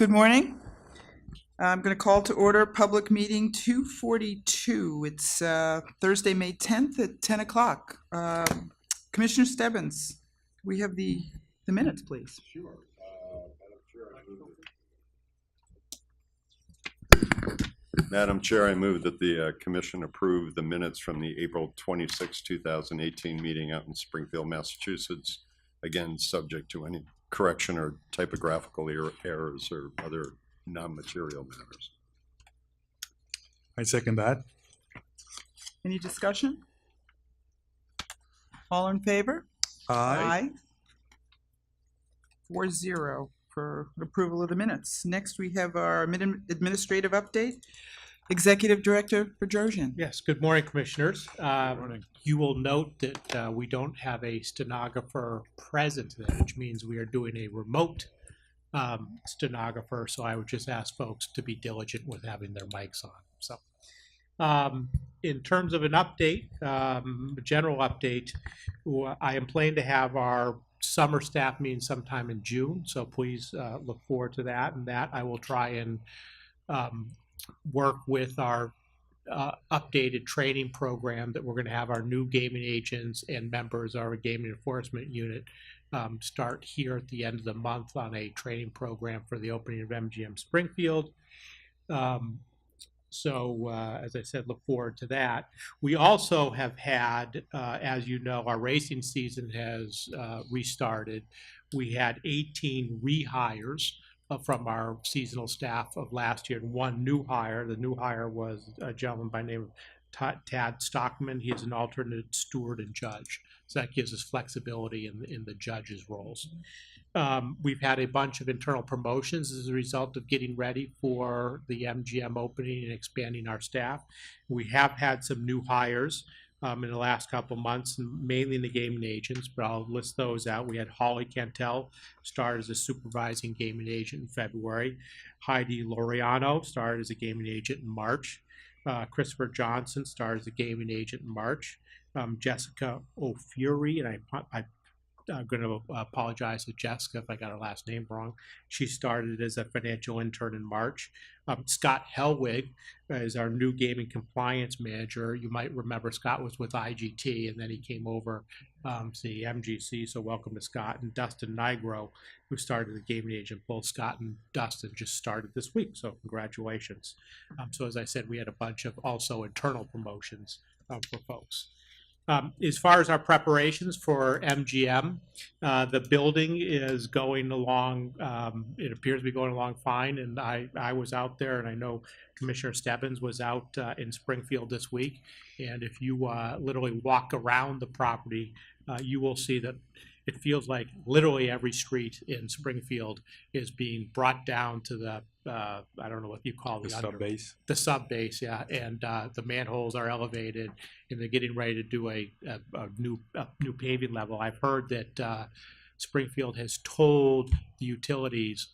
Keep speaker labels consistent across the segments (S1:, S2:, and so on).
S1: Good morning. I'm going to call to order public meeting 242. It's Thursday, May 10th at 10 o'clock. Commissioner Stebbins, we have the minutes, please.
S2: Sure. Madam Chair, I move that the Commission approve the minutes from the April 26, 2018 meeting out in Springfield, Massachusetts. Again, subject to any correction or typographical errors or other non-material matters.
S3: I second that.
S1: Any discussion? All in favor?
S3: Aye.
S1: 4-0 for approval of the minutes. Next, we have our administrative update. Executive Director Bedrosian.
S4: Yes, good morning, Commissioners.
S3: Morning.
S4: You will note that we don't have a stenographer present today, which means we are doing a remote stenographer, so I would just ask folks to be diligent with having their mics on. So, in terms of an update, a general update, I am planning to have our summer staff meeting sometime in June, so please look forward to that. And that I will try and work with our updated training program that we're going to have our new gaming agents and members of our gaming enforcement unit start here at the end of the month on a training program for the opening of MGM Springfield. So as I said, look forward to that. We also have had, as you know, our racing season has restarted. We had 18 rehires from our seasonal staff of last year and one new hire. The new hire was a gentleman by the name of Tad Stockman. He is an alternate steward and judge. So that gives us flexibility in the judges' roles. We've had a bunch of internal promotions as a result of getting ready for the MGM opening and expanding our staff. We have had some new hires in the last couple of months, mainly in the gaming agents, but I'll list those out. We had Holly Cantel start as a supervising gaming agent in February. Heidi Laureano started as a gaming agent in March. Christopher Johnson started as a gaming agent in March. Jessica O'Fury, and I'm going to apologize to Jessica if I got her last name wrong. She started as a financial intern in March. Scott Helwig is our new gaming compliance manager. You might remember Scott was with IGT, and then he came over to the MGC, so welcome to Scott. And Dustin Nigro, who started as a gaming agent. Both Scott and Dustin just started this week, so congratulations. So as I said, we had a bunch of also internal promotions for folks. As far as our preparations for MGM, the building is going along, it appears to be going along fine, and I was out there, and I know Commissioner Stebbins was out in Springfield this week, and if you literally walk around the property, you will see that it feels like literally every street in Springfield is being brought down to the I don't know what you call the
S3: sub base.
S4: The sub base, yeah, and the manholes are elevated, and they're getting ready to do a new paving level. I've heard that Springfield has told the utilities,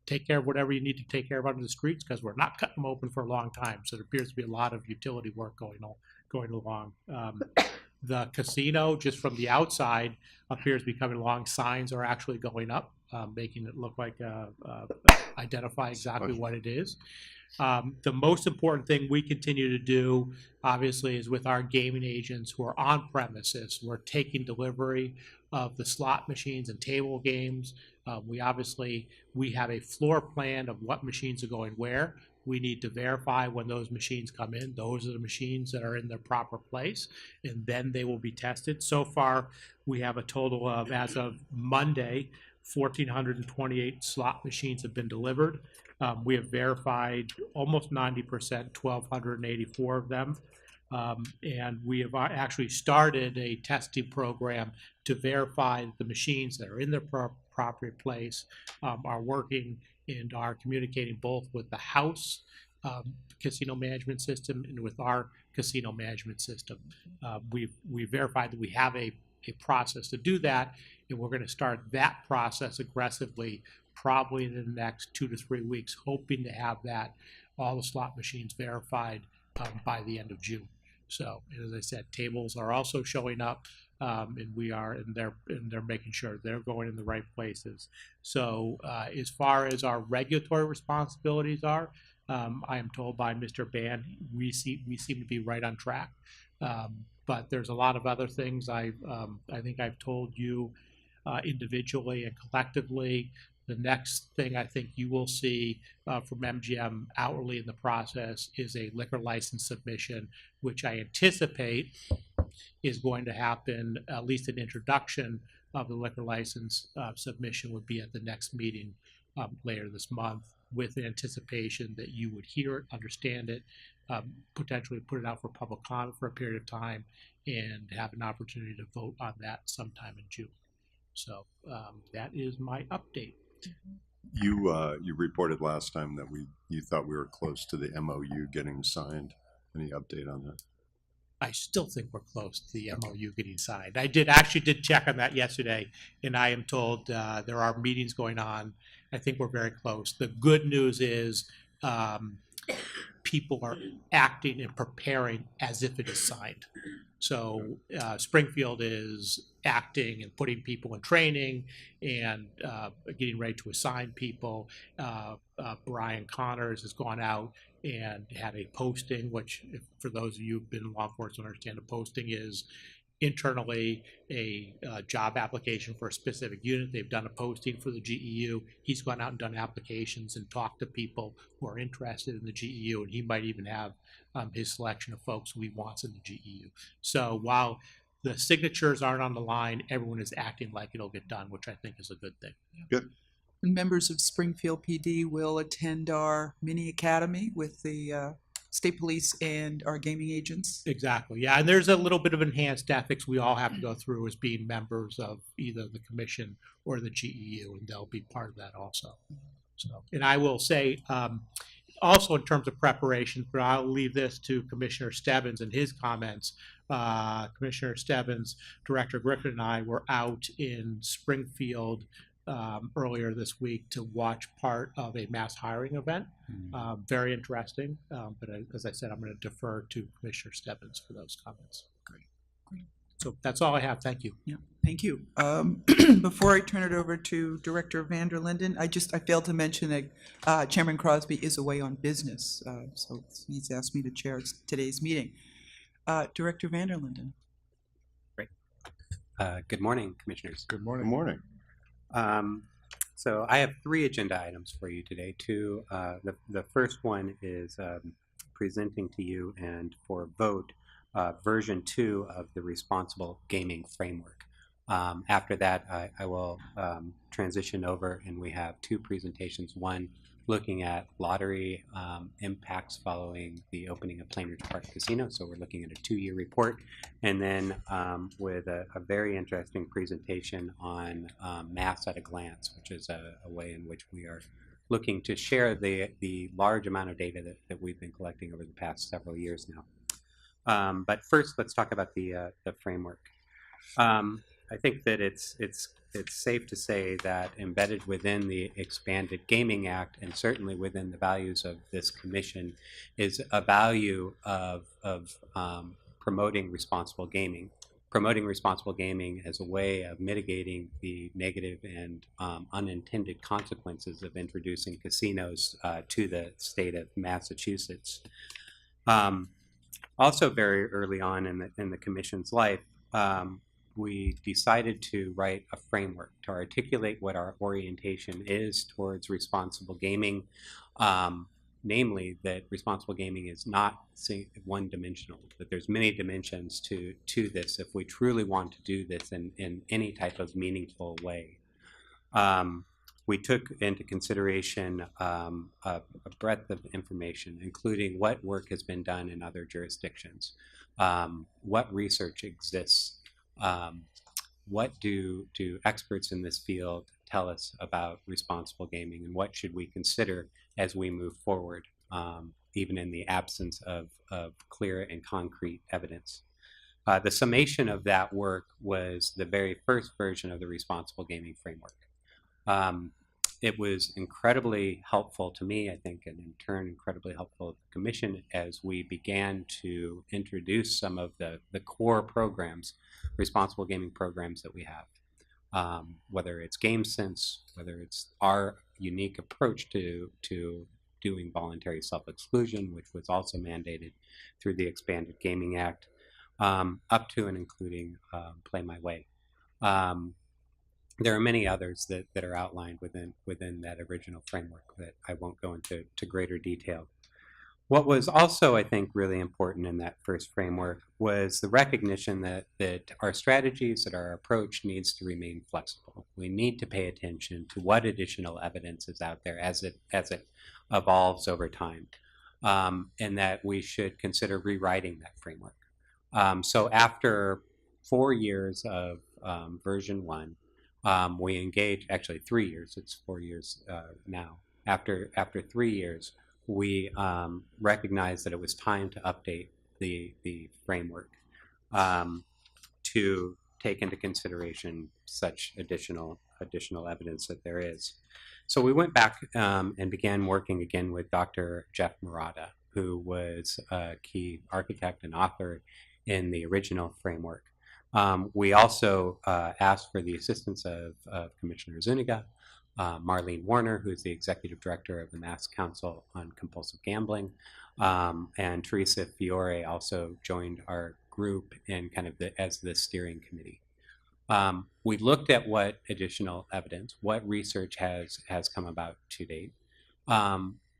S4: take care of whatever you need to take care of under the streets because we're not cutting them open for a long time. So there appears to be a lot of utility work going along. The casino, just from the outside, appears to be coming along. Signs are actually going up, making it look like identify exactly what it is. The most important thing we continue to do, obviously, is with our gaming agents who are on premises. We're taking delivery of the slot machines and table games. We have a floor plan of what machines are going where. We need to verify when those machines come in. Those are the machines that are in their proper place, and then they will be tested. So far, we have a total of, as of Monday, 1,428 slot machines have been delivered. We have verified almost 90%, 1,284 of them. And we have actually started a testing program to verify the machines that are in their proper place are working and are communicating both with the house casino management system and with our casino management system. We've verified that we have a process to do that, and we're going to start that process aggressively probably in the next 2 to 3 weeks, hoping to have all the slot machines verified by the end of June. So, and as I said, tables are also showing up. and we are, and they're making sure they're going in the right places. So as far as our regulatory responsibilities are, I am told by Mr. Band we seem to be right on track. But there's a lot of other things I think I've told you individually and collectively. The next thing I think you will see from MGM outwardly in the process is a liquor license submission, which I anticipate is going to happen, at least an introduction of the liquor license submission would be at the next meeting later this month, with the anticipation that you would hear it, understand it, potentially put it out for public comment for a period of time, and have an opportunity to vote on that sometime in June. So that is my update.
S2: You reported last time that you thought we were close to the MOU getting signed. Any update on that?
S4: I still think we're close to the MOU getting signed. I did check on that yesterday, and I am told there are meetings going on. I think we're very close. The good news is people are acting and preparing as if it is signed. So Springfield is acting and putting people in training and getting ready to assign people. Brian Connors has gone out and had a posting, which, for those of you who've been in law enforcement understand, a posting is internally a job application for a specific unit. They've done a posting for the GEU. He's gone out and done applications and talked to people who are interested in the GEU, and he might even have his selection of folks who he wants in the GEU. So while the signatures aren't on the line, everyone is acting like it'll get done, which I think is a good thing.
S2: Good.
S1: Members of Springfield PD will attend our mini academy with the state police and our gaming agents.
S4: Exactly, yeah, and there's a little bit of enhanced ethics we all have to go through as being members of either the commission or the GEU, and they'll be part of that also. So, and I will say, also in terms of preparation, but I'll leave this to Commissioner Stebbins and his comments. Commissioner Stebbins, Director Griffin, and I were out in Springfield earlier this week to watch part of a mass hiring event. Very interesting, but as I said, I'm going to defer to Commissioner Stebbins for those comments.
S1: Great.
S4: So that's all I have. Thank you.
S1: Yeah, thank you. Before I turn it over to Director Van der Linden, I failed to mention that Chairman Crosby is away on business, so he's asked me to chair today's meeting. Director Van der Linden.
S5: Great. Good morning, Commissioners.
S3: Good morning.
S2: Good morning.
S5: So I have 3 agenda items for you today. The first one is presenting to you and for vote version 2 of the Responsible Gaming Framework. After that, I will transition over, and we have 2 presentations. One looking at lottery impacts following the opening of Plainridge Park Casino. So we're looking at a 2-year report. And then with a very interesting presentation on mass at a glance, which is a way in which we are looking to share the large amount of data that we've been collecting over the past several years now. But first, let's talk about the framework. I think that it's safe to say that embedded within the expanded Gaming Act, and certainly within the values of this commission, is a value of promoting responsible gaming. Promoting responsible gaming as a way of mitigating the negative and unintended consequences of introducing casinos to the state of Massachusetts. Also, very early on in the commission's life, we decided to write a framework to articulate what our orientation is towards responsible gaming, namely that responsible gaming is not one-dimensional, that there's many dimensions to this if we truly want to do this in any type of meaningful way. We took into consideration a breadth of information, including what work has been done in other jurisdictions, what research exists, what do experts in this field tell us about responsible gaming, and what should we consider as we move forward, even in the absence of clear and concrete evidence. The summation of that work was the very first version of the Responsible Gaming Framework. it was incredibly helpful to me, I think, and in turn incredibly helpful to the commission as we began to introduce some of the core programs, responsible gaming programs that we have. Whether it's GameSense, whether it's our unique approach to doing voluntary self-exclusion, which was also mandated through the Expanded Gaming Act, up to and including Play My Way. There are many others that are outlined within that original framework that I won't go into greater detail. What was also, I think, really important in that first framework was the recognition that our strategies, that our approach needs to remain flexible. We need to pay attention to what additional evidence is out there as it evolves over time, and that we should consider rewriting that framework. So after 4 years of version 1, we engaged, actually 3 years, it's 4 years now. After 3 years, we recognized that it was time to update the framework to take into consideration such additional evidence that there is. So we went back and began working again with Dr. Jeff Murata, who was a key architect and author in the original framework. We also asked for the assistance of Commissioner Zuniga, Marlene Warner, who's the Executive Director of the Mass Council on Compulsive Gambling, and Teresa Fiore also joined our group in kind of as the steering committee. We looked at what additional evidence, what research has come about to date.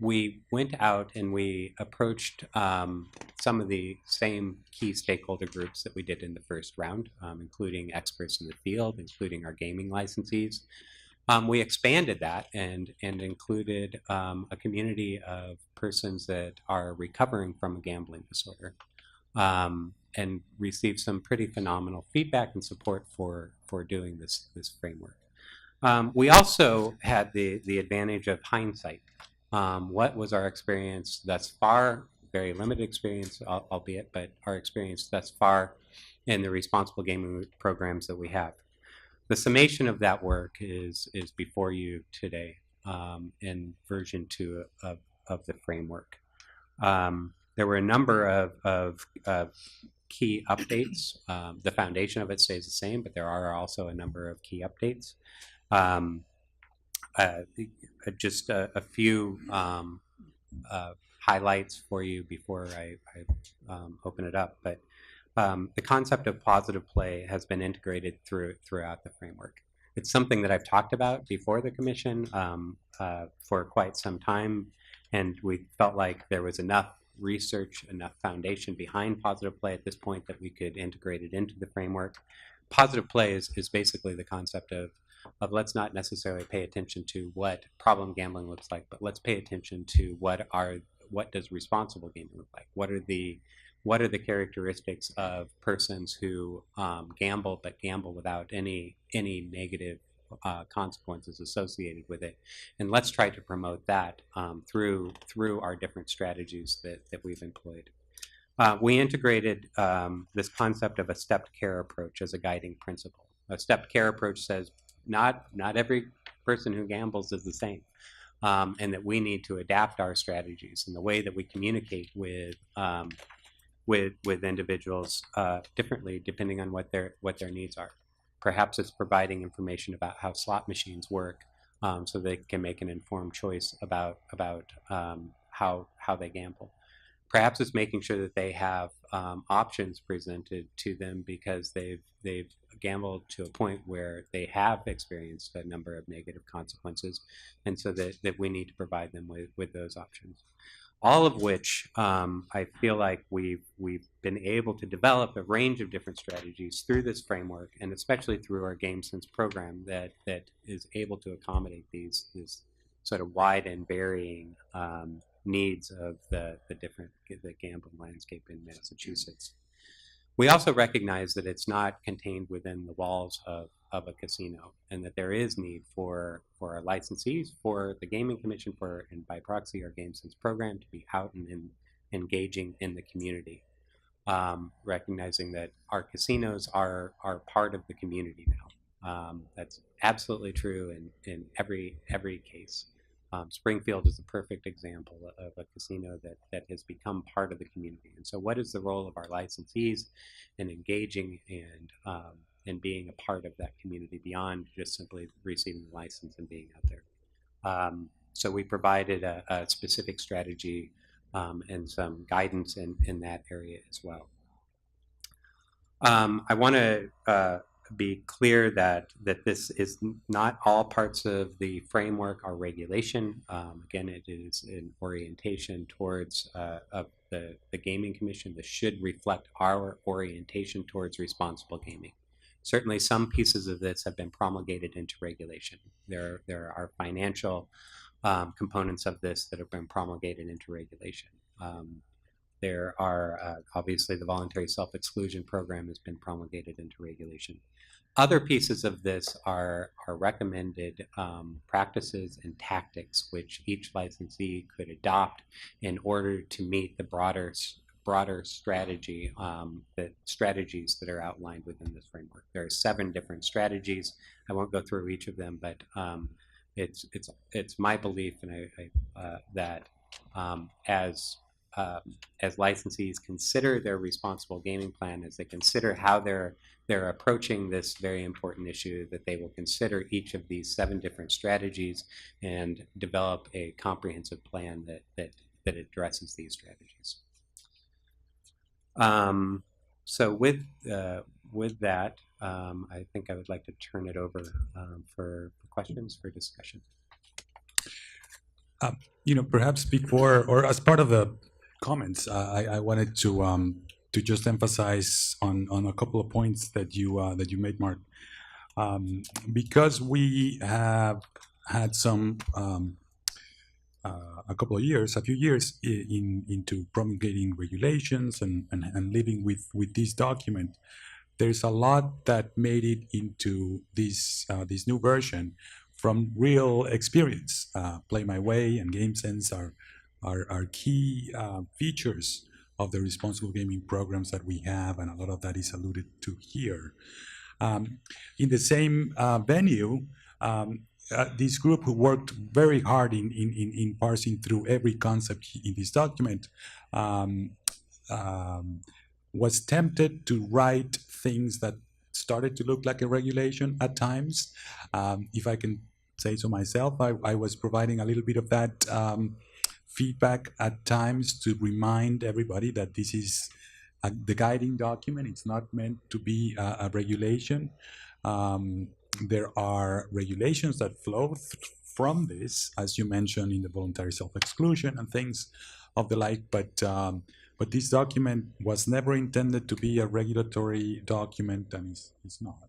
S5: We went out and we approached some of the same key stakeholder groups that we did in the first round, including experts in the field, including our gaming licensees. We expanded that and included a community of persons that are recovering from a gambling disorder, and received some pretty phenomenal feedback and support for doing this framework. We also had the advantage of hindsight. What was our experience thus far? Very limited experience, albeit, but our experience thus far in the responsible gaming programs that we have. The summation of that work is before you today in version 2 of the framework. There were a number of key updates. The foundation of it stays the same, but there are also a number of key updates. Just a few highlights for you before I open it up. But the concept of positive play has been integrated throughout the framework. It's something that I've talked about before the commission for quite some time, and we felt like there was enough research, enough foundation behind positive play at this point that we could integrate it into the framework. Positive play is basically the concept of let's not necessarily pay attention to what problem gambling looks like, but let's pay attention to what does responsible gaming look like? What are the characteristics of persons who gamble, but gamble without any negative consequences associated with it? And let's try to promote that through our different strategies that we've employed. We integrated this concept of a stepped care approach as a guiding principle. A stepped care approach says not every person who gambles is the same, and that we need to adapt our strategies and the way that we communicate with individuals differently depending on what their needs are. Perhaps it's providing information about how slot machines work, so they can make an informed choice about how they gamble. Perhaps it's making sure that they have options presented to them because they've gambled to a point where they have experienced a number of negative consequences, and so that we need to provide them with those options. All of which I feel like we've been able to develop a range of different strategies through this framework, and especially through our GameSense program that is able to accommodate these sort of wide and varying needs of the gambling landscape in Massachusetts. We also recognize that it's not contained within the walls of a casino, and that there is need for our licensees, for the Gaming Commission, and by proxy our GameSense program to be out and engaging in the community, recognizing that our casinos are part of the community That's absolutely true in every case. Springfield is a perfect example of a casino that has become part of the community. And so, what is the role of our licensees in engaging and being a part of that community beyond just simply receiving the license and being out there? So, we provided a specific strategy and some guidance in that area as well. I want to be clear that this is not all parts of the framework or regulation. Again, it is an orientation towards of the Gaming Commission. This should reflect our orientation towards responsible gaming. Certainly, some pieces of this have been promulgated into regulation. There are financial components of this that have been promulgated into regulation. There are obviously the voluntary self-exclusion program has been promulgated into regulation. Other pieces of this are recommended practices and tactics which each licensee could adopt in order to meet the broader strategy, the strategies that are outlined within this framework. There are 7 different strategies. I won't go through each of them, but it's my belief and that as licensees consider their responsible gaming plan, as they consider how they're approaching this very important issue, that they will consider each of these 7 different strategies and develop a comprehensive plan that addresses these strategies. So with that, I think I would like to turn it over for questions, for discussion.
S3: Perhaps before or as part of the comments, I wanted to just emphasize on a couple of points that you made, Mark, because we have had some a few years into promulgating regulations and living with this document. There's a lot that made it into this new version from real experience. Play My Way and Game Sense are key features of the responsible gaming programs that we have, and a lot of that is alluded to here. In the same venue, this group who worked very hard in parsing through every concept in this document was tempted to write things that started to look like a regulation at times. If I can say so myself, I was providing a little bit of that feedback at times to remind everybody that this is the guiding document. It's not meant to be a regulation. There are regulations that flow from this, as you mentioned, in the voluntary self-exclusion and things of the like, but this document was never intended to be a regulatory document, and it's not.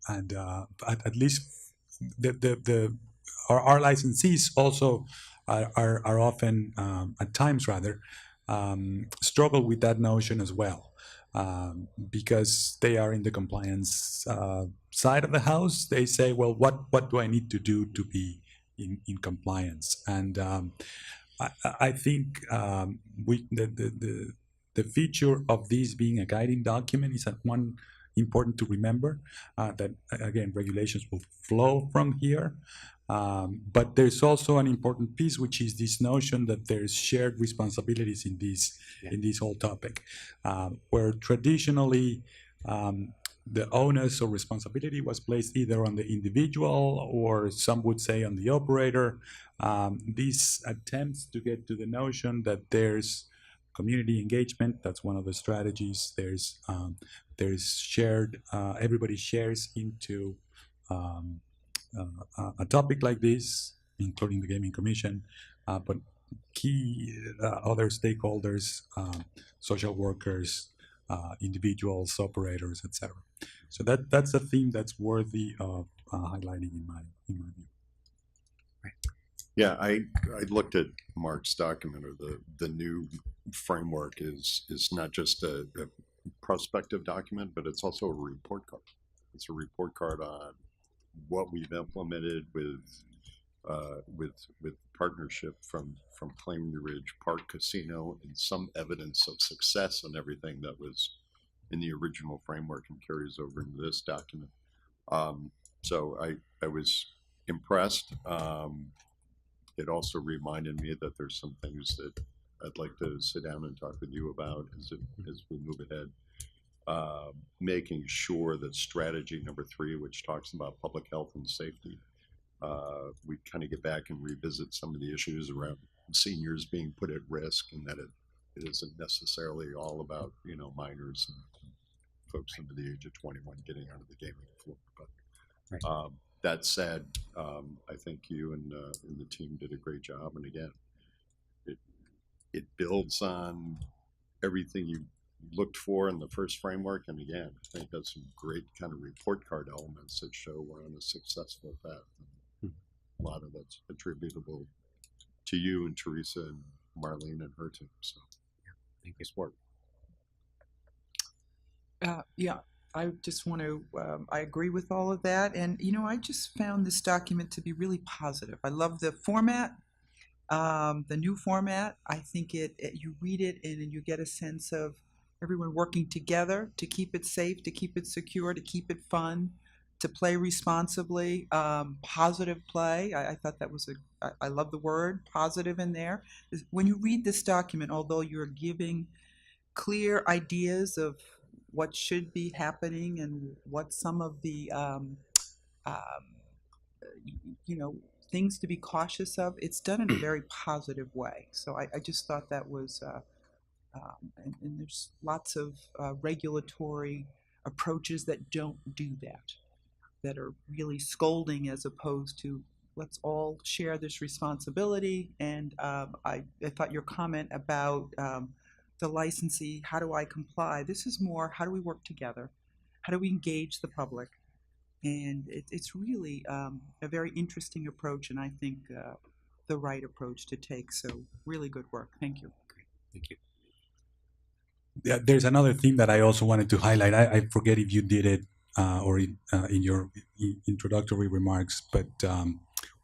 S3: At least our licensees also are often, at times rather, struggle with that notion as well, because they are in the compliance side of the house. They say, well, what do I need to do to be in compliance? And I think the feature of this being a guiding document is that one important to remember, that again, regulations will flow from here. But there's also an important piece, which is this notion that there's shared responsibilities in this whole topic, where traditionally the onus or responsibility was placed either on the individual or some would say on the operator. These attempts to get to the notion that there's community engagement, that's one of the strategies. There's shared, everybody shares into a topic like this, including the Gaming Commission, but key other stakeholders, social workers, individuals, operators, etc. So that's a theme that's worthy of highlighting in my view.
S2: Right. Yeah, I looked at Mark's document, or the new framework is not just a prospective document, but it's also a report card. It's a report card on what we've implemented with partnership from Claiming Ridge Park Casino, and some evidence of success and everything that was in the original framework and carries over into this document. So I was impressed. It also reminded me that there's some things that I'd like to sit down and talk with you about as we move ahead. Making sure that strategy number 3, which talks about public health and safety, we kind of get back and revisit some of the issues around seniors being put at risk, and that it isn't necessarily all about, you know, minors and folks under the age of 21 getting onto the gaming floor. But
S5: Right.
S2: that said, I think you and the team did a great job, and again, it builds on everything you looked for in the first framework, and again, I think that's some great kind of report card elements that show we're on a successful path. And a lot of that's attributable to you and Teresa and Marlene and her team. So,
S5: Thank you.
S2: sport.
S1: Yeah, I just want to, I agree with all of that. And, you know, I just found this document to be really positive. I love the format, the new format. I think you read it and you get a sense of everyone working together to keep it safe, to keep it secure, to keep it fun, to play responsibly, positive play. I thought that was I love the word positive in there. When you read this document, although you're giving clear ideas of what should be happening and what some of the you know, things to be cautious of, it's done in a very positive way. So I just thought that was and there's lots of regulatory approaches that don't do that are really scolding as opposed to let's all share this responsibility. And I thought your comment about the licensee, how do I comply? This is more, how do we work together? How do we engage the public? And it's really a very interesting approach, and I think the right approach to take. So really good work. Thank you.
S5: Thank you.
S3: Yeah, there's another thing that I also wanted to highlight. I forget if you did it or in your introductory remarks, but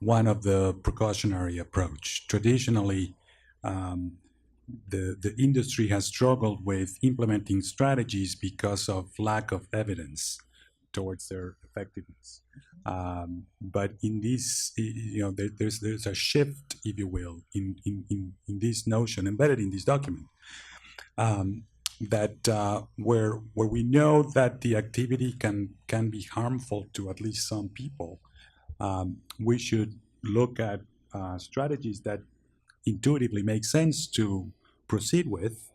S3: one of the precautionary approach. Traditionally, the industry has struggled with implementing strategies because of lack of evidence towards their effectiveness. But in this, you know, there's a shift, if you will, in this notion embedded in this document. That where we know that the activity can be harmful to at least some people, we should look at strategies that intuitively make sense to proceed with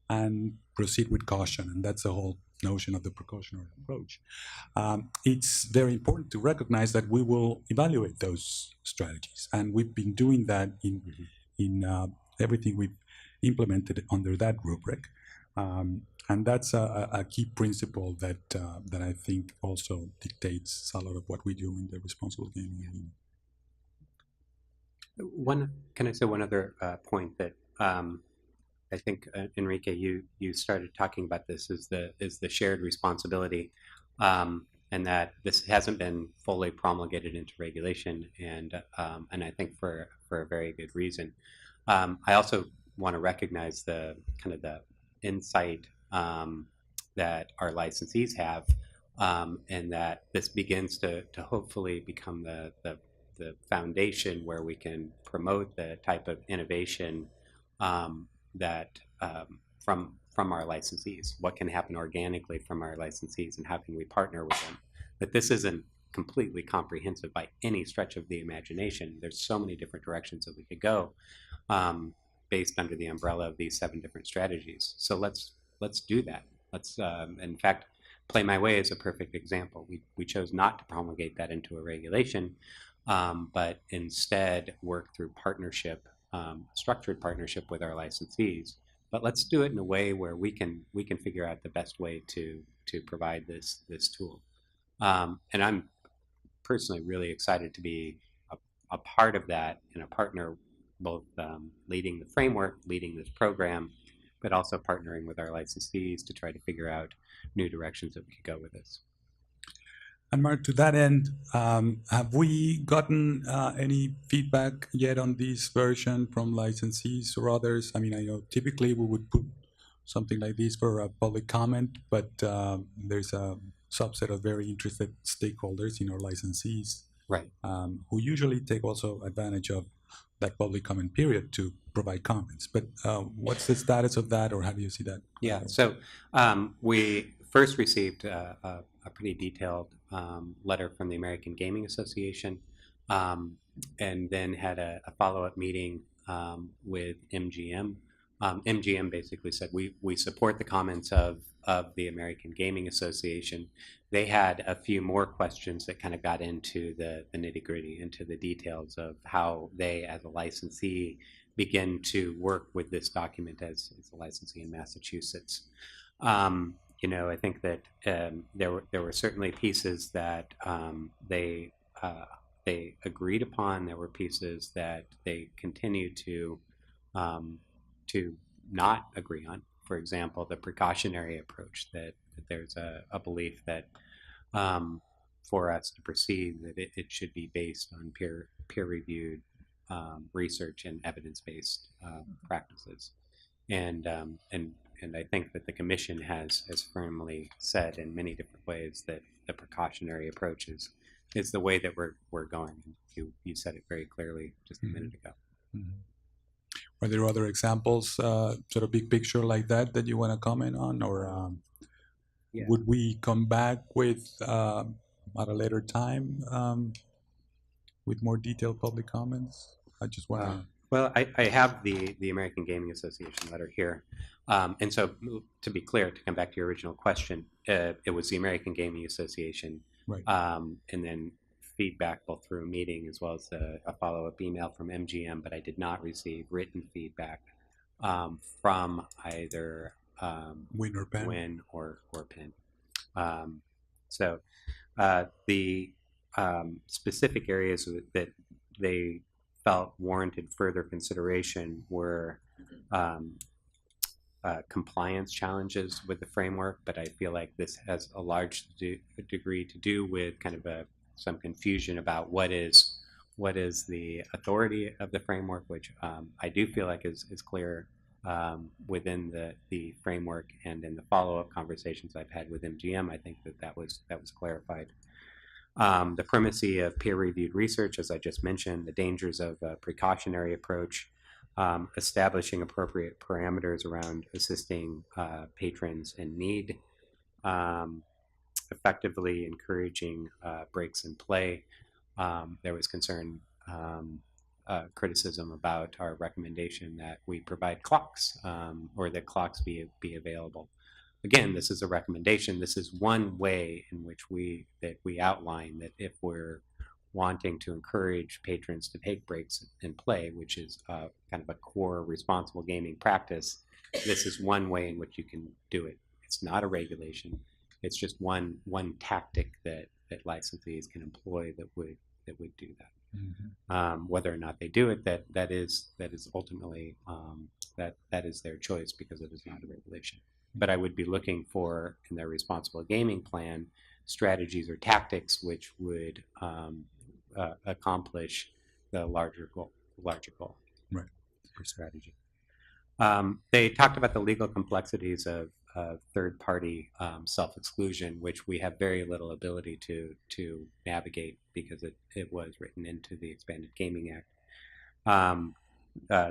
S3: and proceed with caution. And that's the whole notion of the precautionary approach. It's very important to recognize that we will evaluate those strategies. And we've been doing that in everything we've implemented under that rubric. And that's a key principle that I think also dictates a lot of what we do in the responsible gaming.
S5: Can I say one other point that I think Enrique, you started talking about this is the shared responsibility, and that this hasn't been fully promulgated into regulation, and I think for a very good reason. I also want to recognize the kind of the insight that our licensees have, and that this begins to hopefully become the foundation where we can promote the type of innovation that from our licensees. What can happen organically from our licensees, and how can we partner with them? But this isn't completely comprehensive by any stretch of the imagination. There's so many different directions that we could go based under the umbrella of these 7 different strategies. So let's do that. Let's, in fact, Play My Way is a perfect example. We chose not to promulgate that into a regulation, but instead work through partnership, structured partnership with our licensees. But let's do it in a way where we can figure out the best way to provide this tool. And I'm personally really excited to be a part of that and a partner, both leading the framework, leading this program, but also partnering with our licensees to try to figure out new directions that we could go with this.
S3: And Mark, to that end, have we gotten any feedback yet on this version from licensees or others? I mean, I know typically we would put something like this for a public comment, but there's a subset of very interested stakeholders, licensees,
S5: Right.
S3: who usually take also advantage of that public comment period to provide comments. But what's the status of that, or how do you see that?
S5: Yeah, so we first received a pretty detailed letter from the American Gaming Association, and then had a follow-up meeting with MGM. MGM basically said, we support the comments of the American Gaming Association. They had a few more questions that kind of got into the nitty-gritty, into the details of how they, as a licensee, begin to work with this document as a licensee in Massachusetts. I think that there were certainly pieces that they agreed upon. There were pieces that they continue to not agree on. For example, the precautionary approach, that there's a belief that for us to proceed, that it should be based on peer-reviewed research and evidence-based practices, and I think that the commission has firmly said in many different ways that the precautionary approach is the way that we're going. You said it very clearly just a minute ago.
S3: Mhm. Are there other examples, sort of big picture like that you want to comment on, or
S5: Yeah.
S3: would we come back with at a later time with more detailed public comments? I just want to.
S5: Well, I have the American Gaming Association letter here. And so, to be clear, to come back to your original question, it was the American Gaming Association,
S3: Right.
S5: And then feedback both through a meeting as well as a follow-up email from MGM, but I did not receive written feedback from either
S3: Win or Penn.
S5: Win or Penn. So the specific areas that they felt warranted further consideration were compliance challenges with the framework, but I feel like this has a large degree to do with kind of some confusion about what is the authority of the framework, which I do feel like is clear within the framework, and in the follow-up conversations I've had with MGM, I think that was clarified. The primacy of peer-reviewed research, as I just mentioned, the dangers of a precautionary approach, establishing appropriate parameters around assisting patrons in need, effectively encouraging breaks in play. There was concern, criticism about our recommendation that we provide clocks, or that clocks be available. Again, this is a recommendation. This is one way in which we outline that if we're wanting to encourage patrons to take breaks in play, which is kind of a core responsible gaming practice, this is one way in which you can do it. It's not a regulation. It's just one tactic that licensees can employ that would do that. Mm-hmm. Whether or not they do it, that is ultimately that is their choice, because it is not a regulation. But I would be looking for, in their responsible gaming plan, strategies or tactics which would accomplish the larger goal. Right. For strategy. They talked about the legal complexities of third-party self-exclusion, which we have very little ability to navigate because it was written into the Expanded Gaming Act.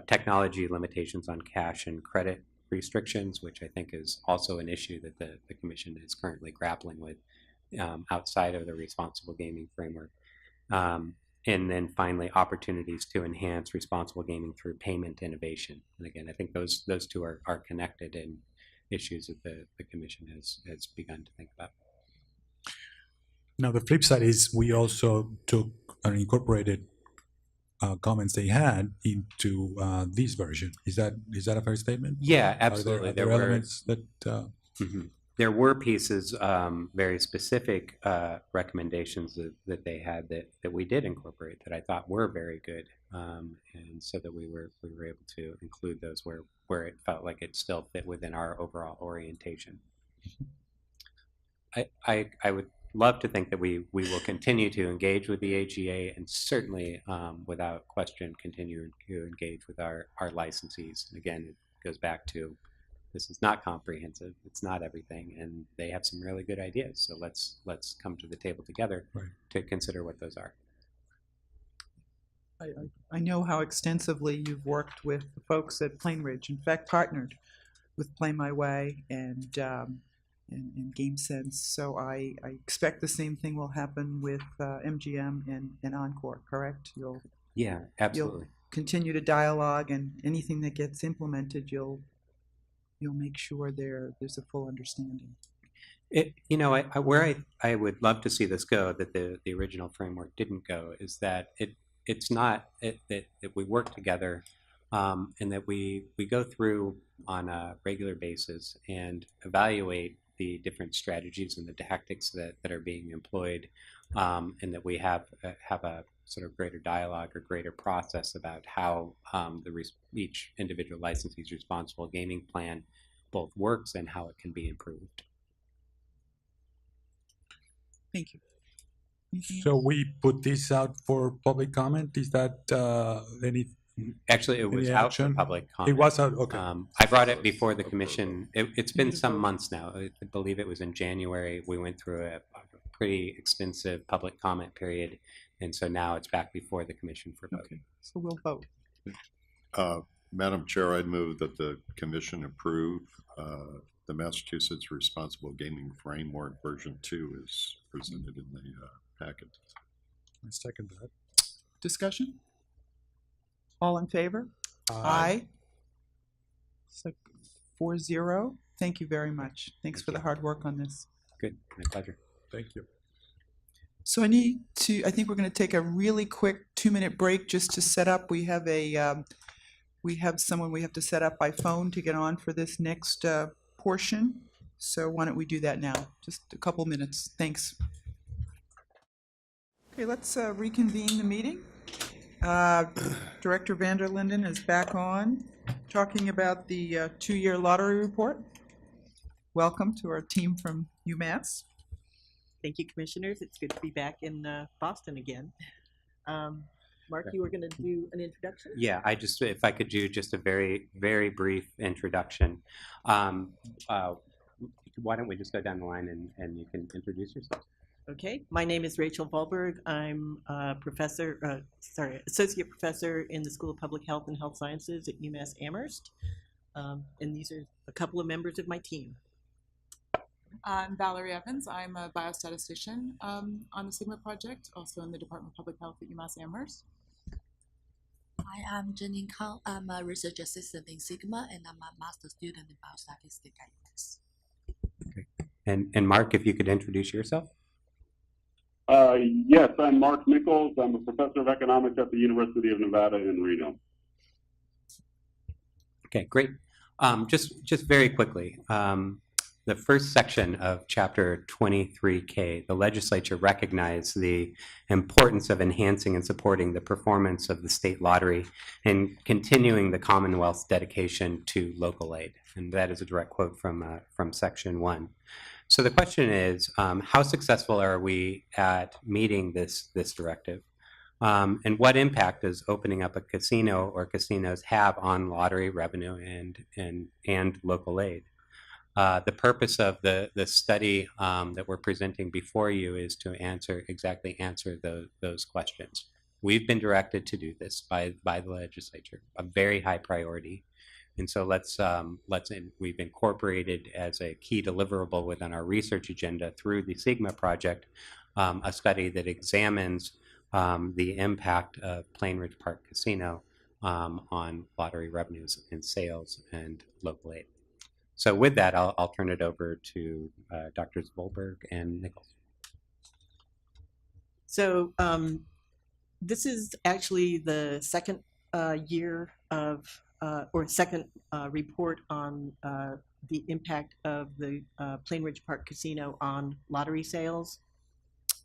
S5: Technology limitations on cash and credit restrictions, which I think is also an issue that the Commission is currently grappling with outside of the responsible gaming framework. And then finally, opportunities to enhance responsible gaming through payment innovation. And again, I think those two are connected in issues that the Commission has begun to think about.
S3: Now, the flip side is we also took and incorporated comments they had into this version. Is that a fair statement?
S5: Yeah, absolutely.
S3: Are there elements that...
S5: Mm-hmm. There were pieces, very specific recommendations that they had that we did incorporate that I thought were very good, and so that we were able to include those where it felt like it still fit within our overall orientation. I would love to think that we will continue to engage with the AGA, and certainly, without question, continue to engage with our licensees. Again, it goes back to this is not comprehensive. It's not everything, and they have some really good ideas. So let's come to the table together to consider what those are.
S1: I know how extensively you've worked with the folks at Plain Ridge. In fact, partnered with Play My Way and Game Sense. So I expect the same thing will happen with MGM and Encore. Correct?
S5: Yeah, absolutely.
S1: Continue to dialogue, and anything that gets implemented, you'll make sure there's a full understanding.
S5: Where I would love to see this go, that the original framework didn't go, is that it's not that we work together, and that we go through on a regular basis and evaluate the different strategies and the tactics that are being employed, and that we have a sort of greater dialogue or greater process about how each individual licensee's responsible gaming plan both works and how it can be improved.
S1: Thank you. Anything
S3: So
S1: else?
S3: we put this out for public comment. Is that any?
S5: Actually, it was
S3: Any
S5: out for
S3: action?
S5: public
S3: It
S5: comment.
S3: was out. Okay.
S5: I brought it before the commission. It's been
S1: need to
S5: some
S1: vote.
S5: months now. I believe it was in January. We went through a pretty extensive public comment period, and so now it's back before the commission for vote.
S1: Okay, so we'll vote.
S2: Madam Chair, I'd move that the commission approve the Massachusetts Responsible Gaming Framework version 2 is presented in the packet.
S3: I second that.
S1: Discussion? All in favor? Aye. So 4-0. Thank you very much. Thanks for the hard work on this.
S5: Good, my pleasure.
S3: Thank you.
S1: So I think we're going to take a really quick 2-minute break just to set up. We have someone we have to set up by phone to get on for this next portion. So why don't we do that now? Just a couple minutes. Thanks. Okay, let's reconvene the meeting. Director Vanderlinden is back on, talking about the 2-year lottery report. Welcome to our team from UMass.
S6: Thank you, commissioners. It's good to be back in Boston again. Mark, you were going to do an introduction?
S5: Yeah, if I could do just a very, very brief introduction. Why don't we just go down the line and you can introduce yourself?
S6: Okay, my name is Rachel Volberg. I'm a associate professor in the School of Public Health and Health Sciences at UMass Amherst. And these are a couple of members of my team.
S7: I'm Valerie Evans. I'm a biostatistician on the Sigma project, also in the Department of Public Health at UMass Amherst.
S8: Hi, I'm Jenny Kang. I'm a research assistant in Sigma, and I'm a master's student in biostatistics at UMass.
S5: Okay. And Mark, if you could introduce yourself.
S9: Yes, I'm Mark Nichols. I'm a professor of economics at the University of Nevada in Reno.
S5: Okay, great. Just very quickly, the first section of Chapter 23K, the legislature recognized the importance of enhancing and supporting the performance of the state lottery and continuing the Commonwealth's dedication to local aid. And that is a direct quote from Section 1. So the question is, how successful are we at meeting this directive? And what impact does opening up a casino or casinos have on lottery revenue and local aid? The purpose of the study that we're presenting before you is to answer those questions. We've been directed to do this by the legislature, a very high priority. And so we've incorporated as a key deliverable within our research agenda through the Sigma project, a study that examines the impact of Plain Ridge Park Casino on lottery revenues and sales and local aid. So with that, I'll turn it over to Drs. Volberg and Nichols.
S6: So this is actually the second year of, or second report on the impact of the Plain Ridge Park Casino on lottery sales.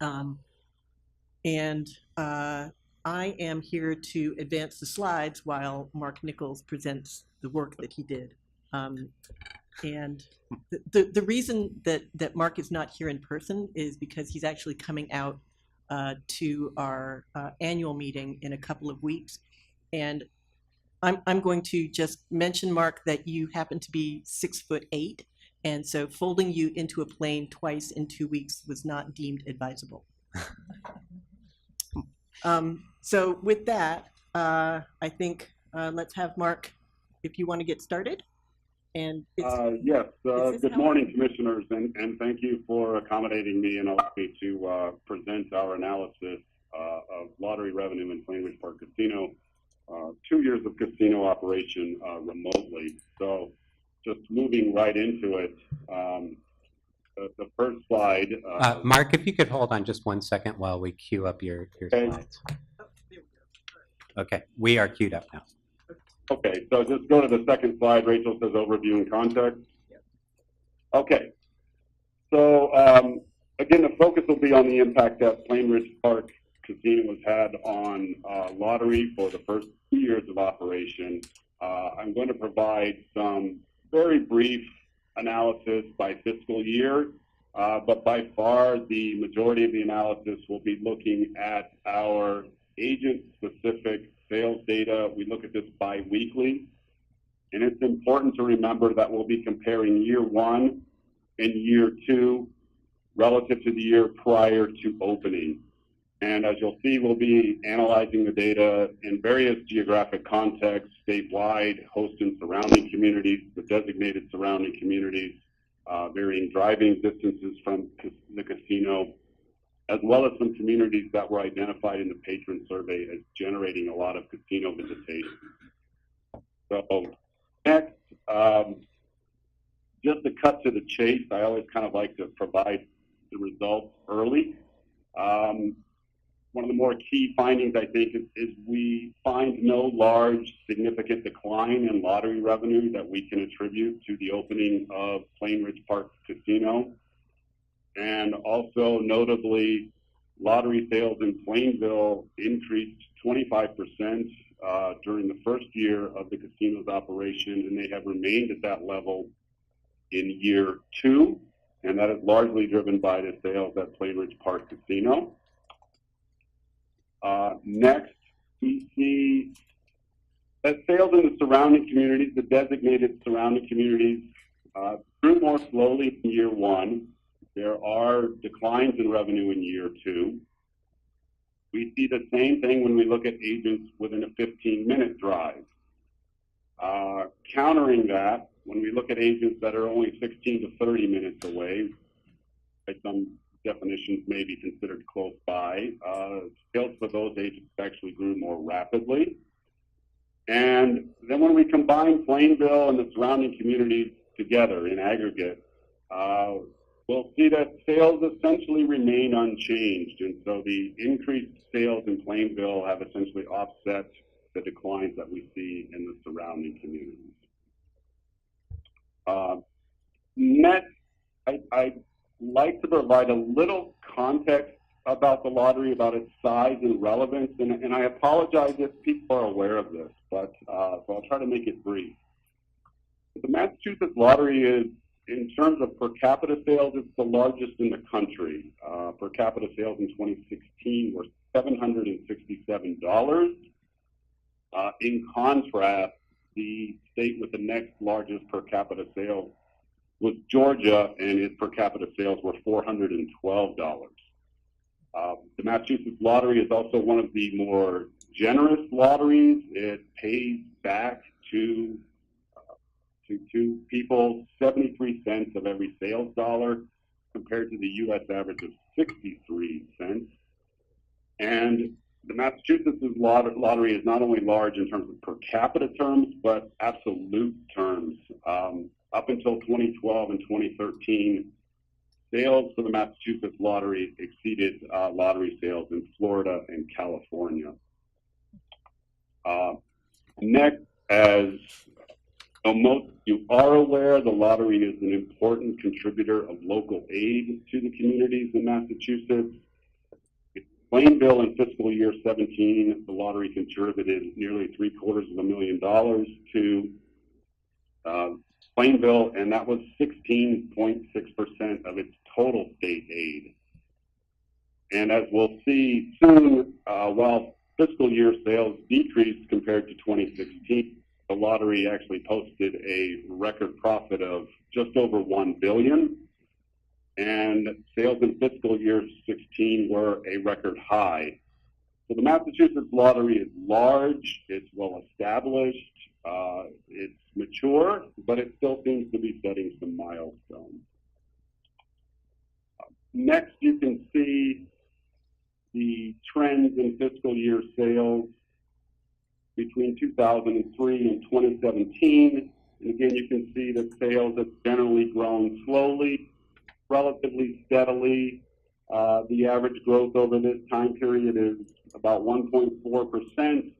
S6: And I am here to advance the slides while Mark Nichols presents the work that he did. And the reason that Mark is not here in person is because he's actually coming out to our annual meeting in a couple of weeks. And I'm going to just mention, Mark, that you happen to be 6'8", and so folding you into a plane twice in 2 weeks was not deemed advisable. So with that, I think let's have Mark, if you want to get started. And
S9: Yes,
S6: this
S9: good
S6: how-
S9: morning, commissioners, and thank you for accommodating me and allowing me to present our analysis of lottery revenue in Plainridge Park Casino, 2 years of casino operation remotely. So just moving right into it, the first slide.
S5: Mark, if you could hold on just 1 second while we queue up your
S9: Okay.
S5: slides. Okay, we are queued up now.
S9: Okay, so just go to the second slide. Rachel says overview and context. Okay, so again, the focus will be on the impact that Plainridge Park Casino has had on lottery for the first 2 years of operation. I'm going to provide some very brief analysis by fiscal year, but by far the majority of the analysis will be looking at our agent-specific sales data. We look at this bi-weekly, and it's important to remember that we'll be comparing year 1 and year 2 relative to the year prior to opening. And as you'll see, we'll be analyzing the data in various geographic contexts, statewide, host and surrounding communities, the designated surrounding communities, varying driving distances from the casino, as well as some communities that were identified in the patron survey as generating a lot of casino visitation. So next, just to cut to the chase, I always kind of like to provide the results early. One of the more key findings, I think, is we find no large significant decline in lottery revenue that we can attribute to the opening of Plainridge Park Casino. And also notably, lottery sales in Plainville increased 25% during the first year of the casino's operation, and they have remained at that level in year 2, and that is largely driven by the sales at Plainridge Park Casino. Next, we see that sales in the surrounding communities, the designated surrounding communities, grew more slowly in year 1. There are declines in revenue in year 2. We see the same thing when we look at agents within a 15-minute drive. Countering that, when we look at agents that are only 16 to 30 minutes away, by some definitions may be considered close by, sales for those agents actually grew more rapidly. And then when we combine Plainville and the surrounding communities together in aggregate, we'll see that sales essentially remain unchanged. And so the increased sales in Plainville have essentially offset the declines that we see in the surrounding communities. Next, I'd like to provide a little context about the lottery, about its size and relevance. And I apologize if people are aware of this, but so I'll try to make it brief. The Massachusetts lottery is, in terms of per capita sales, it's the largest in the country. Per capita sales in 2016 were $767. In contrast, the state with the next largest per capita sales was Georgia, and its per capita sales were $412. The Massachusetts lottery is also one of the more generous lotteries. It pays back to people 73 cents of every sales dollar, compared to the U.S. average of 63 cents. And the Massachusetts lottery is not only large in terms of per capita terms, but absolute terms. Up until 2012 and 2013, sales for the Massachusetts lottery exceeded lottery sales in Florida and California. Next, as most of you are aware, the lottery is an important contributor of local aid to the communities in Massachusetts. In Plainville in fiscal year 17, the lottery contributed nearly $750,000 to Plainville, and that was 16.6% of its total state aid. And as we'll see soon, while fiscal year sales decreased compared to 2016. The lottery actually posted a record profit of just over $1 billion, and sales in fiscal year 16 were a record high. So the Massachusetts lottery is large, it's well established, it's mature, but it still seems to be setting some milestones. Next, you can see the trends in fiscal year sales between 2003 and 2017. And again, you can see that sales have generally grown slowly, relatively steadily. The average growth over this time period is about 1.4%.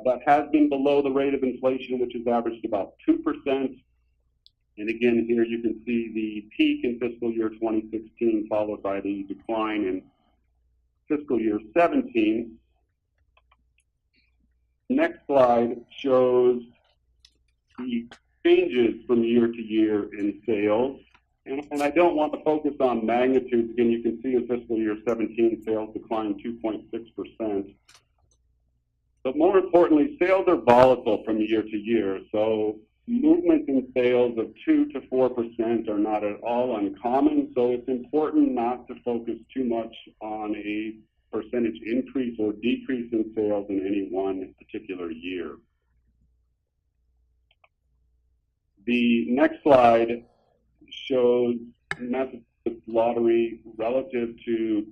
S9: That has been below the rate of inflation, which has averaged about 2%. And again, here you can see the peak in fiscal year 2016, followed by the decline in fiscal year 17. Next slide shows the changes from year to year in sales. And I don't want to focus on magnitudes. Again, you can see in fiscal year 17, sales declined 2.6%. But more importantly, sales are volatile from year to year. So movements in sales of 2 to 4% are not at all uncommon. So it's important not to focus too much on a percentage increase or decrease in sales in any one particular year. The next slide shows Massachusetts lottery relative to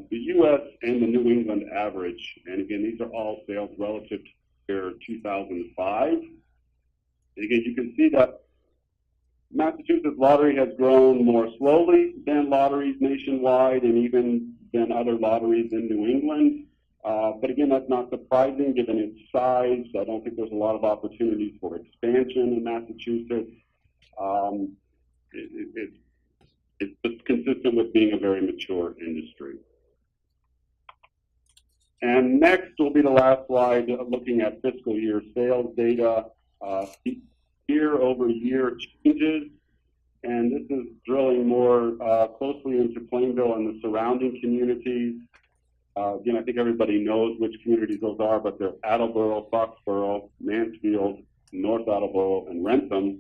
S9: the U.S. and the New England average. And again, these are all sales relative to year 2005. And again, you can see that Massachusetts lottery has grown more slowly than lotteries nationwide and even than other lotteries in New England. But again, that's not surprising given its size. I don't think there's a lot of opportunities for expansion in Massachusetts. It's just consistent with being a very mature industry. And next will be the last slide looking at fiscal year sales data, year-over-year changes. And this is drilling more closely into Plainville and the surrounding communities. Again, I think everybody knows which communities those are, but they're Attleboro, Foxborough, Mansfield, North Attleboro, and Rentham.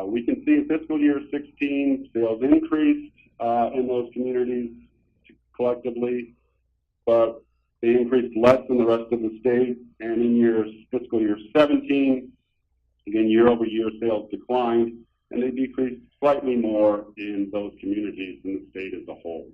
S9: We can see in fiscal year 16, sales increased in those communities collectively, but they increased less than the rest of the state. And in fiscal year 17, again, year-over-year sales declined, and they decreased slightly more in those communities than the state as a whole.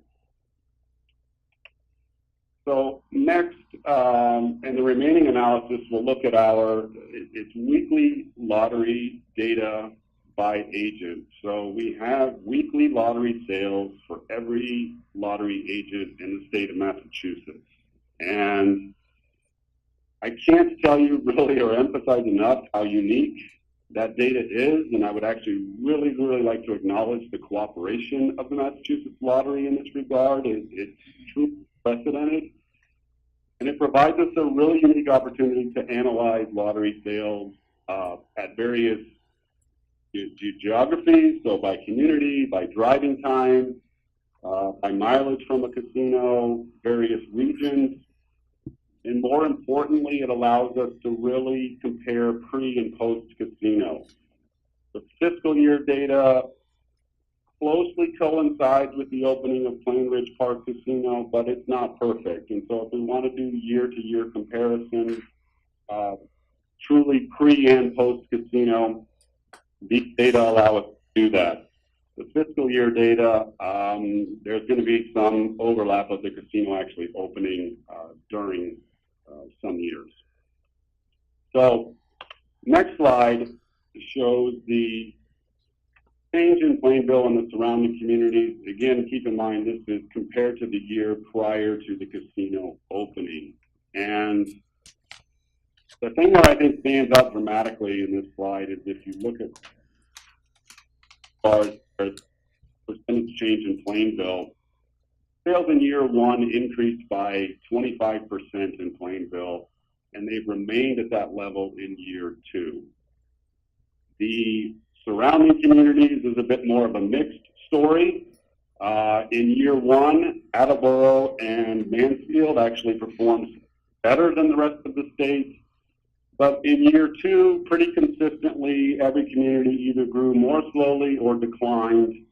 S9: So next, and the remaining analysis will look at its weekly lottery data by agent. So we have weekly lottery sales for every lottery agent in the state of Massachusetts. And I can't tell you really or emphasize enough how unique that data is, and I would actually really, really like to acknowledge the cooperation of the Massachusetts Lottery in this regard. It's truly unprecedented, and it provides us a really unique opportunity to analyze lottery sales at various geographies, so by community, by driving time, by mileage from a casino, various regions. And more importantly, it allows us to really compare pre and post casino. The fiscal year data closely coincides with the opening of Plain Ridge Park Casino, but it's not perfect. And so if we want to do year-to-year comparisons, truly pre and post casino, these data allow us to do that. The fiscal year data, there's going to be some overlap of the casino actually opening during some years. So next slide shows the change in Plainville and the surrounding communities. Again, keep in mind this is compared to the year prior to the casino opening. And the thing that I think stands out dramatically in this slide is if you look at percentage change in Plainville, sales in year one increased by 25% in Plainville, and they've remained at that level in year two. The surrounding communities is a bit more of a mixed story. In year one, Attleboro and Mansfield actually performed better than the rest of the state. But in year two, pretty consistently, every community either grew more slowly or declined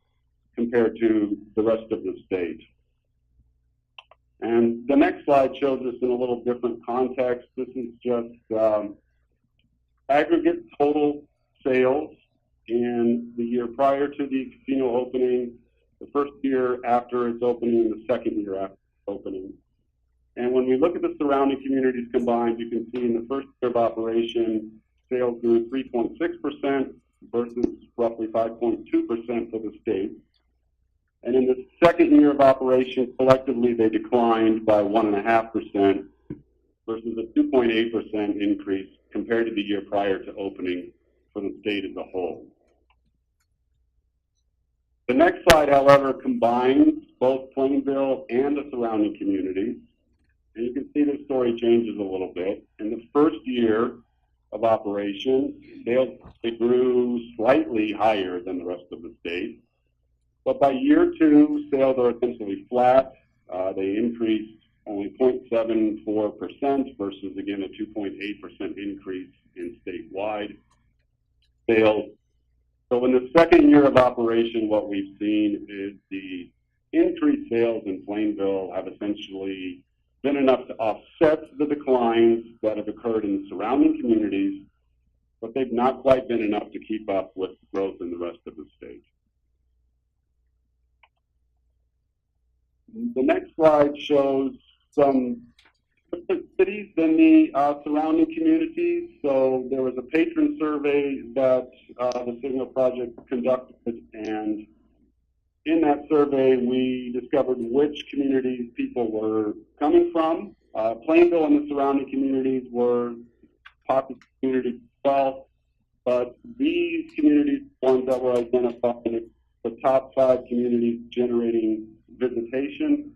S9: compared to the rest of the state. And the next slide shows us in a little different context. This is just aggregate total sales in the year prior to the casino opening, the first year after its opening, and the second year after opening. And when we look at the surrounding communities combined, you can see in the first year of operation, sales grew 3.6% versus roughly 5.2% for the state. And in the second year of operation, collectively, they declined by 1.5% versus a 2.8% increase compared to the year prior to opening for the state as a whole. The next slide, however, combines both Plainville and the surrounding communities. And you can see the story changes a little bit. In the first year of operation, sales grew slightly higher than the rest of the state. But by year two, sales are essentially flat. They increased only 0.74% versus, again, a 2.8% increase in statewide sales. So in the second year of operation, what we've seen is the increased sales in Plainville have essentially been enough to offset the declines that have occurred in the surrounding communities, but they've not quite been enough to keep up with growth in the rest of the state. The next slide shows some different cities in the surrounding communities. So there was a patron survey that the Signal Project conducted, and in that survey, we discovered which communities people were coming from. Plainville and the surrounding communities were popular communities as well, but these communities, ones that were identified, the top 5 communities generating visitation.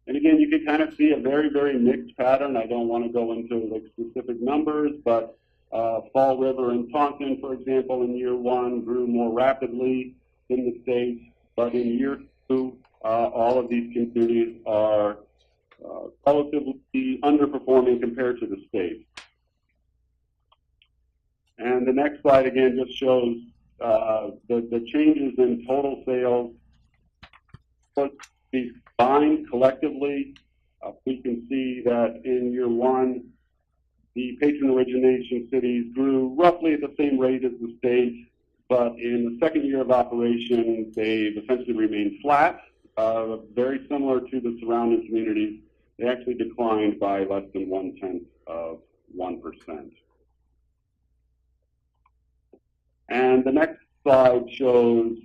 S9: And again, you can kind of see a very, very mixed pattern. I don't want to go into like specific numbers, but Fall River and Taunton, for example, in year one grew more rapidly in the state. But in year two, all of these communities are relatively underperforming compared to the state. And the next slide, again, just shows the changes in total sales. But these combined collectively, we can see that in year one, the patron origination cities grew roughly at the same rate as the state. But in the second year of operation, they've essentially remained flat, very similar to the surrounding communities. They actually declined by less than 0.1%. And the next slide shows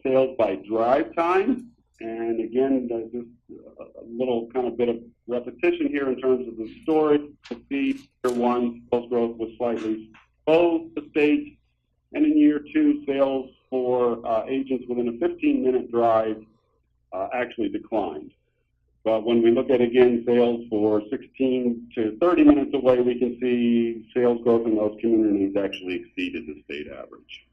S9: sales by drive time. And again, there's just a little kind of bit of repetition here in terms of the story. You see year one, sales growth was slightly below the state. And in year two, sales for agents within a 15-minute drive actually declined. But when we look at, again, sales for 16 to 30 minutes away, we can see sales growth in those communities actually exceeded the state average.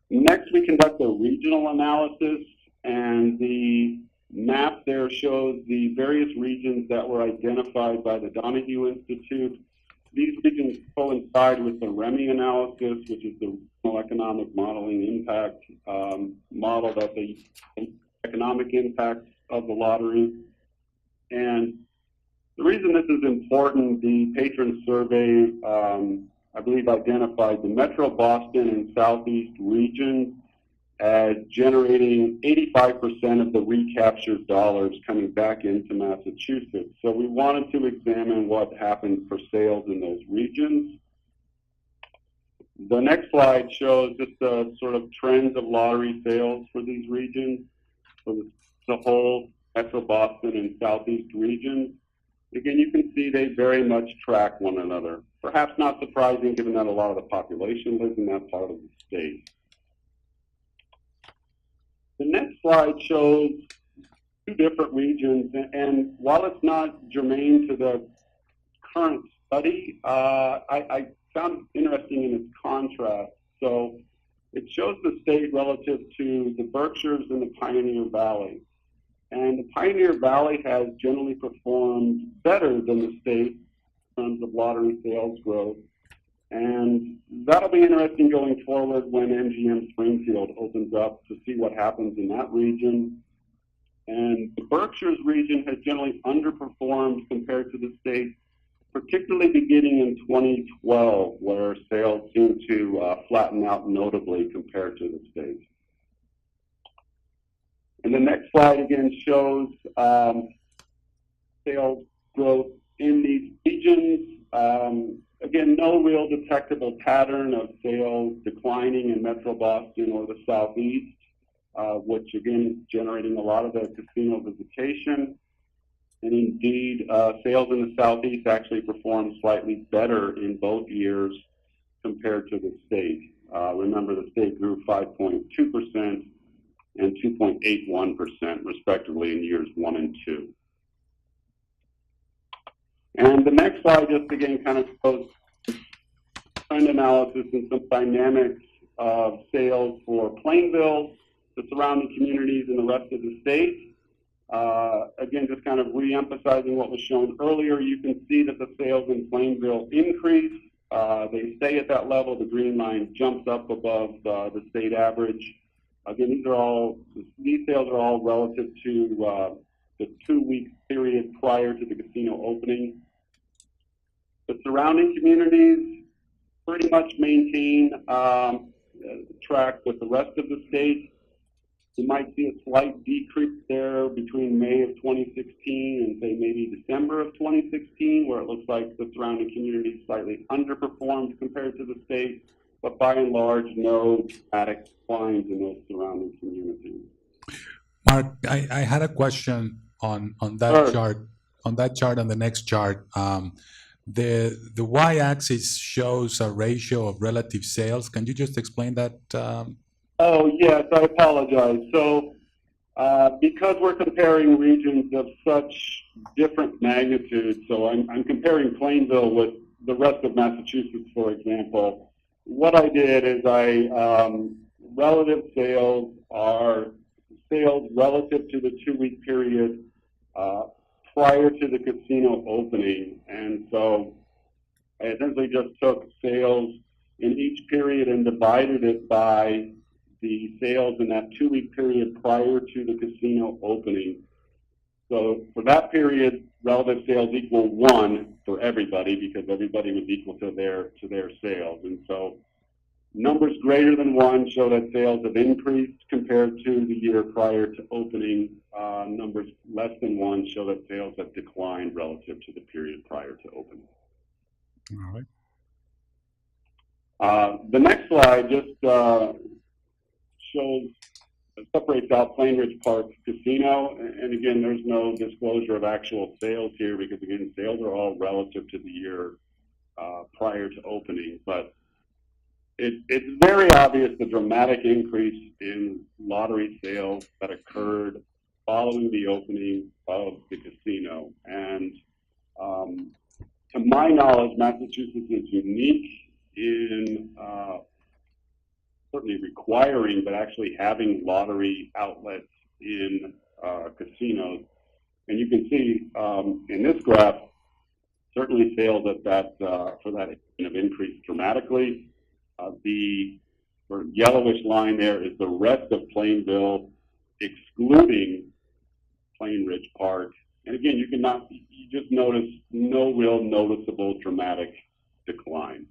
S9: Next, we conduct a regional analysis, and the map there shows the various regions that were identified by the Donahue Institute. These regions coincide with the REMI analysis, which is the Regional Economic Modeling Impact model that the economic impact of the lottery. And the reason this is important, the patron survey, I believe, identified the Metro Boston and Southeast regions as generating 85% of the recaptured dollars coming back into Massachusetts. So we wanted to examine what happened for sales in those regions. The next slide shows just the sort of trends of lottery sales for these regions, for the whole Metro Boston and Southeast regions. Again, you can see they very much track one another. Perhaps not surprising given that a lot of the population lives in that part of the state. The next slide shows 2 different regions, and while it's not germane to the current study, I found it interesting in its contrast. So it shows the state relative to the Berkshires and the Pioneer Valley. And the Pioneer Valley has generally performed better than the state in terms of lottery sales growth. And that'll be interesting going forward when MGM Springfield opens up to see what happens in that region. And the Berkshires region has generally underperformed compared to the state, particularly beginning in 2012, where sales seem to flatten out notably compared to the state. And the next slide again shows sales growth in these regions. Again, no real detectable pattern of sales declining in Metro Boston or the Southeast, which again is generating a lot of the casino visitation. And indeed, sales in the Southeast actually performed slightly better in both years compared to the state. Remember, the state grew 5.2% and 2.81% respectively in years 1 and 2. And the next slide just again kind of shows trend analysis and some dynamics of sales for Plainville, the surrounding communities, and the rest of the state. Again, just kind of re-emphasizing what was shown earlier, you can see that the sales in Plainville increase. They stay at that level. The green line jumps up above the state average. Again, these sales are all relative to the 2-week period prior to the casino opening. The surrounding communities pretty much maintain track with the rest of the state. You might see a slight decrease there between May of 2016 and say maybe December of 2016, where it looks like the surrounding communities slightly underperformed compared to the state, but by and large, no dramatic declines in those surrounding communities.
S3: Mark, I had a question on that chart, on the next chart. The y-axis shows a ratio of relative sales. Can you just explain that?
S9: Oh, yes, I apologize. So because we're comparing regions of such different magnitudes, so I'm comparing Plainville with the rest of Massachusetts, for example. What I did is relative sales are sales relative to the 2-week period prior to the casino opening. And so I essentially just took sales in each period and divided it by the sales in that 2-week period prior to the casino opening. So for that period, relative sales equal 1 for everybody because everybody was equal to their sales. And so numbers greater than 1 show that sales have increased compared to the year prior to opening. Numbers less than 1 show that sales have declined relative to the period prior to opening.
S3: All
S9: right. The next slide just separates out Plainridge Park Casino, and again, there's no disclosure of actual sales here because again, sales are all relative to the year prior to opening, but it's very obvious the dramatic increase in lottery sales that occurred following the opening of the casino. And to my knowledge, Massachusetts is unique in certainly requiring, but actually having lottery outlets in casinos. And you can see in this graph, certainly sales at that for that have increased dramatically. The sort of yellowish line there is the rest of Plainville, excluding Plainridge Park. And again, you just notice no real noticeable dramatic decline.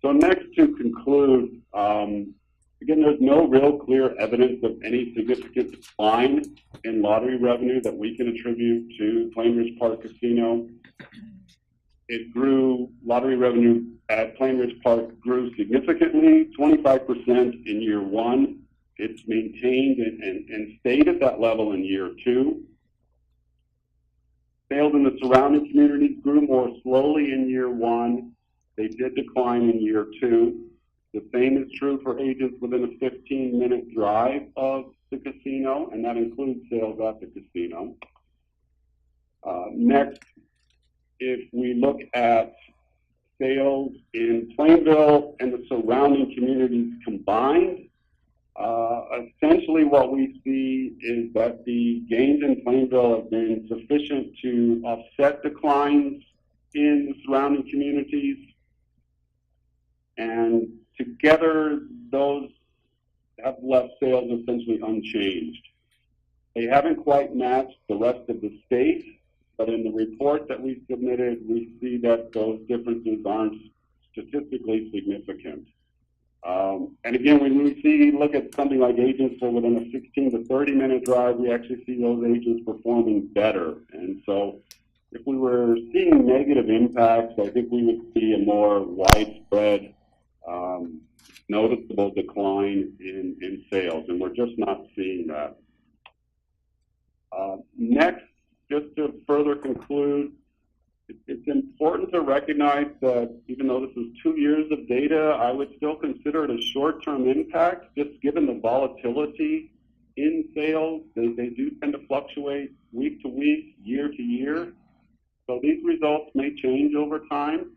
S9: So next, to conclude, again, there's no real clear evidence of any significant decline in lottery revenue that we can attribute to Plainridge Park Casino. It grew, lottery revenue at Plainridge Park grew significantly, 25% in year 1. It's maintained and stayed at that level in year 2. Sales in the surrounding communities grew more slowly in year 1. They did decline in year 2. The same is true for agents within a 15-minute drive of the casino, and that includes sales at the casino. Next, if we look at sales in Plainville and the surrounding communities combined, Essentially what we see is that the gains in Plainville have been sufficient to offset declines in the surrounding communities. And together, those have left sales essentially unchanged. They haven't quite matched the rest of the state, but in the report that we submitted, we see that those differences aren't statistically significant. And again, when we look at something like agents for within a 16 to 30 minute drive, we actually see those agents performing better. And so if we were seeing negative impacts, I think we would see a more widespread, noticeable decline in sales, and we're just not seeing that. Next, just to further conclude, it's important to recognize that even though this is 2 years of data, I would still consider it a short-term impact, just given the volatility in sales. They do tend to fluctuate week to week, year to year. So these results may change over time.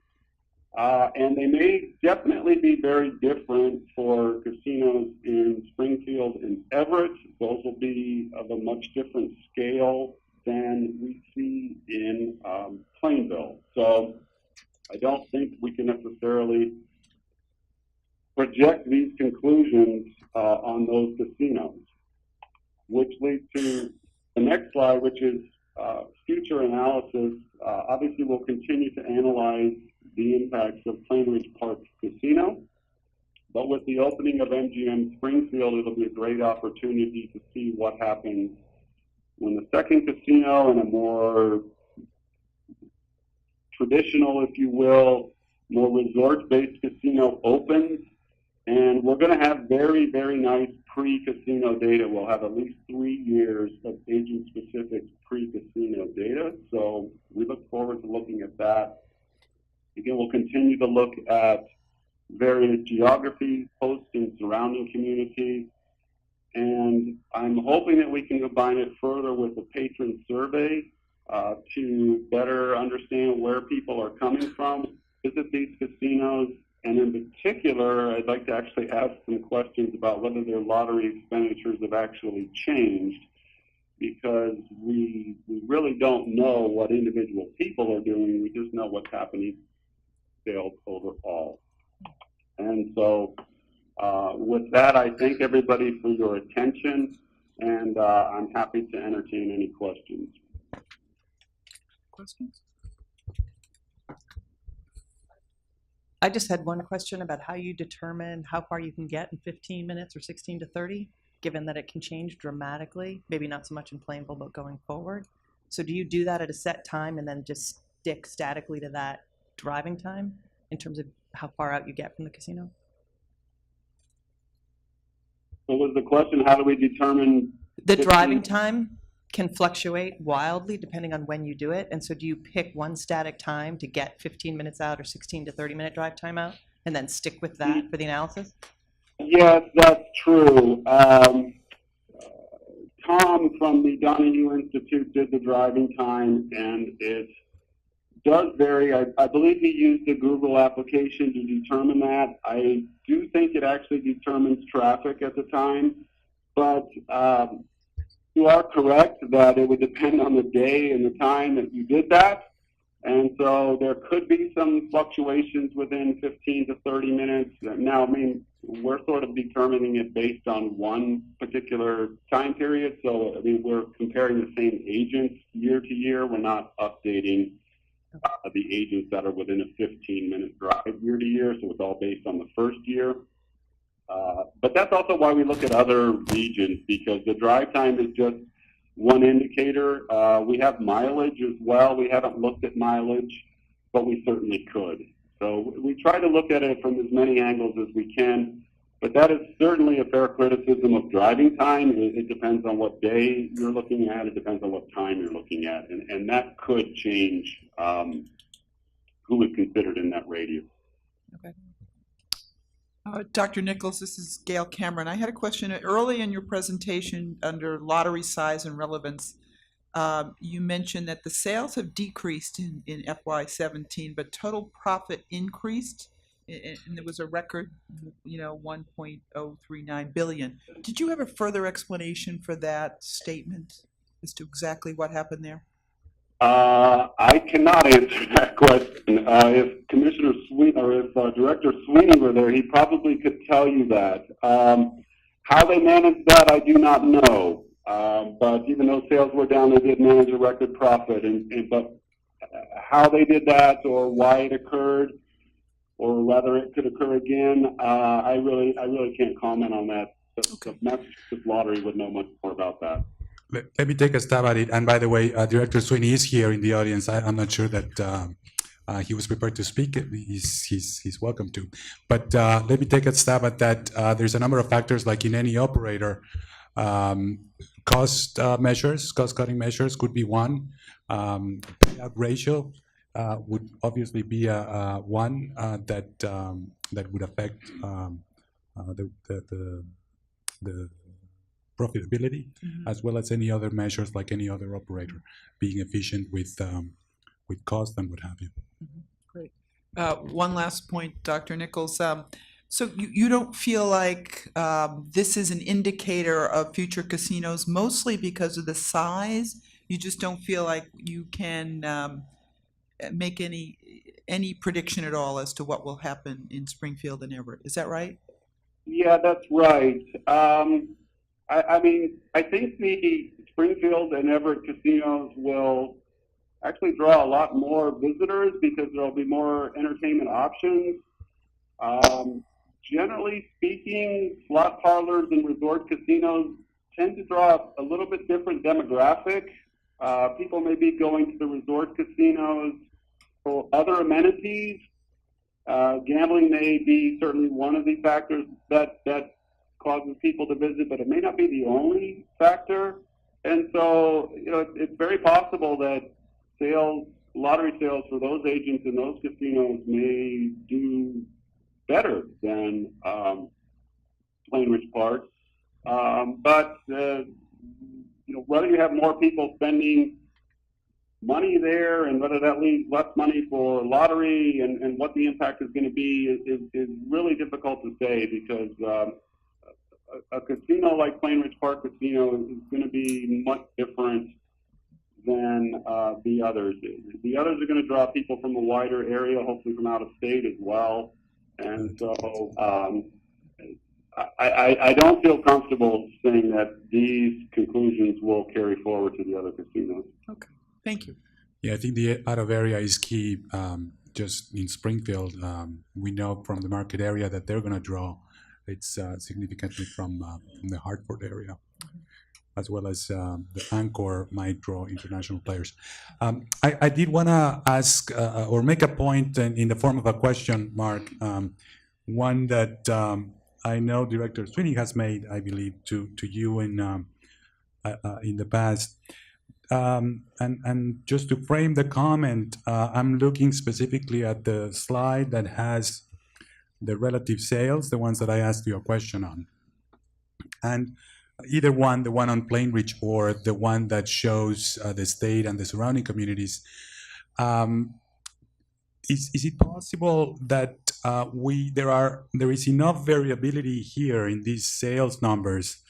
S9: And they may definitely be very different for casinos in Springfield and Everett. Those will be of a much different scale than we see in Plainville. So I don't think we can necessarily project these conclusions on those casinos, which leads to the next slide, which is future analysis. Obviously, we'll continue to analyze the impacts of Plainridge Park Casino, but with the opening of MGM Springfield, it'll be a great opportunity to see what happens when the second casino and a more traditional, if you will, more resort-based casino opens. And we're going to have very, very nice pre-casino data. We'll have at least 3 years of agent-specific pre-casino data. So we look forward to looking at that. Again, we'll continue to look at various geographies, host and surrounding communities. And I'm hoping that we can combine it further with a patron survey to better understand where people are coming from, visit these casinos, and in particular, I'd like to actually ask some questions about whether their lottery expenditures have actually changed, because we really don't know what individual people are doing. We just know what's happening sales overall. And so with that, I thank everybody for your attention, and I'm happy to entertain any questions.
S1: Questions?
S6: I just had one question about how you determine how far you can get in 15 minutes or 16 to 30, given that it can change dramatically, maybe not so much in Plainville, but going forward. So do you do that at a set time and then just stick statically to that driving time in terms of how far out you get from the casino?
S9: So was the question, how do we determine
S6: The
S9: 15?
S6: driving time can fluctuate wildly depending on when you do it. And so do you pick one static time to get 15 minutes out or 16 to 30 minute drive time out and then stick with that for the analysis?
S9: Yes, that's true. Tom from the Donahue Institute did the driving time, and it does vary. I believe he used a Google application to determine that. I do think it actually determines traffic at the time, but you are correct that it would depend on the day and the time that you did that. And so there could be some fluctuations within 15 to 30 minutes. Now, I mean, we're sort of determining it based on one particular time period. So, I mean, we're comparing the same agents year to year. We're not updating the agents that are within a 15-minute drive year to year. So it's all based on the first year. But that's also why we look at other regions, because the drive time is just one indicator. We have mileage as well. We haven't looked at mileage, but we certainly could. So we try to look at it from as many angles as we can, but that is certainly a fair criticism of driving time. It depends on what day you're looking at. It depends on what time you're looking at, and that could change who is considered in that radius.
S1: Okay. Dr. Nichols, this is Gail Cameron. I had a question. Early in your presentation under lottery size and relevance, you mentioned that the sales have decreased in FY17, but total profit increased. and there was a record, 1.039 billion. Did you have a further explanation for that statement as to exactly what happened there?
S9: I cannot answer that question. If Commissioner Sweeney or if Director Sweeney were there, he probably could tell you that. How they managed that, I do not know. But even though sales were down, they did manage a record profit. But how they did that, or why it occurred, or whether it could occur again, I really can't comment on that. The Massachusetts Lottery would know much more about that.
S3: Let me take a stab at it. And by the way, Director Sweeney is here in the audience. I'm not sure that he was prepared to speak. He's welcome to. But let me take a stab at that. There's a number of factors, like in any operator. Cost-cutting measures could be one. Payout ratio would obviously be one that would affect the profitability, as well as any other measures, like any other operator, being efficient with cost and what have you.
S1: Great. One last point, Dr. Nichols. So you don't feel like this is an indicator of future casinos, mostly because of the size? You just don't feel like you can make any prediction at all as to what will happen in Springfield and Everett. Is that right?
S9: Yeah, that's right. I think the Springfield and Everett casinos will actually draw a lot more visitors because there'll be more entertainment options. Generally speaking, slot parlors and resort casinos tend to draw a little bit different demographic. People may be going to the resort casinos for other amenities. Gambling may be certainly one of the factors that causes people to visit, but it may not be the only factor. And so, it's very possible that lottery sales for those agents in those casinos may do better than Plainridge Park. But whether you have more people spending money there and whether that leaves less money for lottery and what the impact is going to be is really difficult to say, because a casino like Plainridge Park Casino is going to be much different than the others. The others are going to draw people from a wider area, hopefully from out of state as well. And so I don't feel comfortable saying that these conclusions will carry forward to the other casinos.
S1: Okay, thank you.
S3: Yeah, I think the out of area is key. Just in Springfield, we know from the market area that they're going to draw. It's significantly from the Hartford area, as well as the Anchor might draw international players. I did want to ask or make a point in the form of a question, Mark, one that I know Director Sweeney has made, I believe, to you in the past. And just to frame the comment, I'm looking specifically at the slide that has the relative sales, the ones that I asked you a question on. And either one, the one on Plainridge or the one that shows the state and the surrounding communities, is it possible that there is enough variability here in these sales numbers,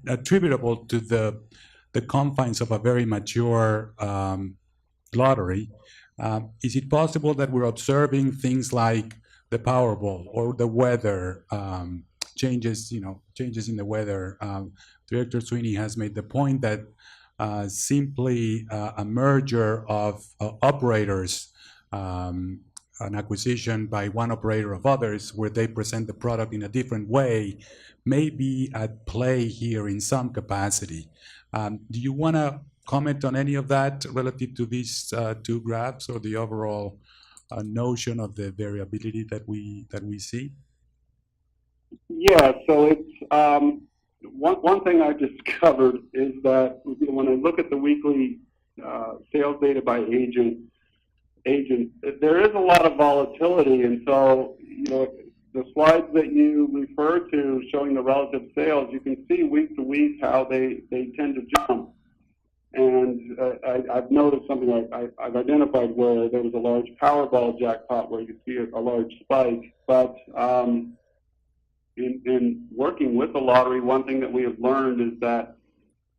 S3: attributable to the confines of a very mature lottery? Is it possible that we're observing things like the Powerball or the weather, changes in the weather? Director Sweeney has made the point that simply a merger of operators, an acquisition by one operator of others, where they present the product in a different way, may be at play here in some capacity. Do you want to comment on any of that relative to these two graphs, or the overall notion of the variability that we see?
S9: Yeah, so it's one thing I discovered is that when I look at the weekly sales data by agent, there is a lot of volatility, and so the slides that you refer to showing the relative sales, you can see week to week how they tend to jump. And I've noticed something I've identified where there was a large Powerball jackpot where you see a large spike. But in working with the lottery, one thing that we have learned is that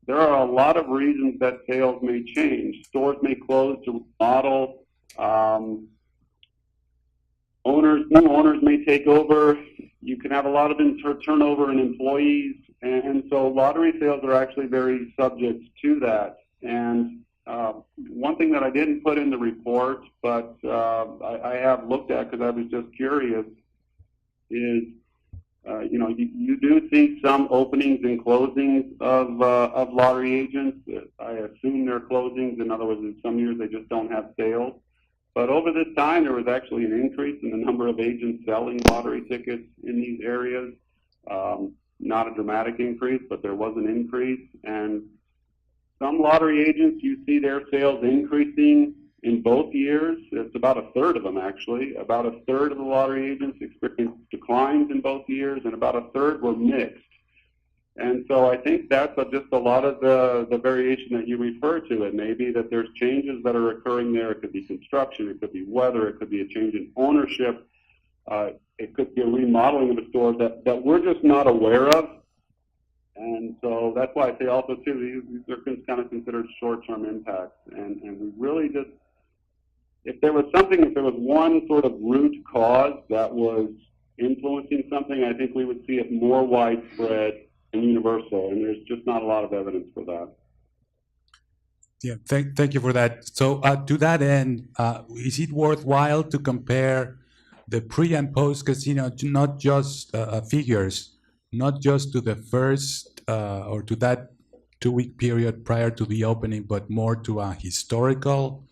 S9: there are a lot of reasons that sales may change. Stores may close to remodel. New owners may take over. You can have a lot of turnover in employees, and so lottery sales are actually very subject to that. And one thing that I didn't put in the report, but I have looked at because I was just curious, is you do see some openings and closings of lottery agents. I assume they're closings. In other words, in some years they just don't have sales. But over this time, there was actually an increase in the number of agents selling lottery tickets in these areas. Not a dramatic increase, but there was an increase. And some lottery agents, you see their sales increasing in both years. It's about a third of them, actually. About a third of the lottery agents experienced declines in both years, and about a third were mixed. And so I think that's just a lot of the variation that you refer to. It may be that there's changes that are occurring there. It could be construction. It could be weather. It could be a change in ownership. It could be a remodeling of a store that we're just not aware of. And so that's why I say also, too, these are kind of considered short-term impacts. And we really just, if there was one sort of root cause that was influencing something, I think we would see it more widespread and universal, and there's just not a lot of evidence for that.
S3: Yeah, thank you for that. So to that end, is it worthwhile to compare the pre and post casino to not just figures, not just to the first or to that 2-week period prior to the opening, but more to a historical,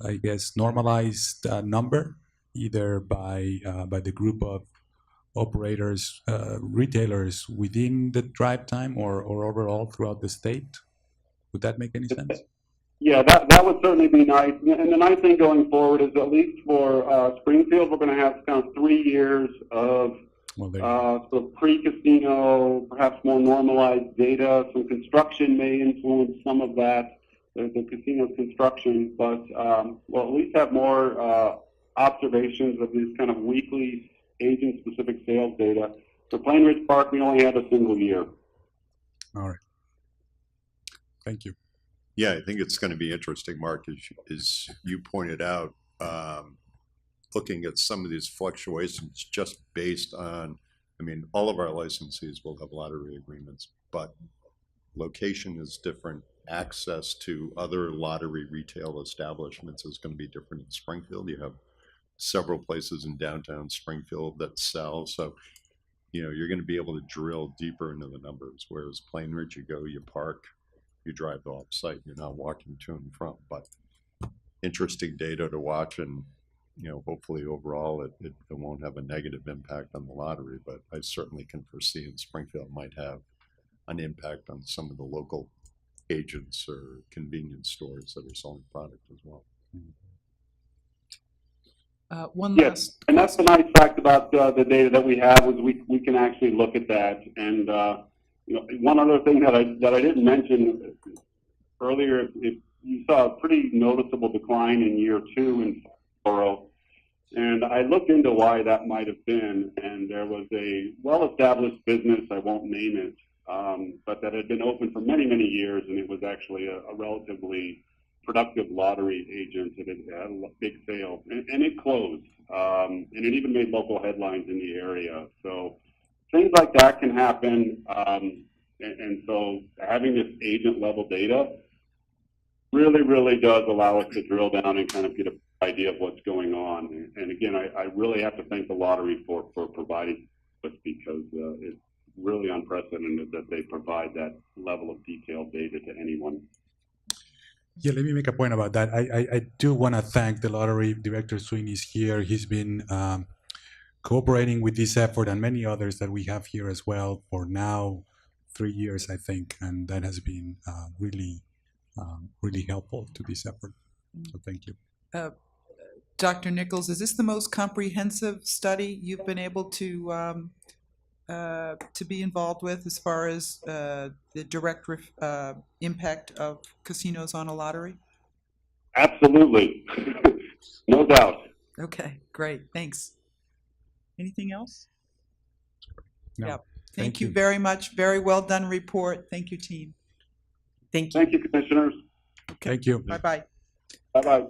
S3: I guess, normalized number, either by the group of operators, retailers within the drive time or overall throughout the state? Would that make any sense?
S9: Yeah, that would certainly be nice. And the nice thing going forward is, at least for Springfield, we're going to have kind of 3 years of sort of pre-casino, perhaps more normalized data. Some construction may influence some of that, the casino construction, but we'll at least have more observations of these kind of weekly agent-specific sales data. For Plain Ridge Park, we only had a single year.
S3: All right. Thank you.
S2: Yeah, I think it's going to be interesting, Mark, as you pointed out, looking at some of these fluctuations just based on, I mean, all of our licensees will have lottery agreements, but location is different. Access to other lottery retail establishments is going to be different in Springfield. You have several places in downtown Springfield that sell, so you're going to be able to drill deeper into the numbers, whereas Plain Ridge, you go, you park, you drive off site, you're not walking to and from. But interesting data to watch, and hopefully overall it won't have a negative impact on the lottery, but I certainly can foresee in Springfield might have an impact on some of the local agents or convenience stores that are selling product as well.
S1: One
S9: Yes,
S1: last,
S9: and that's the nice fact about the data that we have, is we can actually look at that. And one other thing that I didn't mention earlier, if you saw a pretty noticeable decline in year 2 in Foxborough, and I looked into why that might have been, and there was a well-established business, I won't name it, but that had been open for many, many years, and it was actually a relatively productive lottery agent. It had a big sales, and it closed, and it even made local headlines in the area. So things like that can happen, and so having this agent level data really does allow us to drill down and kind of get an idea of what's going on. And again, I really have to thank the lottery for providing this, because it's really unprecedented that they provide that level of detailed data to anyone.
S3: Yeah, let me make a point about that. I do want to thank the lottery. Director Sweeney is here. He's been cooperating with this effort and many others that we have here as well for now 3 years, I think, and that has been really helpful to this effort. So thank you.
S1: Dr. Nichols, is this the most comprehensive study you've been able to to be involved with as far as the direct impact of casinos on a lottery?
S9: Absolutely. No doubt.
S1: Okay, great, thanks. Anything else?
S3: No.
S1: Yep. Thank you very much. Very well done report. Thank you, team.
S6: Thank you.
S9: Thank you, commissioners.
S3: Thank you.
S1: Bye-bye.
S9: Bye-bye.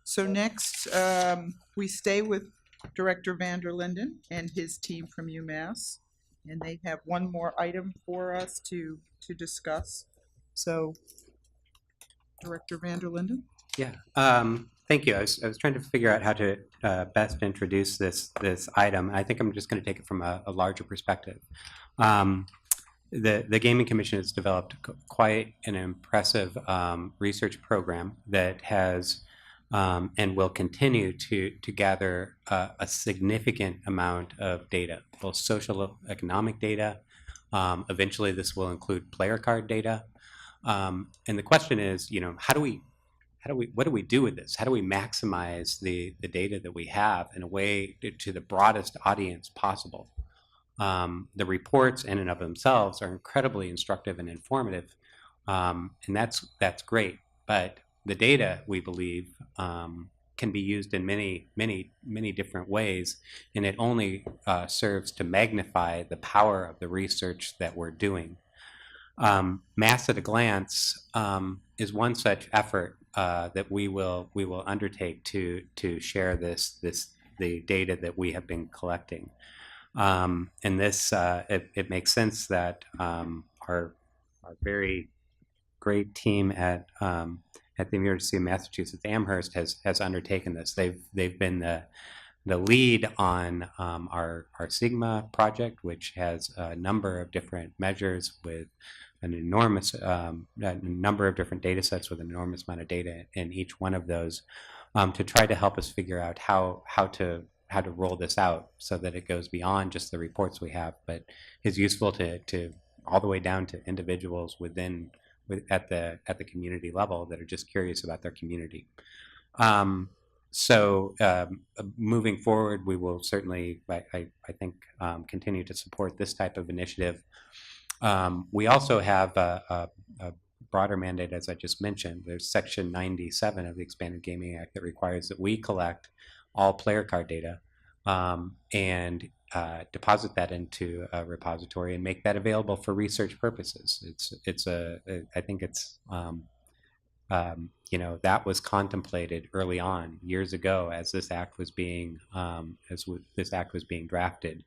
S1: So next, we stay with Director Vander Linden and his team from UMass. And they have one more item for us to discuss. So, Director Vander Linden?
S5: Yeah, thank you. I was trying to figure out how to best introduce this item. I think I'm just going to take it from a larger perspective. The Gaming Commission has developed quite an impressive research program that has and will continue to gather a significant amount of data, both social economic data. Eventually, this will include player card data. And the question is, you know, what do we do with this? How do we maximize the data that we have in a way to the broadest audience possible? The reports in and of themselves are incredibly instructive and informative, and that's great. But the data, we believe, can be used in many different ways, and it only serves to magnify the power of the research that we're doing. Mass at a Glance is one such effort that we will undertake to share the data that we have been collecting. And this it makes sense that our very great team at the University of Massachusetts Amherst has undertaken this. They've been the lead on our Sigma project, which has a number of different measures with an enormous number of different data sets with an enormous amount of data in each one of those, to try to help us figure out how to roll this out so that it goes beyond just the reports we have, but is useful to all the way down to individuals at the community level that are just curious about their community. So moving forward, we will certainly, I think, continue to support this type of initiative. We also have a broader mandate, as I just mentioned. There's Section 97 of the Expanded Gaming Act that requires that we collect all player card data and deposit that into a repository and make that available for research purposes. I think it's you know, that was contemplated early on, years ago, as this act was being drafted.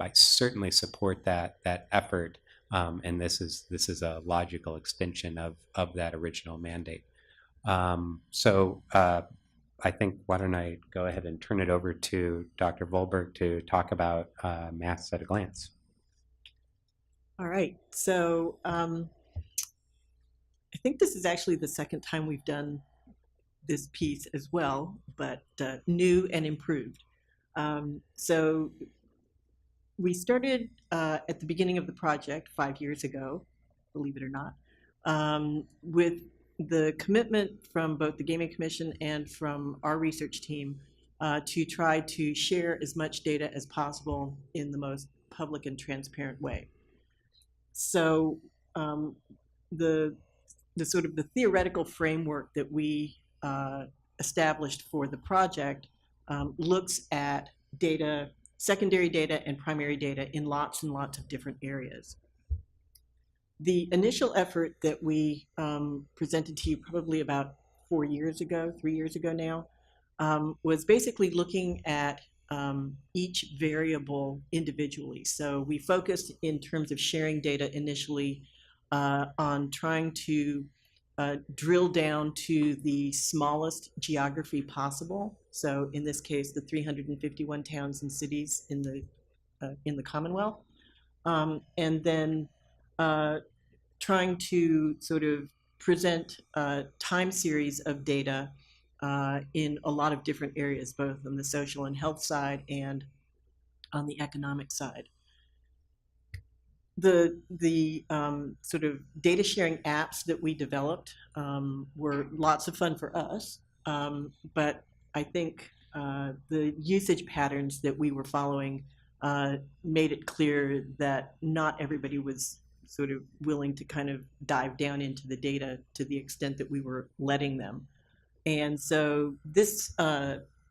S5: I certainly support that effort, and this is a logical extension of that original mandate. So I think, why don't I go ahead and turn it over to Dr. Volberg to talk about Mass at a Glance.
S6: All right. So I think this is actually the second time we've done this piece as well, but new and improved. So we started at the beginning of the project 5 years ago, believe it or not, with the commitment from both the Gaming Commission and from our research team to try to share as much data as possible in the most public and transparent way. So the sort of the theoretical framework that we established for the project looks at data, secondary data and primary data in lots and lots of different areas. The initial effort that we presented to you probably about 3 years ago now, was basically looking at each variable individually. So we focused in terms of sharing data initially on trying to drill down to the smallest geography possible. So in this case, the 351 towns and cities in the Commonwealth, and then trying to sort of present a time series of data in a lot of different areas, both on the social and health side and on the economic side. The sort of data sharing apps that we developed were lots of fun for us, but I think the usage patterns that we were following made it clear that not everybody was sort of willing to kind of dive down into the data to the extent that we were letting them. And so this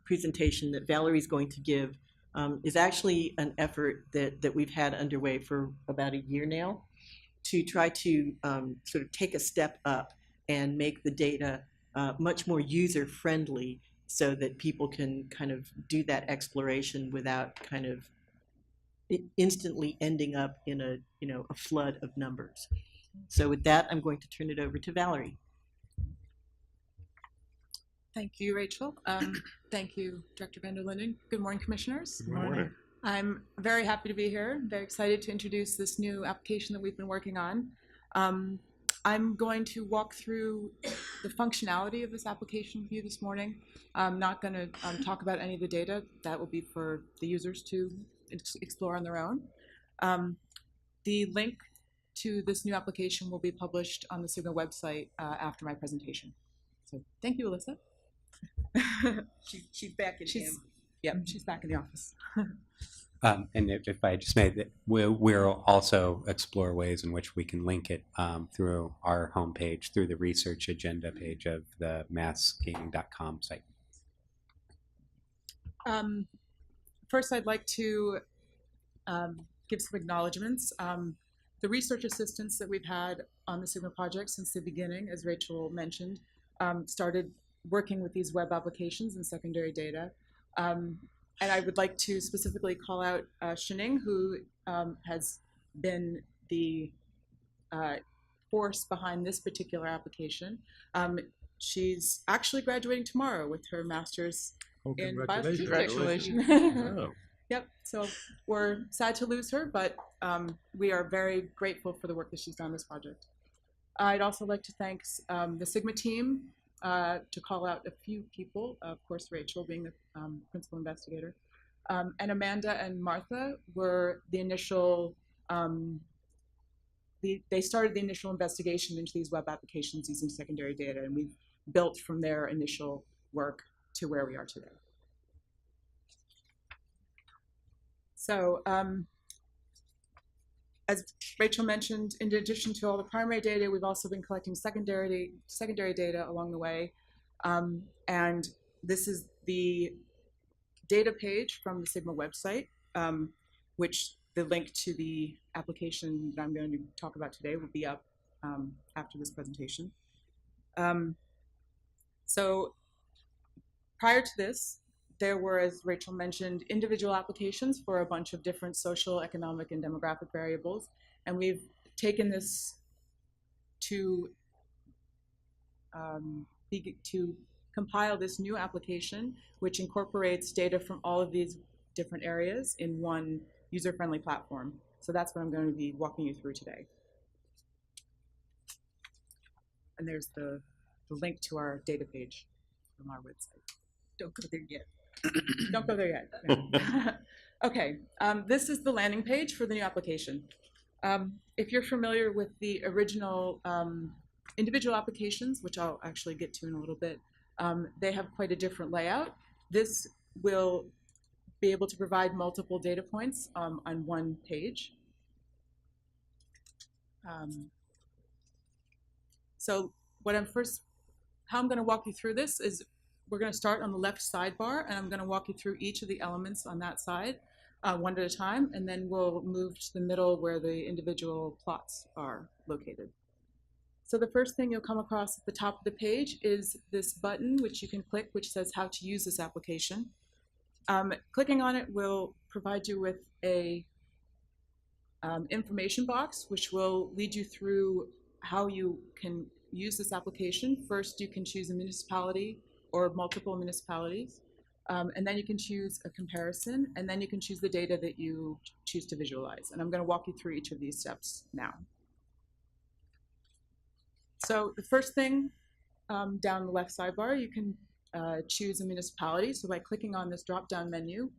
S6: presentation that Valerie's going to give is actually an effort that we've had underway for about a year now to try to sort of take a step up and make the data much more user-friendly so that people can kind of do that exploration without kind of instantly ending up in a flood of numbers. So with that, I'm going to turn it over to Valerie.
S7: Thank you, Rachel. Thank you, Director Van der Linden. Good morning, Commissioners.
S2: Good morning.
S7: I'm very happy to be here. Very excited to introduce this new application that we've been working on. I'm going to walk through the functionality of this application with you this morning. I'm not going to talk about any of the data. That will be for the users to explore on their own. The link to this new application will be published on the Sigma website after my presentation. So thank you, Alyssa.
S6: She's back in
S7: She's back in the office.
S5: And if I just made that, we'll also explore ways in which we can link it through our homepage, through the research agenda page of the massgaming.com site.
S7: First, I'd like to give some acknowledgements. The research assistants that we've had on the Sigma project since the beginning, as Rachel mentioned, started working with these web applications and secondary data. And I would like to specifically call out Shining, who has been the force behind this particular application. She's actually graduating tomorrow with her master's in biostatistics.
S2: Oh.
S7: Yep, so we're sad to lose her, but we are very grateful for the work that she's done on this project. I'd also like to thank the Sigma team, to call out a few people, of course Rachel being the principal investigator, and Amanda and Martha were the initial, they started the initial investigation into these web applications using secondary data, and we've built from their initial work to where we are today. So, as Rachel mentioned, in addition to all the primary data, we've also been collecting secondary data along the way. And this is the data page from the Sigma website, which the link to the application that I'm going to talk about today will be up after this presentation. So prior to this, there were, as Rachel mentioned, individual applications for a bunch of different social, economic, and demographic variables. And we've taken this to compile this new application, which incorporates data from all of these different areas in one user-friendly platform. So that's what I'm going to be walking you through today. And there's the link to our data page from our website. Don't go there yet. Don't go there yet. No. Okay, this is the landing page for the new application. If you're familiar with the original individual applications, which I'll actually get to in a little bit, they have quite a different layout. This will be able to provide multiple data points on one page. So how I'm going to walk you through this is we're going to start on the left sidebar, and I'm going to walk you through each of the elements on that side one at a time, and then we'll move to the middle where the individual plots are located. So the first thing you'll come across at the top of the page is this button, which you can click, which says how to use this application. Clicking on it will provide you with a information box, which will lead you through how you can use this application. First, you can choose a municipality or multiple municipalities, and then you can choose a comparison, and then you can choose the data that you choose to visualize. And I'm going to walk you through each of these steps now. So the first thing down the left sidebar, you can choose a municipality. So by clicking on this drop-down menu,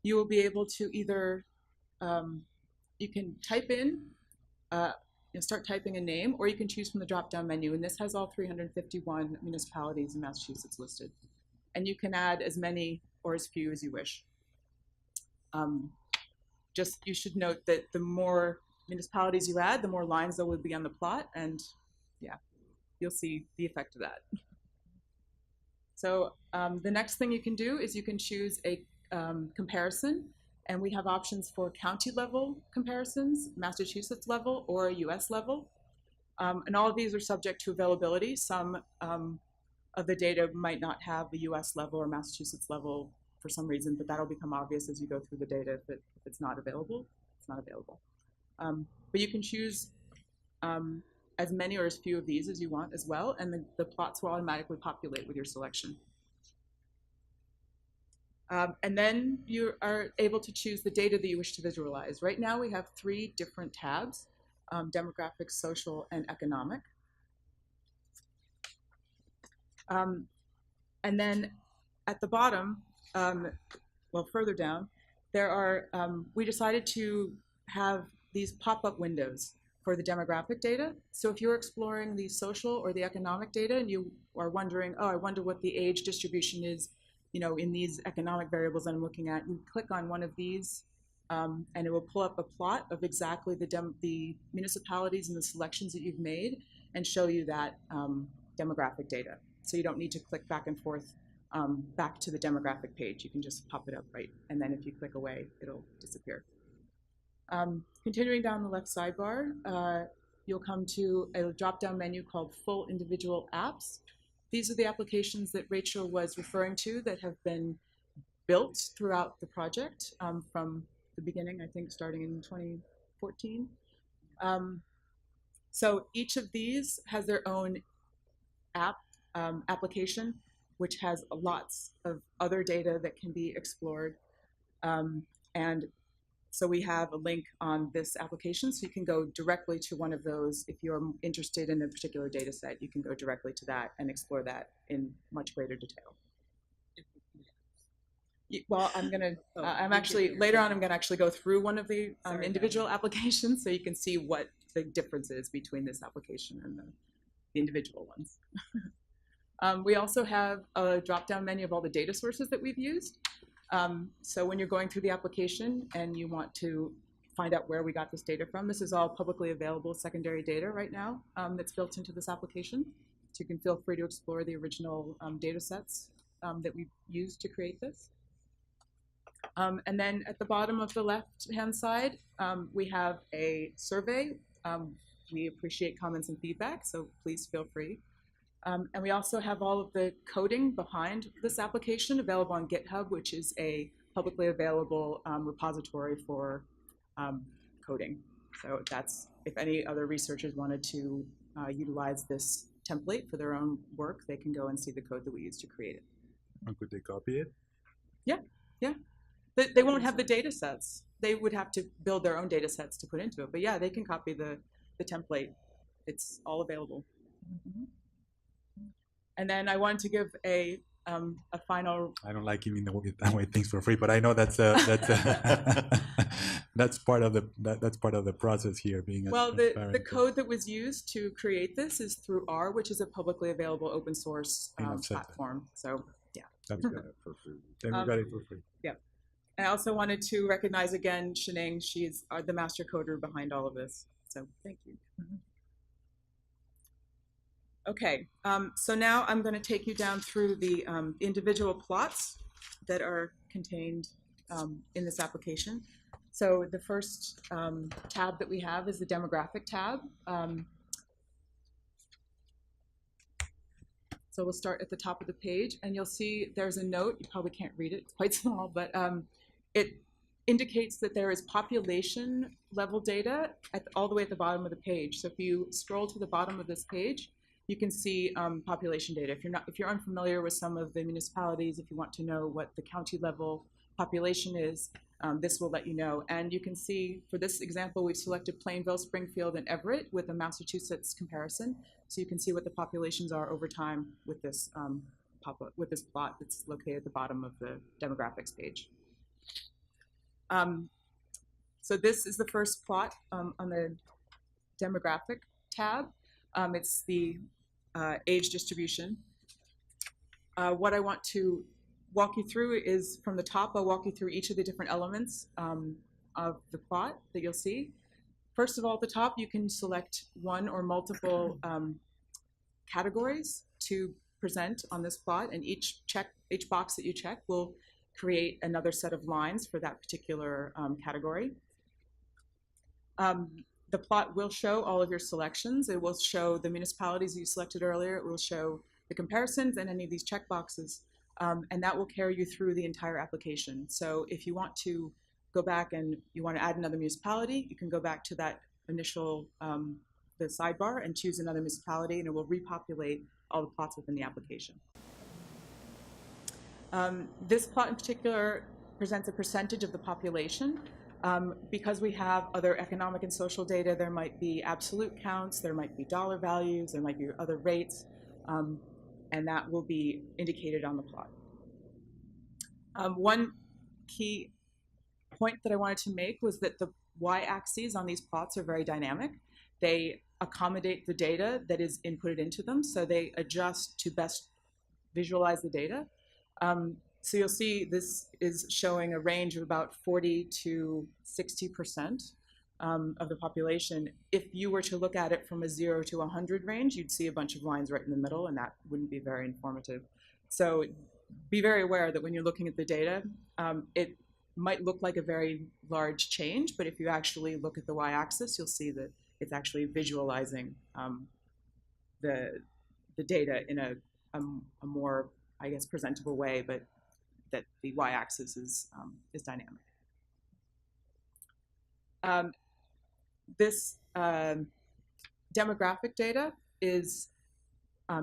S7: you will be able to either, you can type in, start typing a name, or you can choose from the drop-down menu. And this has all 351 municipalities in Massachusetts listed. and you can add as many or as few as you wish. Just you should note that the more municipalities you add, the more lines there will be on the plot, and yeah, you'll see the effect of that. So the next thing you can do is you can choose a comparison, and we have options for county level comparisons, Massachusetts level, or US level. And all of these are subject to availability. Some of the data might not have the US level or Massachusetts level for some reason, but that'll become obvious as you go through the data. If it's not available, it's not available. But you can choose as many or as few of these as you want as well, and the plots will automatically populate with your selection. And then you are able to choose the data that you wish to visualize. Right now we have 3 different tabs, demographic, social, and economic. And then at the bottom, well, further down, there are, we decided to have these pop-up windows for the demographic data. So if you're exploring the social or the economic data and you are wondering, oh, I wonder what the age distribution is, in these economic variables I'm looking at, you click on one of these and it will pull up a plot of exactly the municipalities and the selections that you've made and show you that demographic data. So you don't need to click back and forth back to the demographic page. You can just pop it up right, and then if you click away, it'll disappear. Continuing down the left sidebar, you'll come to a drop-down menu called Full Individual Apps. These are the applications that Rachel was referring to that have been built throughout the project from the beginning, I think starting in 2014. So each of these has their own application, which has lots of other data that can be explored. And so we have a link on this application, so you can go directly to one of those. If you're interested in a particular data set, you can go directly to that and explore that in much greater detail. Well, I'm actually, later on, I'm gonna actually go through one of the individual applications so you can see what the difference is between this application and the individual ones. We also have a drop-down menu of all the data sources that we've used. So when you're going through the application and you want to find out where we got this data from, this is all publicly available secondary data right now that's built into this application. So you can feel free to explore the original data sets that we've used to create this. And then at the bottom of the left-hand side, we have a survey. We appreciate comments and feedback, so please feel free. And we also have all of the coding behind this application available on GitHub, which is a publicly available repository for coding. So that's, if any other researchers wanted to utilize this template for their own work, they can go and see the code that we use to create it.
S3: And could they copy it?
S7: Yeah, yeah. They won't have the data sets. They would have to build their own data sets to put into it. But yeah, they can copy the template. It's all available. Mm-hmm. And then I wanted to give a final.
S3: I don't like giving away things for free, but I know that's that's part of the process here. Being
S7: well, the code that was used to create this is through R, which is a publicly available open source platform. So yeah,
S3: that's good. Then we got it for free.
S7: Yeah. I also wanted to recognize again Sheneng. She's the master coder behind all of this. So thank you. Mm-hmm. Okay, so now I'm going to take you down through the individual plots that are contained in this application. So the first tab that we have is the demographic tab. So we'll start at the top of the page, and you'll see there's a note. You probably can't read it, it's quite small, but it indicates that there is population level data all the way at the bottom of the page. So if you scroll to the bottom of this page, you can see population data. If you're unfamiliar with some of the municipalities, if you want to know what the county level population is, this will let you know. And you can see, for this example, we've selected Plainville, Springfield, and Everett with a Massachusetts comparison. So you can see what the populations are over time with this plot that's located at the bottom of the demographics page. So this is the first plot on the demographic tab. It's the age distribution. What I want to walk you through is from the top, I'll walk you through each of the different elements of the plot that you'll see. First of all, at the top, you can select one or multiple categories to present on this plot, and each box that you check will create another set of lines for that particular category. The plot will show all of your selections. It will show the municipalities that you selected earlier. It will show the comparisons and any of these checkboxes, and that will carry you through the entire application. So if you want to go back and you want to add another municipality, you can go back to that initial, the sidebar and choose another municipality, and it will repopulate all the plots within the application. This plot in particular presents a percentage of the population. Because we have other economic and social data, there might be absolute counts, there might be dollar values, there might be other rates, and that will be indicated on the plot. One key point that I wanted to make was that the y-axes on these plots are very dynamic. They accommodate the data that is inputted into them, so they adjust to best visualize the data. So you'll see this is showing a range of about 40 to 60% of the population. If you were to look at it from a 0 to 100 range, you'd see a bunch of lines right in the middle, and that wouldn't be very informative. So be very aware that when you're looking at the data, it might look like a very large change, but if you actually look at the y-axis, you'll see that it's actually visualizing the data in a more, I guess, presentable way, but that the y-axis is dynamic. This demographic data is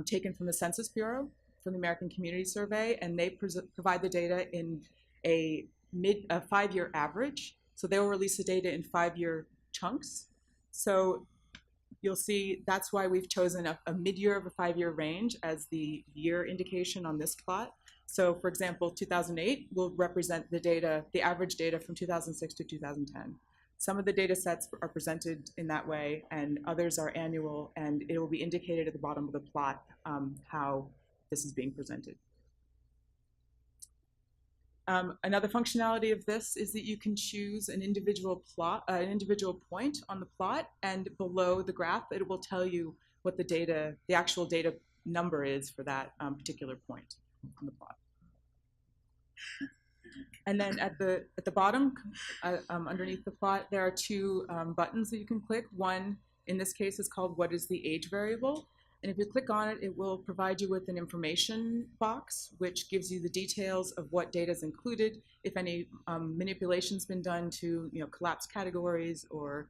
S7: taken from the Census Bureau, from the American Community Survey, and they provide the data in a 5-year average. So they will release the data in 5-year chunks. So you'll see that's why we've chosen a mid-year of a 5-year range as the year indication on this plot. So for example, 2008 will represent the data, the average data from 2006 to 2010. Some of the data sets are presented in that way, and others are annual, and it will be indicated at the bottom of the plot how this is being presented. Another functionality of this is that you can choose an individual point on the plot, and below the graph, it will tell you what the data, the actual data number is for that particular point on the plot. And then at the bottom, underneath the plot, there are two buttons that you can click. One, in this case, is called "What is the age variable?" And if you click on it, it will provide you with an information box, which gives you the details of what data is included, if any manipulation's been done to collapse categories or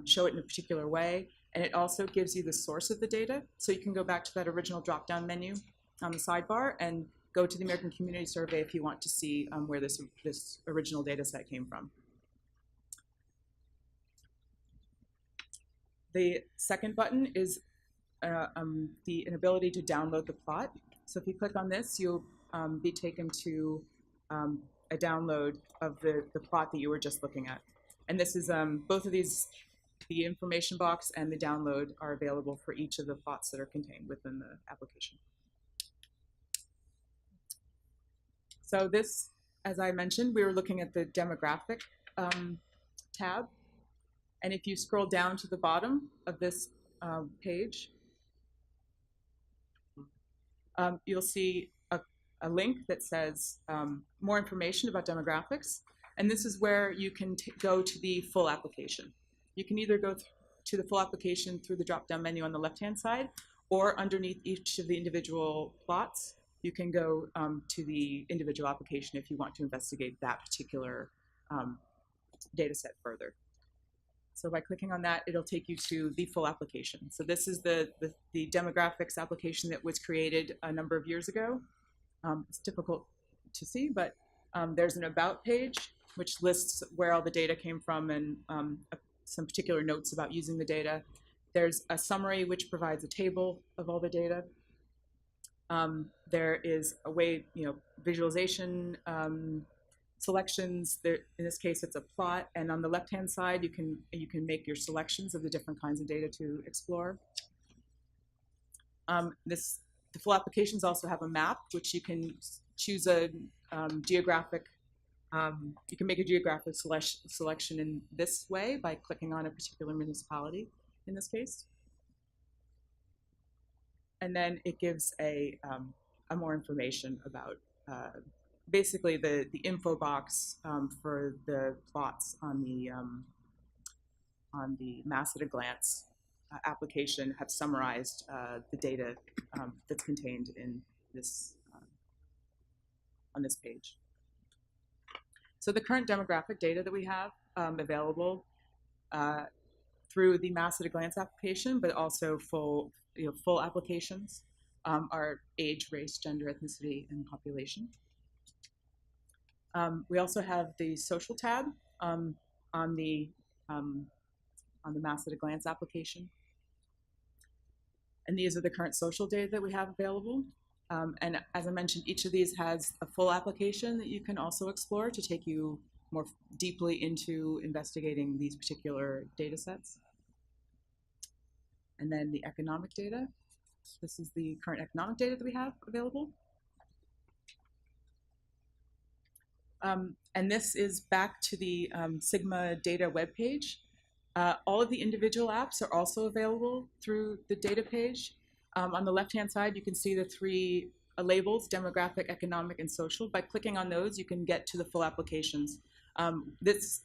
S7: show it in a particular way. And it also gives you the source of the data. So you can go back to that original drop-down menu on the sidebar and go to the American Community Survey if you want to see where this original data set came from. The second button is an ability to download the plot. So if you click on this, you'll be taken to a download of the plot that you were just looking at. And this is both of these, the information box and the download are available for each of the plots that are contained within the application. So this, as I mentioned, we were looking at the demographic tab. And if you scroll down to the bottom of this page, you'll see a link that says more information about demographics. And this is where you can go to the full application. You can either go to the full application through the drop-down menu on the left-hand side, or underneath each of the individual plots, you can go to the individual application if you want to investigate that particular data set further. So by clicking on that, it'll take you to the full application. So this is the demographics application that was created a number of years ago. It's difficult to see, but there's an about page, which lists where all the data came from and some particular notes about using the data. There's a summary, which provides a table of all the data. There is a way, visualization, selections. There, in this case, it's a plot, and on the left-hand side, you can make your selections of the different kinds of data to explore. This The full applications also have a map, which you can choose a geographic. You can make a geographic selection in this way by clicking on a particular municipality, in this case. And then it gives a more information about basically the info box for the plots on the mass at a glance application have summarized the data that's contained in this on this page. So the current demographic data that we have available through the mass at a glance application, but also full applications are age, race, gender, ethnicity, and population. We also have the social tab on the mass at a glance application. And these are the current social data that we have available. And as I mentioned, each of these has a full application that you can also explore to take you more deeply into investigating these particular data sets. And then the economic data. This is the current economic data that we have available. And this is back to the Sigma data webpage. All of the individual apps are also available through the data page. On the left-hand side, you can see the three labels, demographic, economic, and social. By clicking on those, you can get to the full applications.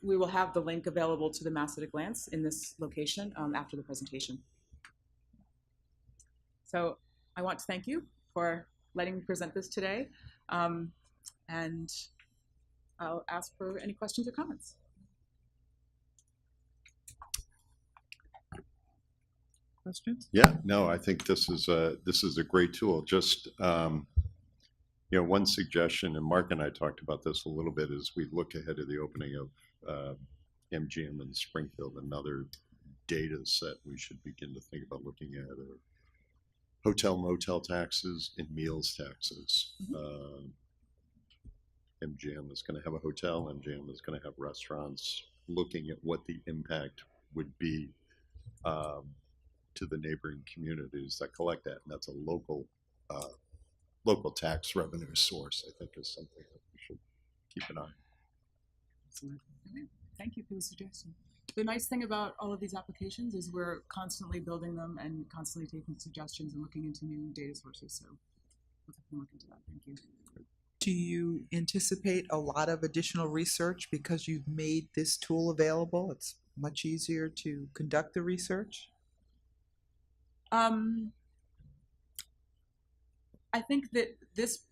S7: We will have the link available to the mass at a glance in this location after the presentation. So I want to thank you for letting me present this today. And I'll ask for any questions or comments. Questions?
S2: Yeah, no, I think this is a great tool. Just one suggestion, and Mark and I talked about this a little bit, as we look ahead to the opening of MGM in Springfield. Another data set we should begin to think about looking at are hotel motel taxes and meals taxes. MGM is going to have a hotel. MGM is going to have restaurants. Looking at what the impact would be to the neighboring communities that collect that, and that's a local tax revenue source. I think is something that we should keep an eye on.
S7: Absolutely. Thank you for the suggestion. The nice thing about all of these applications is we're constantly building them and constantly taking suggestions and looking into new data sources. So we'll definitely look into that. Thank you.
S1: Do you anticipate a lot of additional research because you've made this tool available? It's much easier to conduct the research?
S7: I think that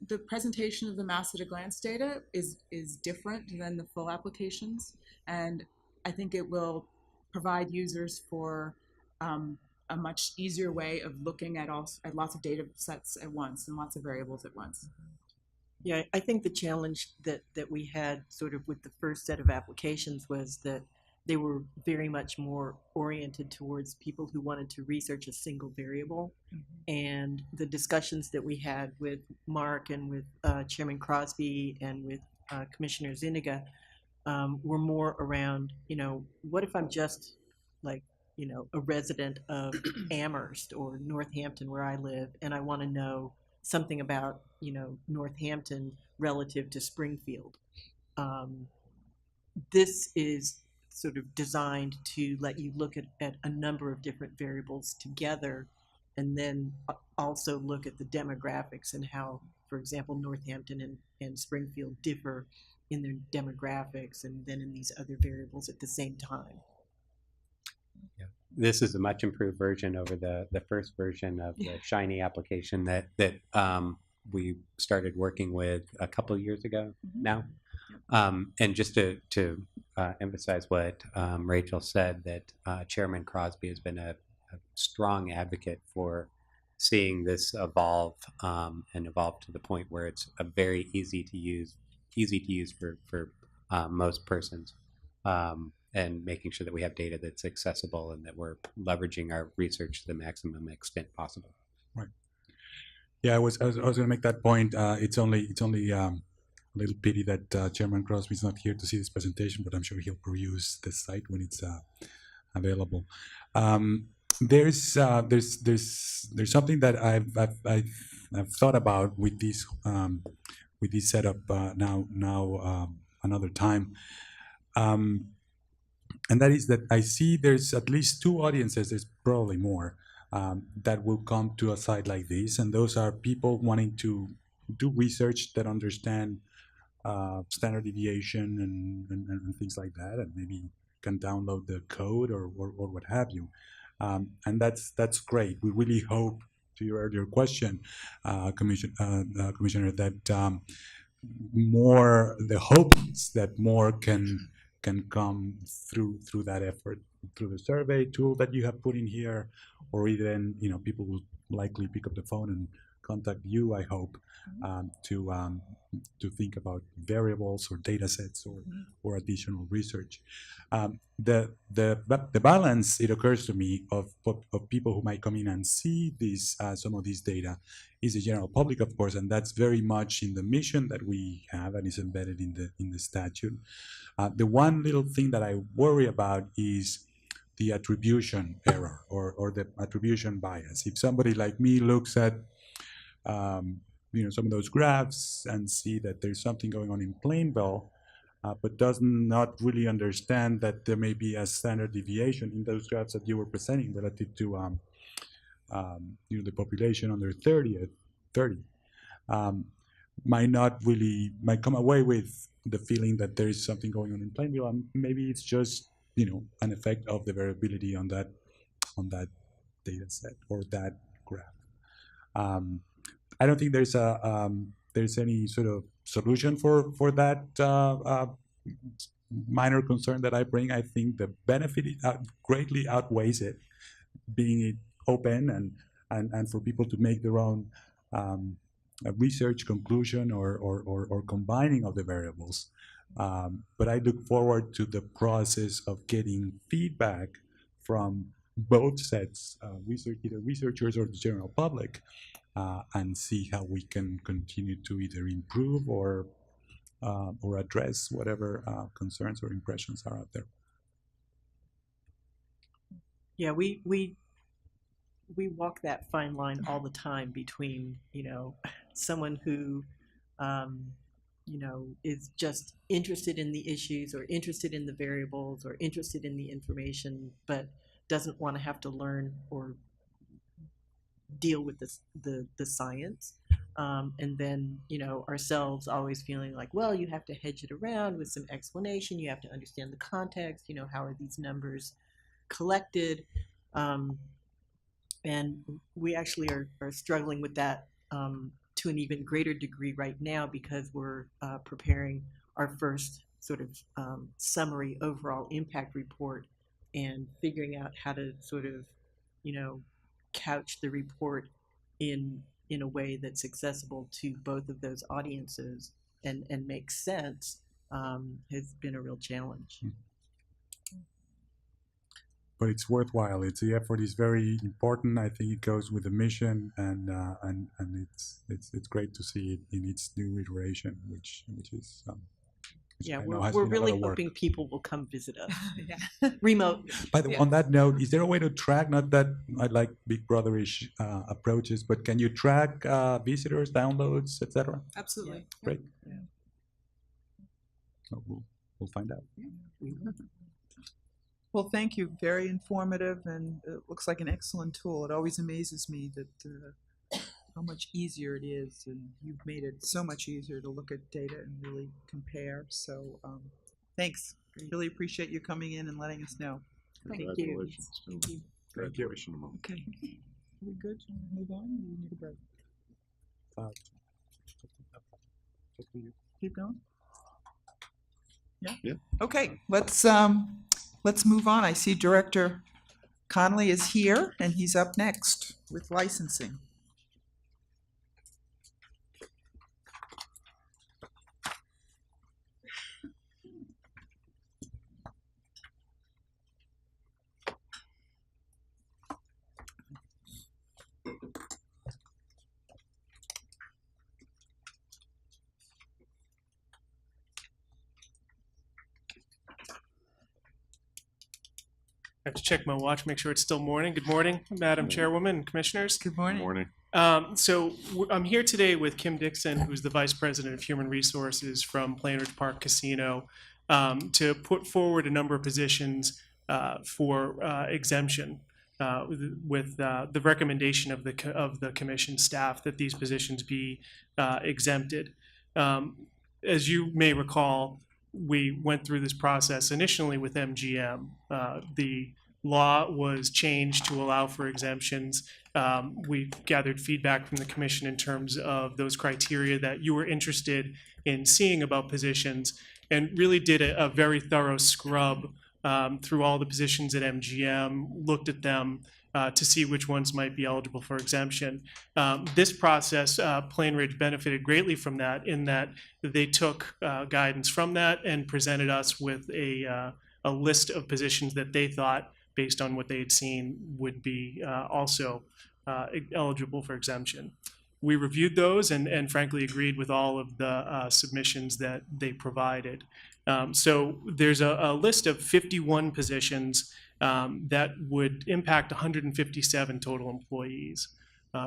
S7: the presentation of the mass at a glance data is different than the full applications, and I think it will provide users for a much easier way of looking at lots of data sets at once and lots of variables at once.
S6: Yeah, I think the challenge that we had sort of with the first set of applications was that they were very much more oriented towards people who wanted to research a single variable. And the discussions that we had with Mark and with Chairman Crosby and with Commissioner Zuniga were more around, what if I'm just like, a resident of Amherst or Northampton where I live, and I want to know something about, Northampton relative to Springfield. This is sort of designed to let you look at a number of different variables together, and then also look at the demographics and how, for example, Northampton and Springfield differ in their demographics and then in these other variables at the same time.
S5: Yeah. This is a much improved version over the first version of the Shiny application that we started working with a couple of years ago now. And just to emphasize what Rachel said, that Chairman Crosby has been a strong advocate for seeing this evolve and evolve to the point where it's a very easy to use for most persons, and making sure that we have data that's accessible and that we're leveraging our research to the maximum extent possible.
S3: Right. Yeah, I was going to make that point. It's only a little pity that Chairman Crosby is not here to see this presentation, but I'm sure he'll peruse the site when it's available. There's something that I've I've thought about with this setup another time, and that is that I see there's at least two audiences. There's probably more that will come to a site like this, and those are people wanting to do research that understand standard deviation and things like that, and maybe can download the code or what have you. And that's great. We really hope, to your earlier question, Commissioner, that the hope is that more can come through that effort, through the survey tool that you have put in here, or even people will likely pick up the phone and contact you, I hope, to think about variables or data sets or additional research. The balance, it occurs to me, of people who might come in and see some of these data is the general public, of course, and that's very much in the mission that we have and is embedded in the statute. The one little thing that I worry about is the attribution error or the attribution bias. If somebody like me looks at some of those graphs and see that there's something going on in Plainville, but does not really understand that there may be a standard deviation in those graphs that you were presenting relative to the population under 30, might come away with the feeling that there is something going on in Plainville, and maybe it's just an effect of the variability on that data set or that graph. I don't think there's any sort of solution for that minor concern that I bring. I think the benefit greatly outweighs it, being it open and for people to make their own research conclusion or combining of the variables. But I look forward to the process of getting feedback from both sets, either researchers or the general public, and see how we can continue to either improve or address whatever concerns or impressions are out there.
S6: Yeah, we walk that fine line all the time between someone who is just interested in the issues or interested in the variables or interested in the information, but doesn't want to have to learn or deal with the science, and then ourselves always feeling like, well, you have to hedge it around with some explanation, you have to understand the context, how are these numbers collected, and we actually are struggling with that to an even greater degree right now, because we're preparing our first sort of summary overall impact report and figuring out how to sort of couch the report in a way that's accessible to both of those audiences and makes sense, has been a real challenge.
S3: But it's worthwhile. The effort is very important. I think it goes with the mission, and it's great to see it in its new iteration, which is.
S6: Yeah, we're really hoping people will come visit us.
S7: Yeah.
S6: Remote.
S3: By the way, on that note, is there a way to track? Not that I like Big Brother-ish approaches, but can you track visitors, downloads, etc.?
S7: Absolutely.
S3: Yeah. Great. Yeah. So we'll find out.
S1: Well, thank you. Very informative, and it looks like an excellent tool. It always amazes me that how much easier it is, and you've made it so much easier to look at data and really compare. So thanks. Really appreciate you coming in and letting us know.
S6: Thank you.
S2: Congratulations.
S6: Thank you.
S2: Graduation tomorrow.
S1: Okay. Are we good? You want to move on? Or you need a break? Keep going? Yeah?
S2: Yeah.
S1: Okay, let's move on. I see Director Conley is here, and he's up next with licensing.
S10: I have to check my watch, make sure it's still morning. Good morning, Madam Chairwoman and Commissioners.
S1: Good morning.
S2: Morning.
S10: I'm here today with Kim Dixon, who's the Vice President of Human Resources from Plainridge Park Casino, to put forward a number of positions for exemption with the recommendation of the commission staff that these positions be exempted. As you may recall, we went through this process initially with MGM. The law was changed to allow for exemptions. We gathered feedback from the commission in terms of those criteria that you were interested in seeing about positions, and really did a very thorough scrub through all the positions at MGM, looked at them to see which ones might be eligible for exemption. This process, Plainridge benefited greatly from that, in that they took guidance from that and presented us with a list of positions that they thought, based on what they had seen, would be also eligible for exemption. We reviewed those and frankly agreed with all of the submissions that they provided. So there's a list of 51 positions that would impact 157 total employees.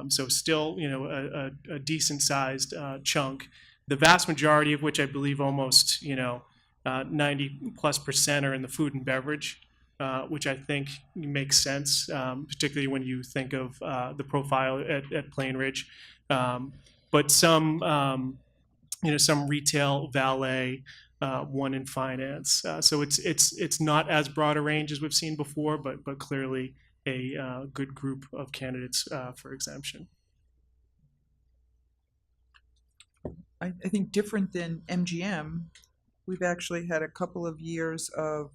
S10: So still, a decent sized chunk. The vast majority of which, I believe almost, 90+% are in the food and beverage, which I think makes sense, particularly when you think of the profile at Plainridge. But some retail, valet, one in finance. So it's not as broad a range as we've seen before, but clearly a good group of candidates for exemption.
S1: I think different than MGM, we've actually had a couple of years of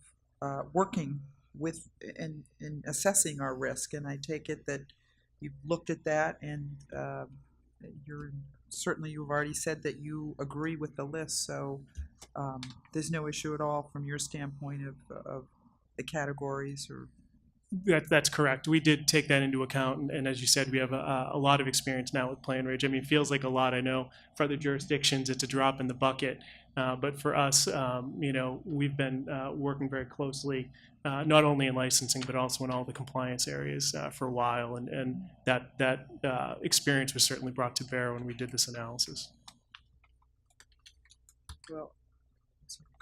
S1: working with and assessing our risk, and I take it that you've looked at that, and you've already said that you agree with the list, so there's no issue at all from your standpoint of the categories or.
S10: That's correct. We did take that into account, and as you said, we have a lot of experience now with Plainridge. I mean, it feels like a lot. I know for other jurisdictions, it's a drop in the bucket, but for us, we've been working very closely, not only in licensing but also in all the compliance areas for a while, and that experience was certainly brought to bear when we did this analysis.
S1: Well,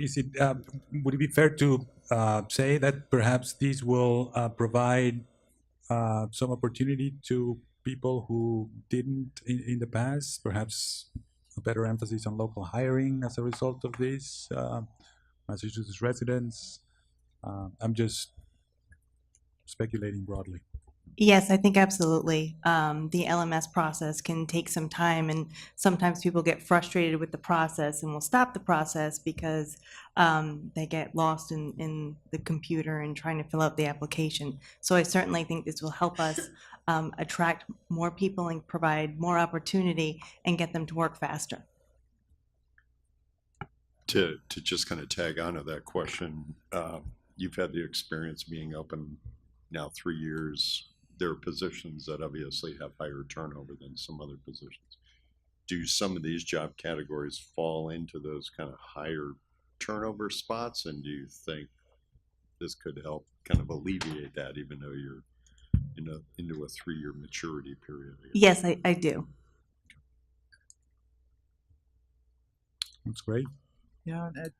S3: would it be fair to say that perhaps these will provide some opportunity to people who didn't in the past, perhaps a better emphasis on local hiring as a result of this, Massachusetts residents? I'm just speculating broadly.
S11: Yes, I think absolutely. The LMS process can take some time, and sometimes people get frustrated with the process and will stop the process because they get lost in the computer and trying to fill out the application. So I certainly think this will help us attract more people and provide more opportunity and get them to work faster.
S2: To just kind of tag on to that question, you've had the experience being open now 3 years. There are positions that obviously have higher turnover than some other positions. Do some of these job categories fall into those kind of higher turnover spots? And do you think this could help kind of alleviate that, even though you're into a 3-year maturity period?
S11: Yes, I do.
S3: That's great.
S1: Yeah, and I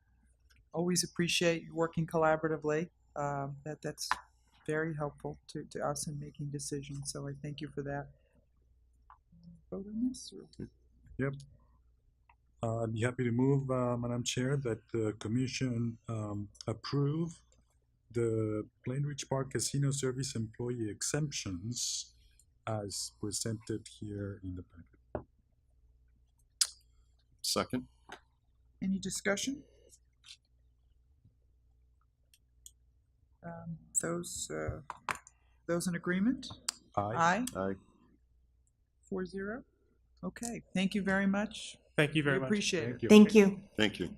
S1: always appreciate you working collaboratively. That's very helpful to us in making decisions, so I thank you for that. Vote on this? Or?
S3: Yep. I'd be happy to move, Madam Chair, that the Commission approve the Plainridge Park Casino Service employee exemptions as presented here in the packet.
S2: Second.
S1: Any discussion? Those in agreement?
S3: Aye.
S1: Aye. 4-0. Okay, thank you very much.
S10: Thank you very
S1: We
S10: much.
S1: appreciate it.
S11: Thank you.
S2: Thank you.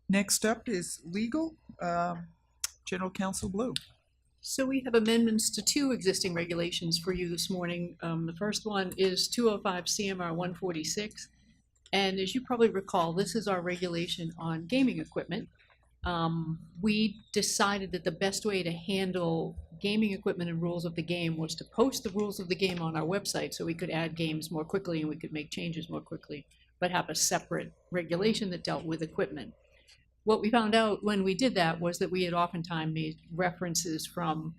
S1: Next up is legal. General Counsel Blue.
S12: So we have amendments to 2 existing regulations for you this morning. The first one is 205 CMR 146. And as you probably recall, this is our regulation on gaming equipment. We decided that the best way to handle gaming equipment and rules of the game was to post the rules of the game on our website so we could add games more quickly and we could make changes more quickly, but have a separate regulation that dealt with equipment. What we found out when we did that was that we had oftentimes made references from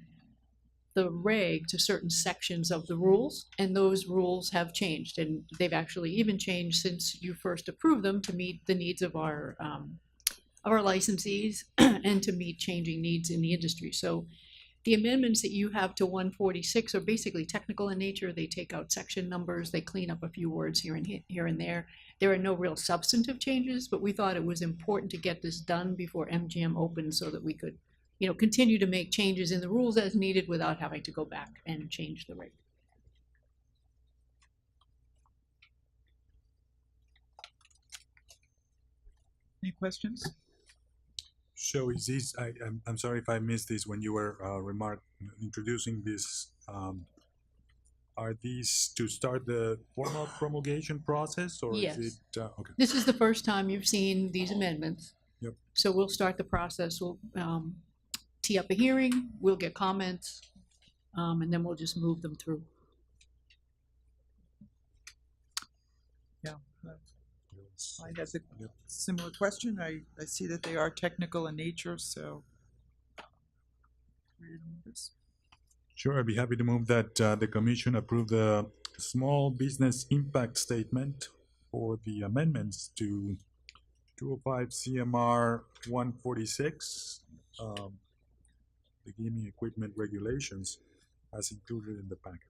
S12: the reg to certain sections of the rules, and those rules have changed, and they've actually even changed since you first approved them to meet the needs of our licensees and to meet changing needs in the industry. So the amendments that you have to 146 are basically technical in nature. They take out section numbers, they clean up a few words here and there. There are no real substantive changes, but we thought it was important to get this done before MGM opened so that we could, continue to make changes in the rules as needed without having to go back and change the rate.
S1: Any questions?
S3: So is this, I'm sorry if I missed this when you were introducing this. Are these to start the formal promulgation process, or
S12: Yes.
S3: is it, okay.
S12: This is the first time you've seen these amendments.
S3: Yep.
S12: So we'll start the process. We'll tee up a hearing, we'll get comments, and then we'll just move them through.
S1: Yeah. I had a similar question. I see that they are technical in nature, so.
S3: Sure, I'd be happy to move that the commission approve the small business impact statement for the amendments to 205 CMR 146, the gaming equipment regulations as included in the packet.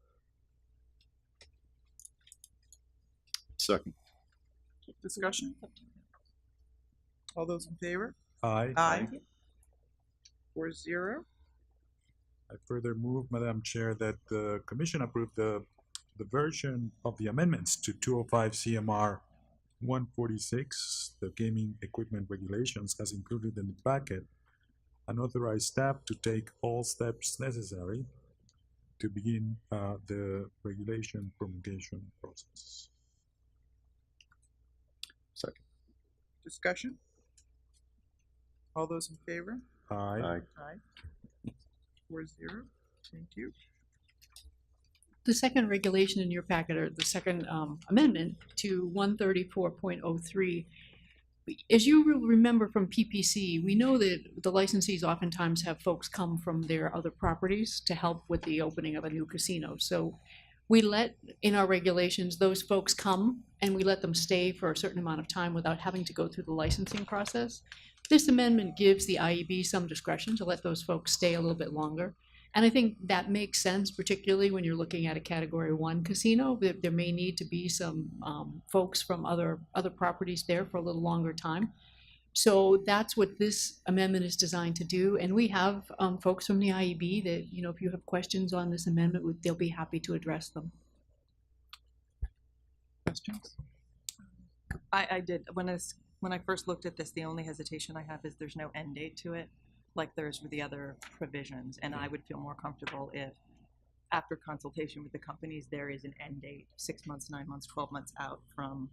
S2: Second.
S1: Discussion? All those in favor?
S3: Aye.
S1: Aye. 4-0.
S3: I further move, Madam Chair, that the commission approve the version of the amendments to 205 CMR 146, the gaming equipment regulations as included in the packet, and authorize staff to take all steps necessary to begin the regulation promulgation process.
S2: Second.
S1: Discussion? All those in favor?
S3: Aye.
S2: Aye.
S1: Aye. 4-0. Thank you.
S12: The second regulation in your packet, or the second amendment to 134.03, as you will remember from PPC, we know that the licensees oftentimes have folks come from their other properties to help with the opening of a new casino. So we let, in our regulations, those folks come and we let them stay for a certain amount of time without having to go through the licensing process. This amendment gives the IEB some discretion to let those folks stay a little bit longer. And I think that makes sense, particularly when you're looking at a Category 1 casino. There may need to be some folks from other properties there for a little longer time. So that's what this amendment is designed to do. And we have folks from the IEB that, if you have questions on this amendment, they'll be happy to address them.
S1: Questions?
S13: I did. When I first looked at this, the only hesitation I have is there's no end date to it, like there's with the other provisions. And I would feel more comfortable if, after consultation with the companies, there is an end date, 6 months, 9 months, 12 months out from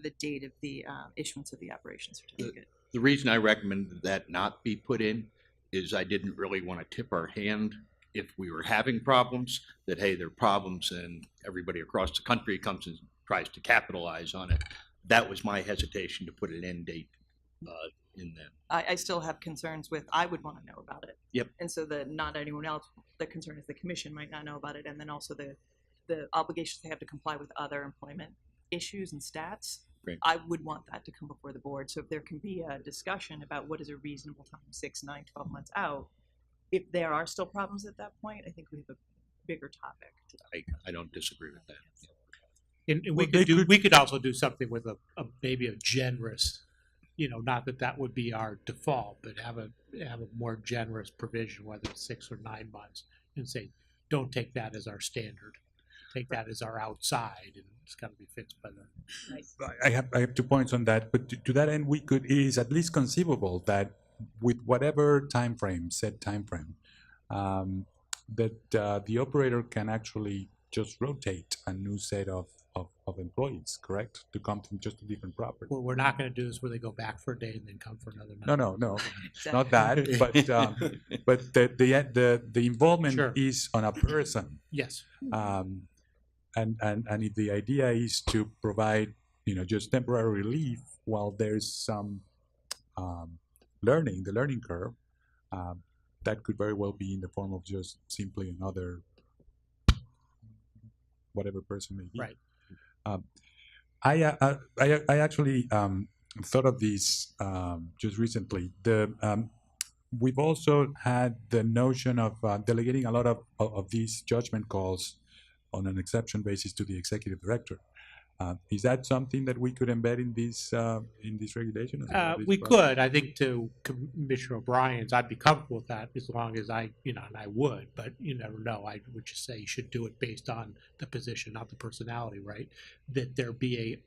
S13: the date of the issuance of the operation certificate.
S14: The reason I recommended that not be put in is I didn't really want to tip our hand if we were having problems, that, hey, there are problems and everybody across the country comes and tries to capitalize on it. That was my hesitation to put an end date in there.
S13: I still have concerns with, I would want to know about it.
S14: Yep.
S13: And so that not anyone else, the concern is the commission might not know about it, and then also the obligations they have to comply with other employment issues and stats.
S14: Great.
S13: I would want that to come before the board. So if there can be a discussion about what is a reasonable time, 6, 9, 12 months out, if there are still problems at that point, I think we have a bigger topic to
S14: I don't disagree with that.
S4: And we could also do something with maybe a generous, not that would be our default, but have a more generous provision, whether it's 6 or 9 months, and say, don't take that as our standard. Take that as our outside, and it's got to be fixed by the.
S3: I have 2 points on that, but to that end, it is at least conceivable that with whatever set time frame, that the operator can actually just rotate a new set of of employees, correct? To come from just a different property.
S4: We're not going to do this where they go back for a day and then come for another night.
S3: No, not that, but the involvement
S4: Sure.
S3: is on a person.
S4: Yes.
S3: And if the idea is to provide, just temporary relief while there's some the learning curve, that could very well be in the form of just simply another whatever person may be.
S4: Right.
S3: I actually thought of this just recently. We've also had the notion of delegating a lot of these judgment calls on an exception basis to the executive director. Is that something that we could embed in this regulation? as well, this
S4: We
S3: process?
S4: could. I think to Commissioner O'Brien's, I'd be comfortable with that as long as and I would, but you never know. I would just say you should do it based on the position, not the personality, right? That there be a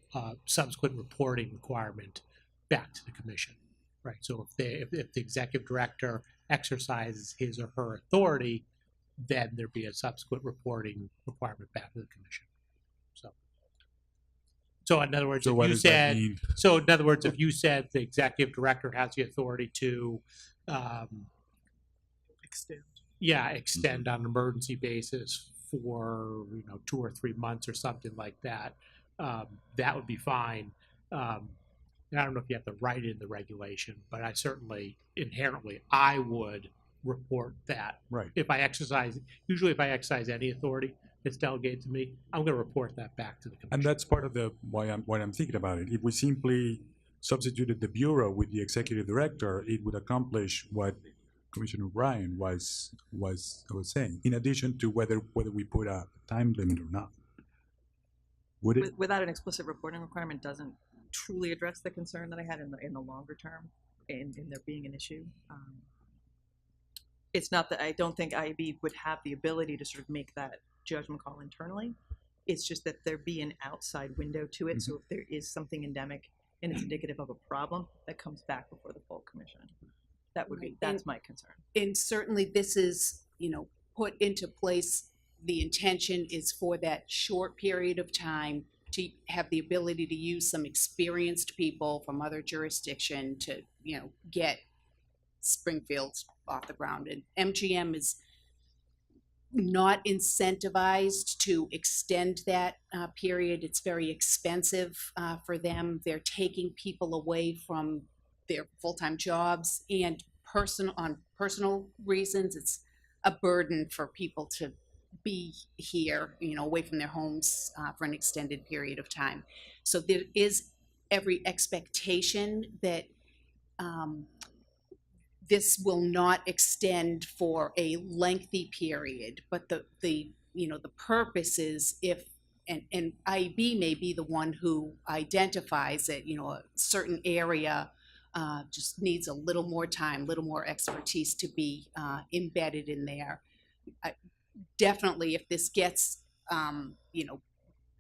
S4: subsequent reporting requirement back to the commission, right? So if the executive director exercises his or her authority, then there be a subsequent reporting requirement back to the commission. So in other words,
S3: So
S4: if
S3: what
S4: you
S3: does that
S4: said,
S3: mean?
S4: so in other words, if you said the executive director has the authority to, extend on an emergency basis for 2 or 3 months or something like that, that would be fine. And I don't know if you have to write it in the regulation, but I certainly inherently I would report that.
S3: Right.
S4: If I exercise any authority that's delegated to me, I'm going to report that back to the commission.
S3: And that's part of why I'm thinking about it. If we simply substituted the bureau with the executive director, it would accomplish what Commissioner O'Brien was saying. In addition to whether we put a time limit or not, would it?
S13: Without an explicit reporting requirement doesn't truly address the concern that I had in the longer term in there being an issue. It's not that I don't think IB would have the ability to sort of make that judgment call internally. It's just that there be an outside window to it. So if there is something endemic and it's indicative of a problem, that comes back before the full commission. That's my concern.
S15: And certainly this is, put into place, the intention is for that short period of time to have the ability to use some experienced people from other jurisdiction to, get Springfield off the ground. And MGM is not incentivized to extend that period. It's very expensive for them. They're taking people away from their full-time jobs and personal reasons. It's a burden for people to be here, away from their homes for an extended period of time. So there is every expectation that this will not extend for a lengthy period, but the purpose is if, and IB may be the one who identifies that, a certain area just needs a little more time, a little more expertise to be embedded in there. Definitely, if this gets,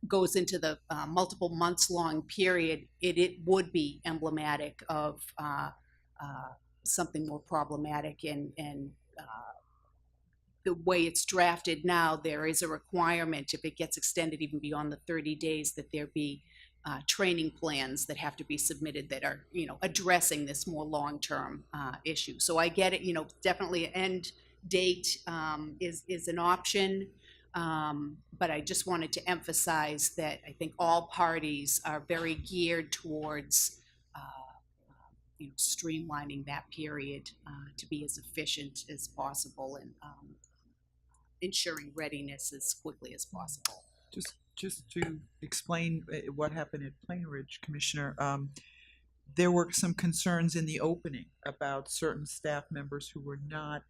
S15: goes into the multiple months long period, it would be emblematic of something more problematic. And the way it's drafted now, there is a requirement, if it gets extended even beyond the 30 days, that there be training plans that have to be submitted that are, addressing this more long-term issue. So I get it, definitely an end date is an option, but I just wanted to emphasize that I think all parties are very geared towards streamlining that period to be as efficient as possible and ensuring readiness as quickly as possible.
S1: Just to explain what happened at Plain Ridge, Commissioner, there were some concerns in the opening about certain staff members who were not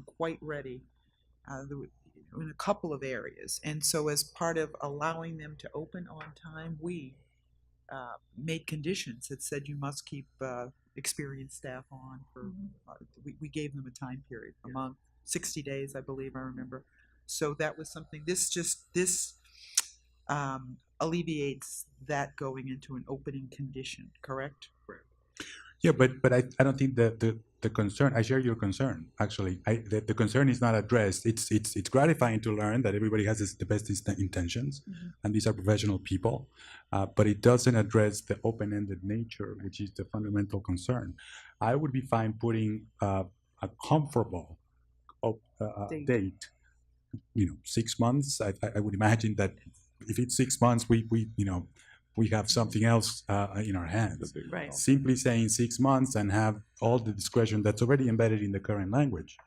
S1: quite ready in a couple of areas. And so as part of allowing them to open on time, we made conditions that said you must keep experienced staff on for, we gave them a time period, a month, 60 days, I believe, I remember. So that was something, this alleviates that going into an opening condition, correct?
S3: Yeah, but I don't think that the concern, I share your concern, actually. The concern is not addressed. It's gratifying to learn that everybody has the best intentions, and these are professional people, but it doesn't address the open-ended nature, which is the fundamental concern. I would be fine putting a comfortable date, 6 months. I would imagine that if it's 6 months, we have something else in our hands.
S6: Right.
S3: Simply saying 6 months and have all the discretion that's already embedded in the current language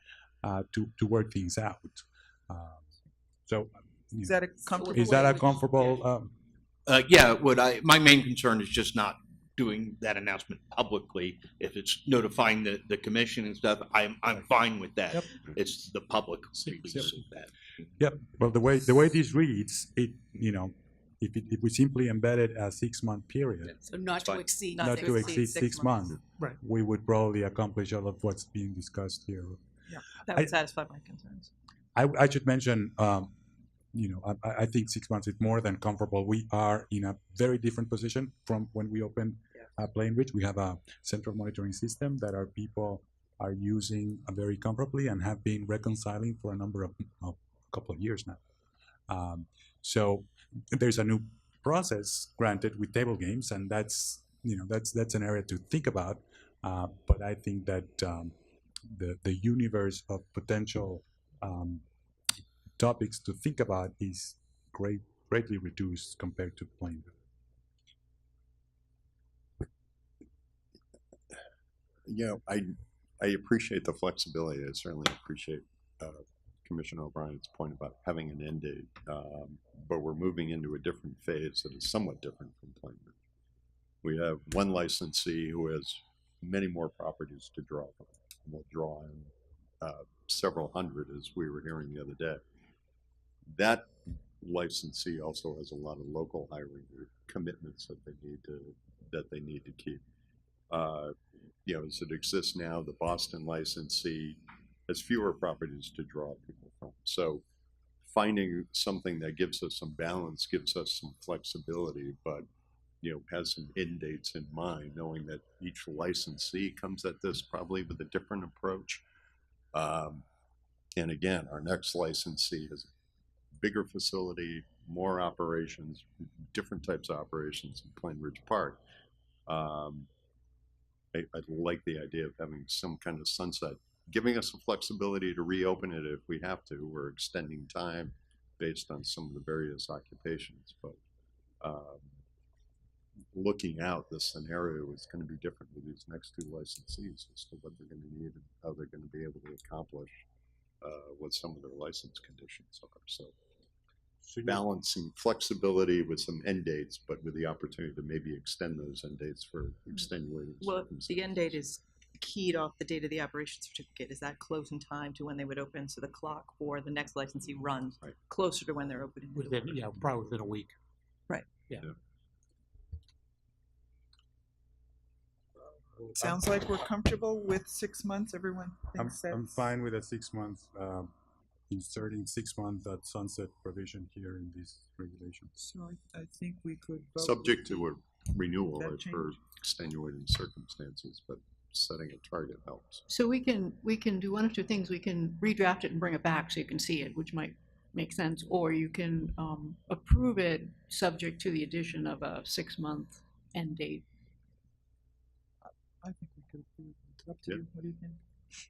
S3: to work things out.
S1: Is that a comfortable?
S3: Is that a comfortable?
S14: Yeah, my main concern is just not doing that announcement publicly. If it's notifying the commission and stuff, I'm fine with that.
S3: Yep.
S14: It's the public release of that.
S3: Yep. Well, the way this reads, if we simply embedded a 6-month period,
S15: So not to exceed.
S3: not to exceed 6 months,
S4: Right.
S3: we would probably accomplish all of what's being discussed here.
S13: That would satisfy my concerns.
S3: I should mention, I think 6 months is more than comfortable. We are in a very different position from when we opened Plainridge. We have a central monitoring system that our people are using very comfortably and have been reconciling for a number of couple of years now. So there's a new process granted with table games, and that's an area to think about. But I think that the universe of potential topics to think about is greatly reduced compared to Plainview.
S2: I appreciate the flexibility. I certainly appreciate Commissioner O'Brien's point about having an end date, but we're moving into a different phase that is somewhat different from Plainview. We have one licensee who has many more properties to draw from. We'll draw in several hundred, as we were hearing the other day. That licensee also has a lot of local hiring commitments that they need to keep. As it exists now, the Boston licensee has fewer properties to draw people from. So finding something that gives us some balance, gives us some flexibility, but has some end dates in mind, knowing that each licensee comes at this probably with a different approach. And again, our next licensee has a bigger facility, more operations, different types of operations in Plainridge Park. I like the idea of having some kind of sunset, giving us some flexibility to reopen it if we have to. We're extending time based on some of the various occupations, but looking out, the scenario is going to be different with these next two licensees as to what they're going to need and how they're going to be able to accomplish what some of their license conditions are. So balancing flexibility with some end dates, but with the opportunity to maybe extend those end dates for extenuating
S13: Well,
S2: circumstances.
S13: the end date is keyed off the date of the operation certificate. Is that close in time to when they would open? So the clock for the next licensee runs closer to when they're opening.
S4: Probably within a week.
S13: Right.
S4: Yeah.
S1: Sounds like we're comfortable with 6 months. Everyone thinks
S3: I'm
S1: that's
S3: fine with a 6 months, inserting 6 months that sunset provision here in these regulations.
S1: So I think we could vote.
S2: Subject to a renewal
S1: That
S2: for extenuating circumstances, but setting a target helps.
S12: So we can do one of two things. We can redraft it and bring it back so you can see it, which might make sense, or you can approve it subject to the addition of a 6-month end date.
S1: I think we could approve. It's up to you. What do you think?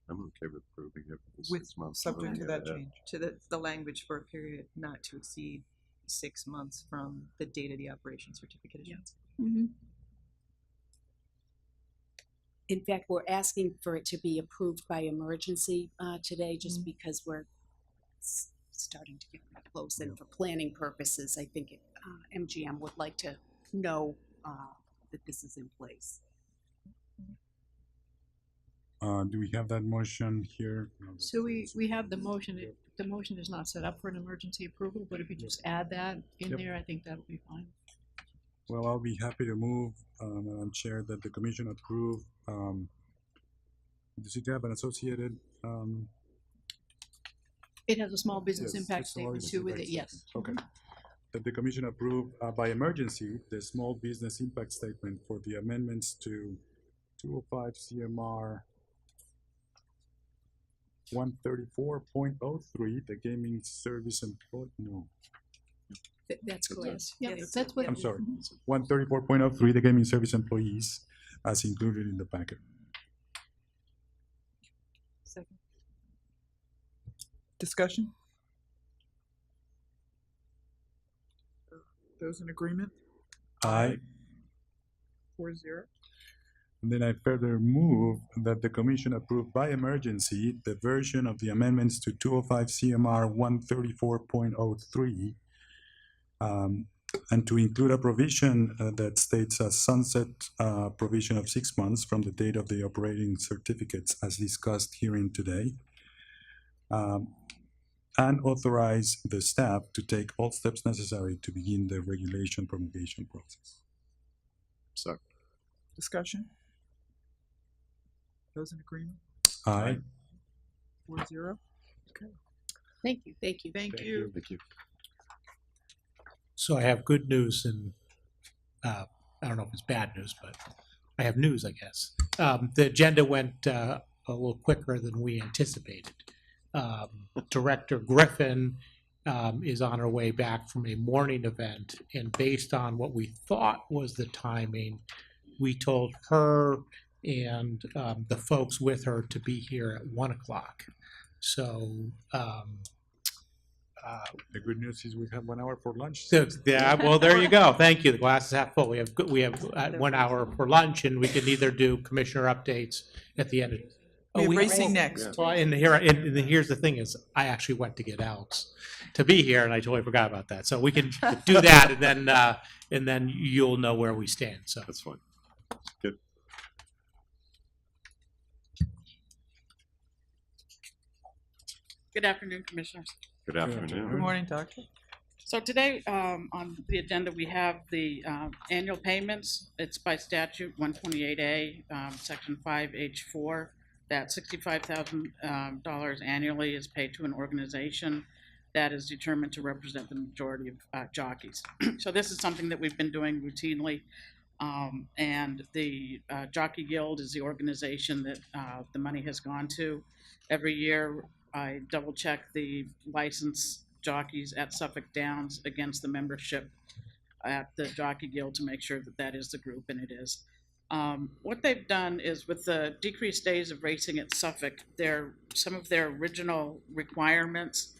S2: I'm okay with approving it for the
S1: With
S2: 6 months.
S1: subject to that change.
S13: To the language for a period not to exceed 6 months from the date of the operation certificate issuance.
S12: Mm-hmm.
S15: In fact, we're asking for it to be approved by emergency today, just because we're starting to get close. And for planning purposes, I think MGM would like to know that this is in place.
S3: Do we have that motion here? No,
S12: So we have the motion. The motion is not set up for an emergency approval, but if you just add that in
S3: Yep.
S12: there, I think that'll be fine.
S3: Well, I'll be happy to move, Madam Chair, that the commission approve. Does it have an associated?
S12: It has a small business
S3: Yes,
S12: impact
S3: it's a small
S12: statement
S3: business
S12: too with
S3: impact
S12: it, yes.
S3: Okay. That the commission approve by emergency the small business impact statement for the amendments to 205 CMR 134.03, the gaming service employee, no,
S12: That's correct.
S13: Yes,
S12: Yeah,
S13: yes.
S12: that's what.
S3: I'm sorry. 134.03, the gaming service employees, as included in the packet.
S13: Second.
S1: Discussion? Those in agreement?
S3: Aye.
S1: 4-0.
S3: And then I further move that the commission approve by emergency the version of the amendments to 205 CMR 134.03, and to include a provision that states a sunset provision of 6 months from the date of the operating certificates as discussed herein today, and authorize the staff to take all steps necessary to begin the regulation promulgation process.
S2: So,
S1: Discussion? Those in agreement?
S3: Aye.
S1: 4-0.
S12: Thank you.
S7: Thank you.
S1: Thank you.
S2: thank you.
S4: So I have good news and I don't know if it's bad news, but I have news, I guess. The agenda went a little quicker than we anticipated. Director Griffin is on her way back from a morning event, and based on what we thought was the timing, we told her and the folks with her to be here at 1 o'clock. So
S3: The good news is we have 1 hour for lunch.
S4: so, yeah, well, there you go. Thank you. The glass is half full. We have 1 hour for lunch, and we can either do commissioner updates at the end of.
S1: We have racing next.
S4: Well, and here's the thing is, I actually went to get Alex to be here, and I totally forgot about that. So we can do that, and then you'll know where we stand. So
S2: That's fine. Good.
S16: Good afternoon, Commissioners.
S2: Good afternoon.
S1: Good morning, Doctor.
S16: So today, on the agenda, we have the annual payments. It's by statute 128A, Section 5H4, that $65,000 annually is paid to an organization that is determined to represent the majority of jockeys. So this is something that we've been doing routinely, and the Jockey Guild is the organization that the money has gone to. Every year, I double-check the license jockeys at Suffolk Downs against the membership at the Jockey Guild to make sure that that is the group, and it is. What they've done is with the decreased days of racing at Suffolk, some of their original requirements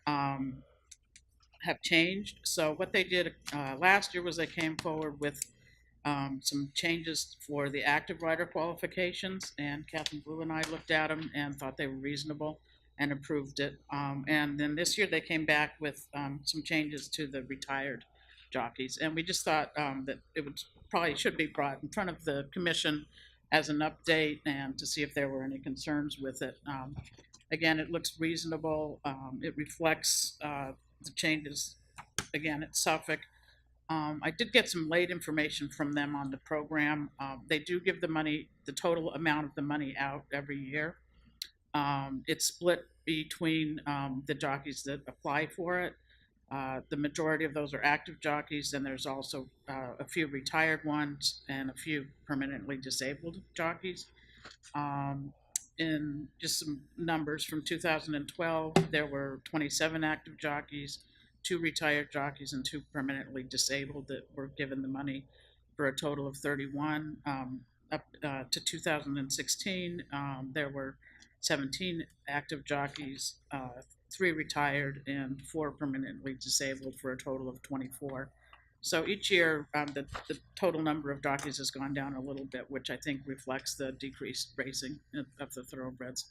S16: have changed. So what they did last year was they came forward with some changes for the active rider qualifications, and Catherine Blue and I looked at them and thought they were reasonable and approved it. And then this year they came back with some changes to the retired jockeys. And we just thought that it probably should be brought in front of the commission as an update and to see if there were any concerns with it. Again, it looks reasonable. It reflects the changes, again, at Suffolk. I did get some late information from them on the program. They do give the total amount of the money out every year. It's split between the jockeys that apply for it. The majority of those are active jockeys, and there's also a few retired ones and a few permanently disabled jockeys. In just some numbers from 2012, there were 27 active jockeys, 2 retired jockeys, and 2 permanently disabled that were given the money for a total of 31. Up to 2016, there were 17 active jockeys, 3 retired, and 4 permanently disabled for a total of 24. So each year, the total number of jockeys has gone down a little bit, which I think reflects the decreased racing of the thoroughbreds.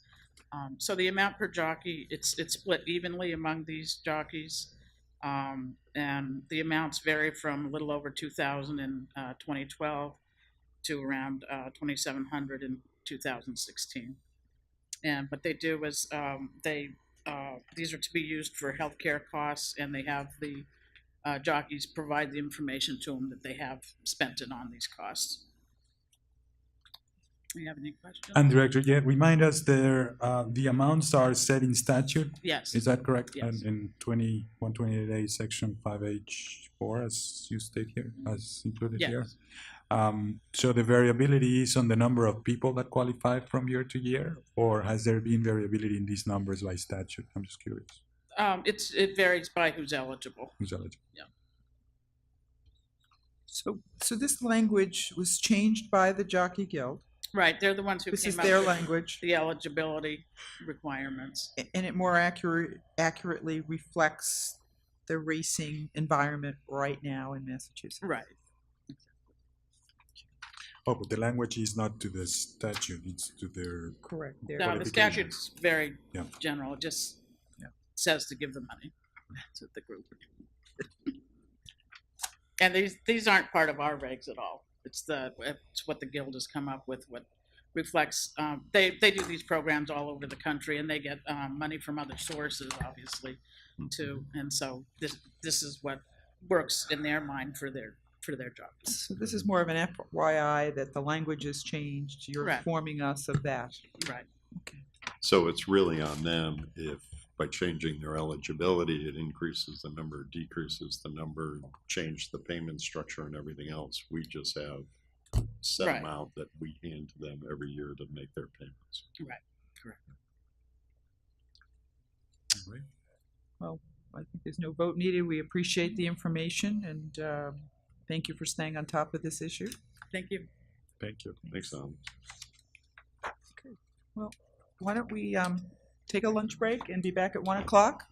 S16: So the amount per jockey, it's split evenly among these jockeys, and the amounts vary from a little over 2,000 in 2012 to around 2,700 in 2016. And what they do is these are to be used for healthcare costs, and they have the jockeys provide the information to them that they have spent it on these costs. Do you have any questions?
S3: And Director, yeah, remind us the amounts are set in statute?
S16: Yes.
S3: Is that correct?
S16: Yes.
S3: And in 128A, Section 5H4, as you state here, as included here?
S16: Yes.
S3: So the variability is on the number of people that qualify from year to year, or has there been variability in these numbers by statute? I'm just curious.
S16: It varies by who's eligible.
S3: Who's eligible?
S16: Yeah.
S1: So this language was changed by the Jockey Guild,
S16: Right, they're the ones who
S1: This
S16: came
S1: is
S16: up
S1: their
S16: with
S1: language.
S16: the eligibility requirements.
S1: and it more accurately reflects the racing environment right now in Massachusetts.
S16: Right.
S3: Oh, but the language is not to the statute, it's to their.
S1: Correct.
S16: No, the
S3: qualifications.
S16: statute's very
S3: Yeah.
S16: general, it just says to give the money to the group. And these aren't part of our regs at all. It's what the guild has come up with, what reflects, they do these programs all over the country, and they get money from other sources, obviously, too. And so this is what works in their mind for their jobs.
S1: So this is more of an FYI that the language has changed. You're
S16: Right.
S1: informing us of that.
S16: Right.
S2: So it's really on them if by changing their eligibility, it increases the number, decreases the number, change the payment structure and everything else. We just have a set
S16: Right.
S2: amount that we hand to them every year to make their payments.
S16: Right, correct.
S3: All right.
S1: Well, I think there's no vote needed. We appreciate the information, and thank you for staying on top of this issue.
S16: Thank you.
S3: Thank you.
S2: Thanks, Alan.
S1: Well, why don't we take a lunch break and be back at 1 o'clock?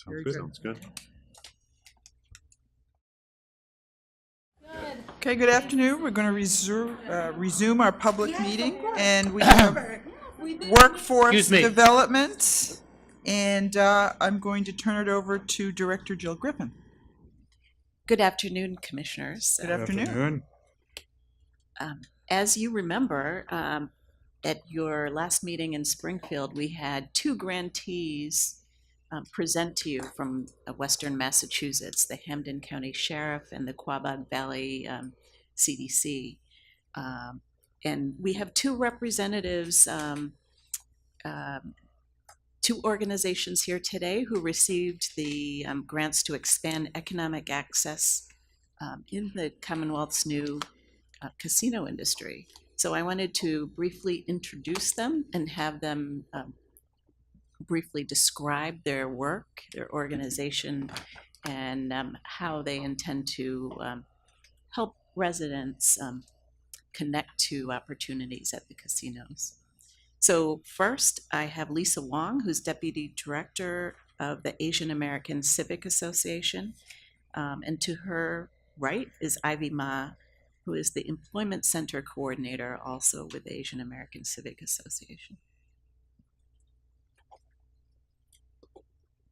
S1: Very good.
S2: Sounds good.
S1: Okay, good afternoon. We're going to resume our public meeting, and we have workforce
S4: Excuse me.
S1: development, and I'm going to turn it over to Director Jill Griffin.
S17: Good afternoon, Commissioners.
S1: Good afternoon.
S17: As you remember, at your last meeting in Springfield, we had two grantees present to you from Western Massachusetts, the Hampden County Sheriff and the Quabog Valley CDC. And we have two representatives, two organizations here today who received the grants to expand economic access in the Commonwealth's new casino industry. So I wanted to briefly introduce them and have them briefly describe their work, their organization, and how they intend to help residents connect to opportunities at the casinos. So first, I have Lisa Wong, who's Deputy Director of the Asian American Civic Association, and to her right is Ivy Ma, who is the Employment Center Coordinator, also with the Asian American Civic Association.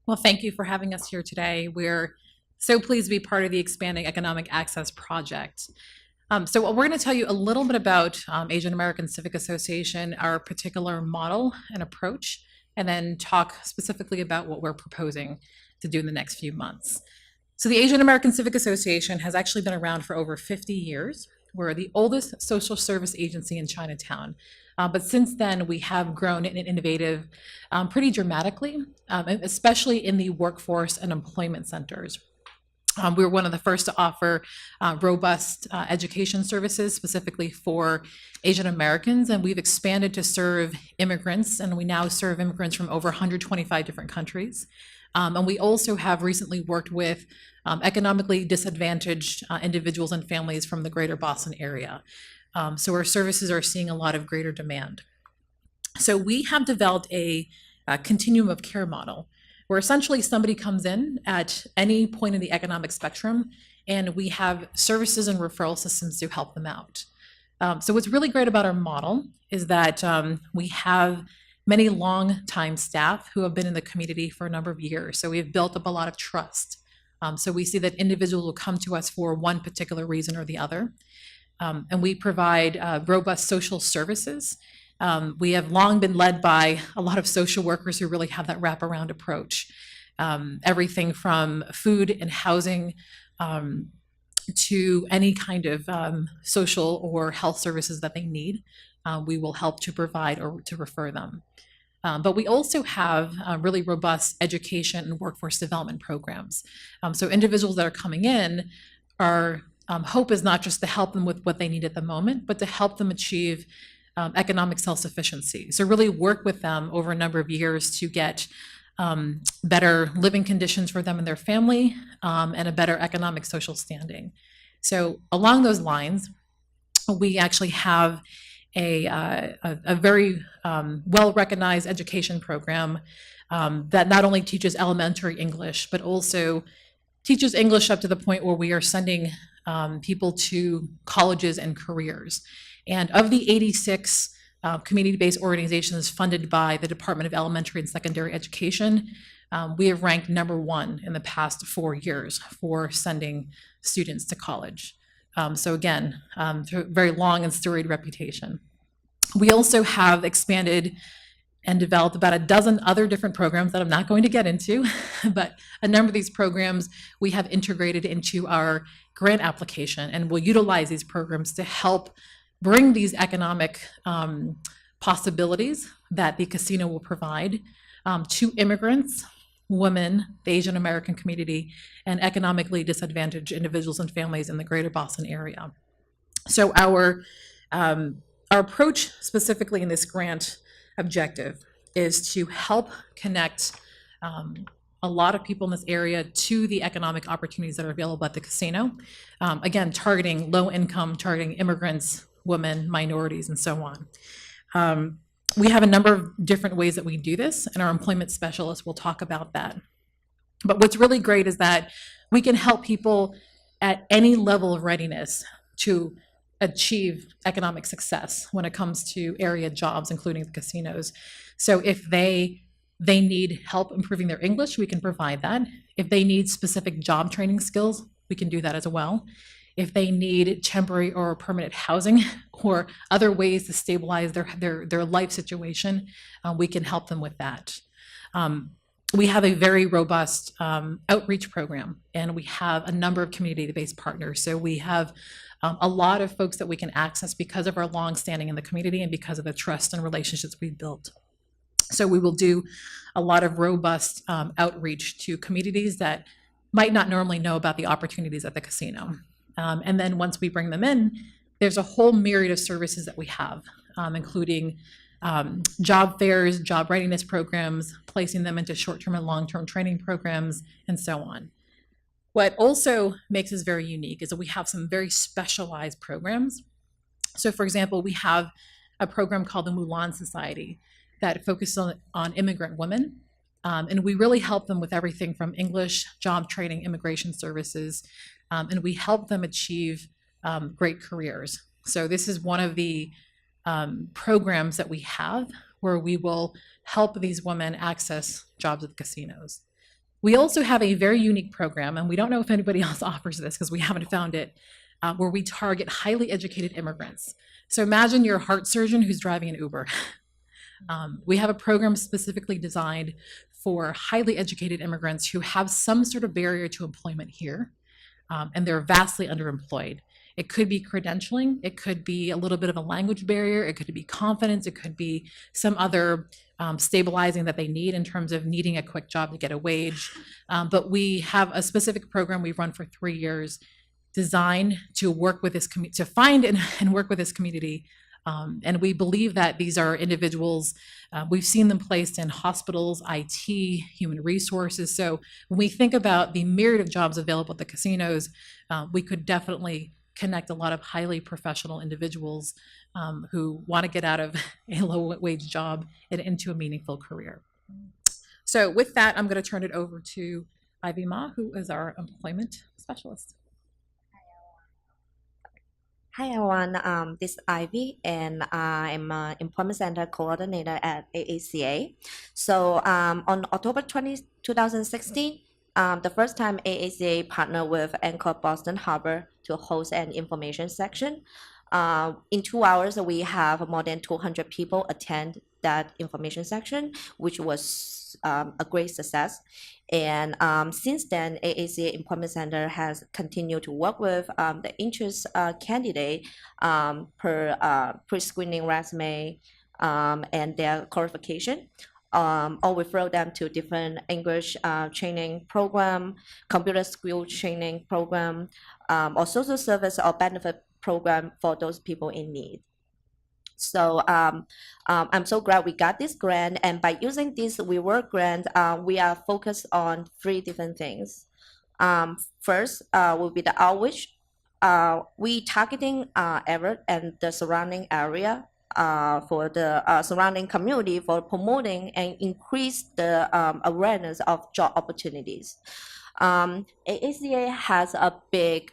S18: Well, thank you for having us here today. We're so pleased to be part of the Expanding Economic Access Project. So we're going to tell you a little bit about Asian American Civic Association, our particular model and approach, and then talk specifically about what we're proposing to do in the next few months. So the Asian American Civic Association has actually been around for over 50 years. We're the oldest social service agency in Chinatown. But since then, we have grown and innovative pretty dramatically, especially in the workforce and employment centers. We were one of the first to offer robust education services specifically for Asian Americans, and we've expanded to serve immigrants, and we now serve immigrants from over 125 different countries. And we also have recently worked with economically disadvantaged individuals and families from the greater Boston area. So our services are seeing a lot of greater demand. So we have developed a continuum of care model where essentially somebody comes in at any point in the economic spectrum, and we have services and referral systems to help them out. So what's really great about our model is that we have many long-time staff who have been in the community for a number of years. So we've built up a lot of trust. So we see that individuals will come to us for one particular reason or the other. And we provide robust social services. We have long been led by a lot of social workers who really have that wraparound approach. Everything from food and housing to any kind of social or health services that they need, we will help to provide or to refer them. But we also have really robust education and workforce development programs. So individuals that are coming in are hope is not just to help them with what they need at the moment, but to help them achieve economic self-sufficiency. So really work with them over a number of years to get better living conditions for them and their family, and a better economic social standing. So along those lines, we actually have a very well-recognized education program that not only teaches elementary English, but also teaches English up to the point where we are sending people to colleges and careers. And of the 86 community-based organizations funded by the Department of Elementary and Secondary Education, we have ranked #1 in the past 4 years for sending students to college. So again, very long and storied reputation. We also have expanded and developed about a dozen other different programs that I'm not going to get into, but a number of these programs we have integrated into our grant application, and we'll utilize these programs to help bring these economic possibilities that the casino will provide to immigrants, women, the Asian American community, and economically disadvantaged individuals and families in the greater Boston area. So our approach specifically in this grant objective is to help connect a lot of people in this area to the economic opportunities that are available at the casino. Again, targeting low income, targeting immigrants, women, minorities, and so on. We have a number of different ways that we do this, and our employment specialists will talk about that. But what's really great is that we can help people at any level of readiness to achieve economic success when it comes to area jobs, including the casinos. So if they need help improving their English, we can provide that. If they need specific job training skills, we can do that as well. If they need temporary or permanent housing or other ways to stabilize their life situation, we can help them with that. We have a very robust outreach program, and we have a number of community-based partners. So we have a lot of folks that we can access because of our long standing in the community and because of the trust and relationships we've built. So we will do a lot of robust outreach to communities that might not normally know about the opportunities at the casino. And then once we bring them in, there's a whole myriad of services that we have, including job fairs, job readiness programs, placing them into short-term and long-term training programs, and so on. What also makes us very unique is that we have some very specialized programs. So for example, we have a program called the Mulan Society that focuses on immigrant women. And we really help them with everything from English, job training, immigration services, and we help them achieve great careers. So this is one of the programs that we have where we will help these women access jobs at the casinos. We also have a very unique program, and we don't know if anybody else offers this because we haven't found it, where we target highly educated immigrants. So imagine you're a heart surgeon who's driving an Uber. We have a program specifically designed for highly educated immigrants who have some sort of barrier to employment here, and they're vastly underemployed. It could be credentialing, it could be a little bit of a language barrier, it could be confidence, it could be some other stabilizing that they need in terms of needing a quick job to get a wage. But we have a specific program we've run for 3 years designed to work with this community, to find and work with this community. And we believe that these are individuals, we've seen them placed in hospitals, IT, human resources. So when we think about the myriad of jobs available at the casinos, we could definitely connect a lot of highly professional individuals who want to get out of a low-wage job and into a meaningful career. So with that, I'm going to turn it over to Ivy Ma, who is our employment specialist.
S19: Hi everyone, this is Ivy, and I'm an Employment Center Coordinator at AACA. So on October 20, 2016, the first time AACA partnered with Anchor Boston Harbor to host an information section. In 2 hours, we have more than 200 people attend that information section, which was a great success. And since then, AACA Employment Center has continued to work with the interest candidate per pre-screening resume and their qualification. or refer them to different English training program, computer skill training program, or social service or benefit program for those people in need. So I'm so glad we got this grant, and by using this reward grant, we are focused on 3 different things. First will be the outreach. We targeting Everett and the surrounding area for the surrounding community for promoting and increase the awareness of job opportunities. AACA has a big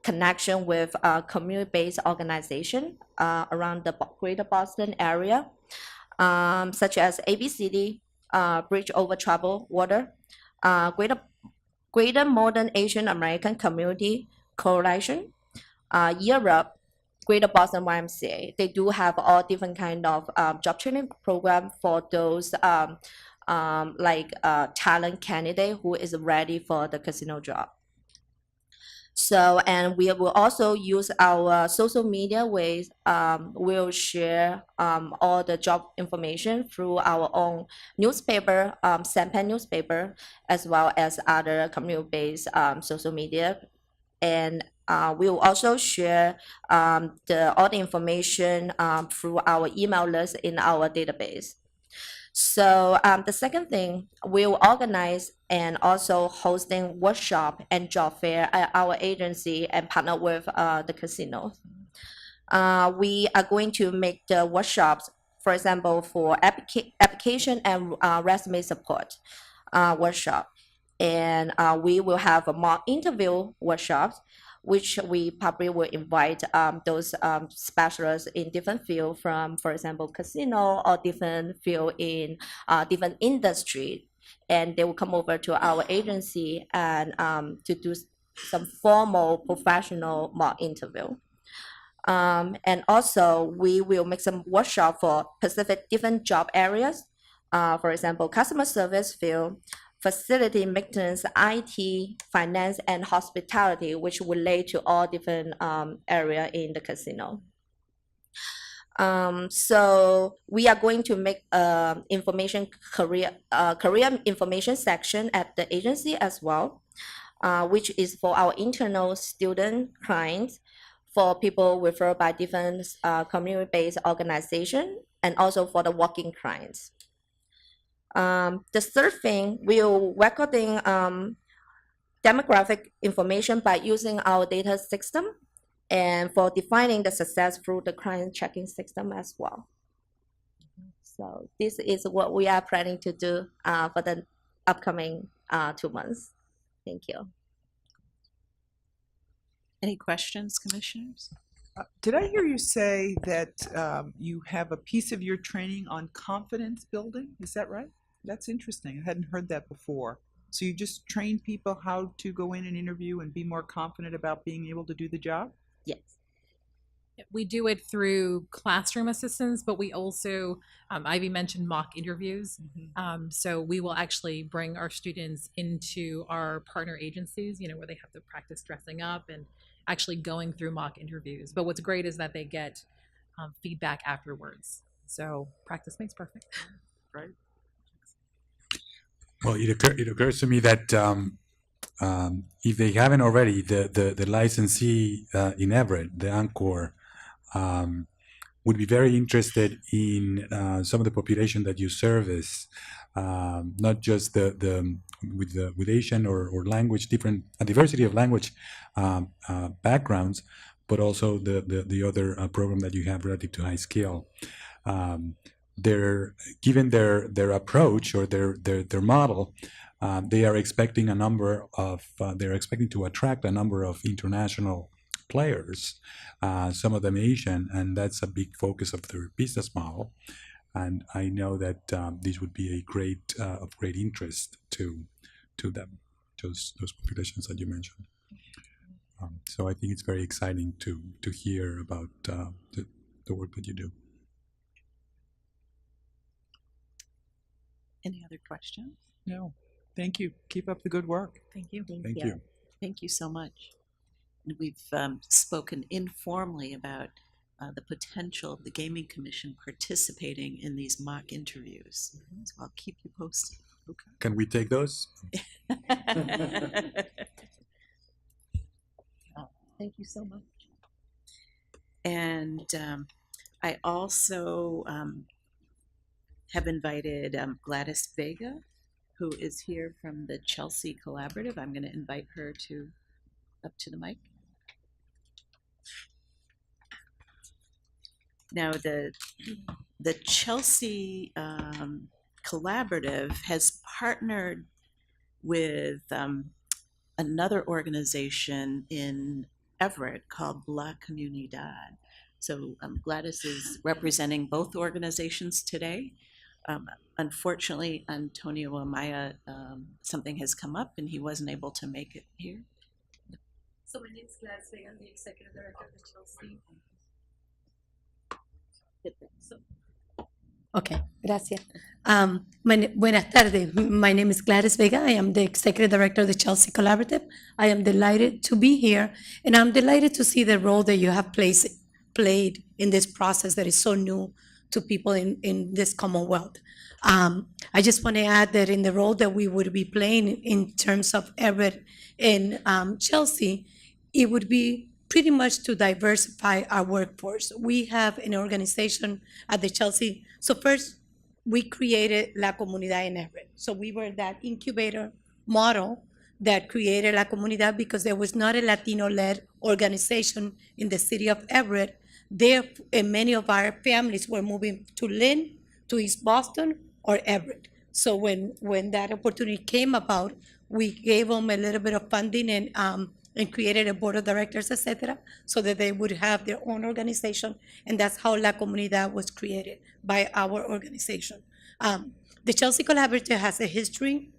S19: connection with community-based organization around the Greater Boston area, such as ABCD, Bridge Over Troubled Water, Greater Modern Asian American Community Coalition, Europe, Greater Boston YMCA. They do have all different kind of job training program for those talent candidate who is ready for the casino job. So, and we will also use our social media ways. We'll share all the job information through our own newspaper, Sampan newspaper, as well as other community-based social media. And we will also share all the information through our email list in our database. So the second thing, we'll organize and also hosting workshop and job fair at our agency and partner with the casino. We are going to make the workshops, for example, for application and resume support workshop. And we will have a mock interview workshops, which we probably will invite those specialists in different field from, for example, casino or different field in different industry. And they will come over to our agency and to do some formal professional mock interview. And also we will make some workshop for specific different job areas. For example, customer service field, facility maintenance, IT, finance, and hospitality, which relate to all different area in the casino. So we are going to make information career information section at the agency as well, which is for our internal student clients, for people referred by different community-based organization, and also for the working clients. The third thing, we're recording demographic information by using our data system, and for defining the success through the client tracking system as well. So this is what we are planning to do for the upcoming 2 months. Thank you.
S17: Any questions, commissioners?
S1: Did I hear you say that you have a piece of your training on confidence building? Is that right? That's interesting. I hadn't heard that before. So you just train people how to go in and interview and be more confident about being able to do the job?
S19: Yes.
S18: We do it through classroom assistance, but we also, Ivy mentioned mock interviews. So we will actually bring our students into our partner agencies, you know, where they have to practice dressing up and actually going through mock interviews. But what's great is that they get feedback afterwards. So practice makes perfect.
S1: Right.
S3: Well, it occurs to me that if they haven't already, the licensee in Everett, the Encore, would be very interested in some of the population that you service, not just with Asian or language different, a diversity of language backgrounds, but also the other program that you have relative to high skill. Given their approach or their model, they are expecting they're expecting to attract a number of international players, some of them Asian, and that's a big focus of their business model. And I know that this would be a of great interest to them, those populations that you mentioned. So I think it's very exciting to hear about the work that you do.
S17: Any other questions?
S1: No. Thank you. Keep up the good work.
S17: Thank you.
S3: Thank you.
S17: Thank you so much. And we've spoken informally about the potential of the Gaming Commission participating in these mock interviews. So I'll keep you posted.
S3: Can we take those?
S17: Thank you so much. And I also have invited Gladys Vega, who is here from the Chelsea Collaborative. I'm going to invite her up to the mic. Now, the Chelsea Collaborative has partnered with another organization in Everett called La Comunidad. So Gladys is representing both organizations today. Unfortunately, Antonio Amaya, something has come up and he wasn't able to make it here.
S20: So my name is Gladys Vega. I'm the Executive Director of the Chelsea. Okay, gracias. Buenas tardes. My name is Gladys Vega. I am the Executive Director of the Chelsea Collaborative. I am delighted to be here, and I'm delighted to see the role that you have played in this process that is so new to people in this Commonwealth. I just want to add that in the role that we would be playing in terms of Everett and Chelsea, it would be pretty much to diversify our workforce. We have an organization at the Chelsea. So first, we created La Comunidad in Everett. So we were that incubator model that created La Comunidad because there was not a Latino-led organization in the city of Everett. There, and many of our families were moving to Lynn, to East Boston, or Everett. So when that opportunity came about, we gave them a little bit of funding and created a board of directors, etc., so that they would have their own organization. And that's how La Comunidad was created, by our organization. The Chelsea Collaborative has a history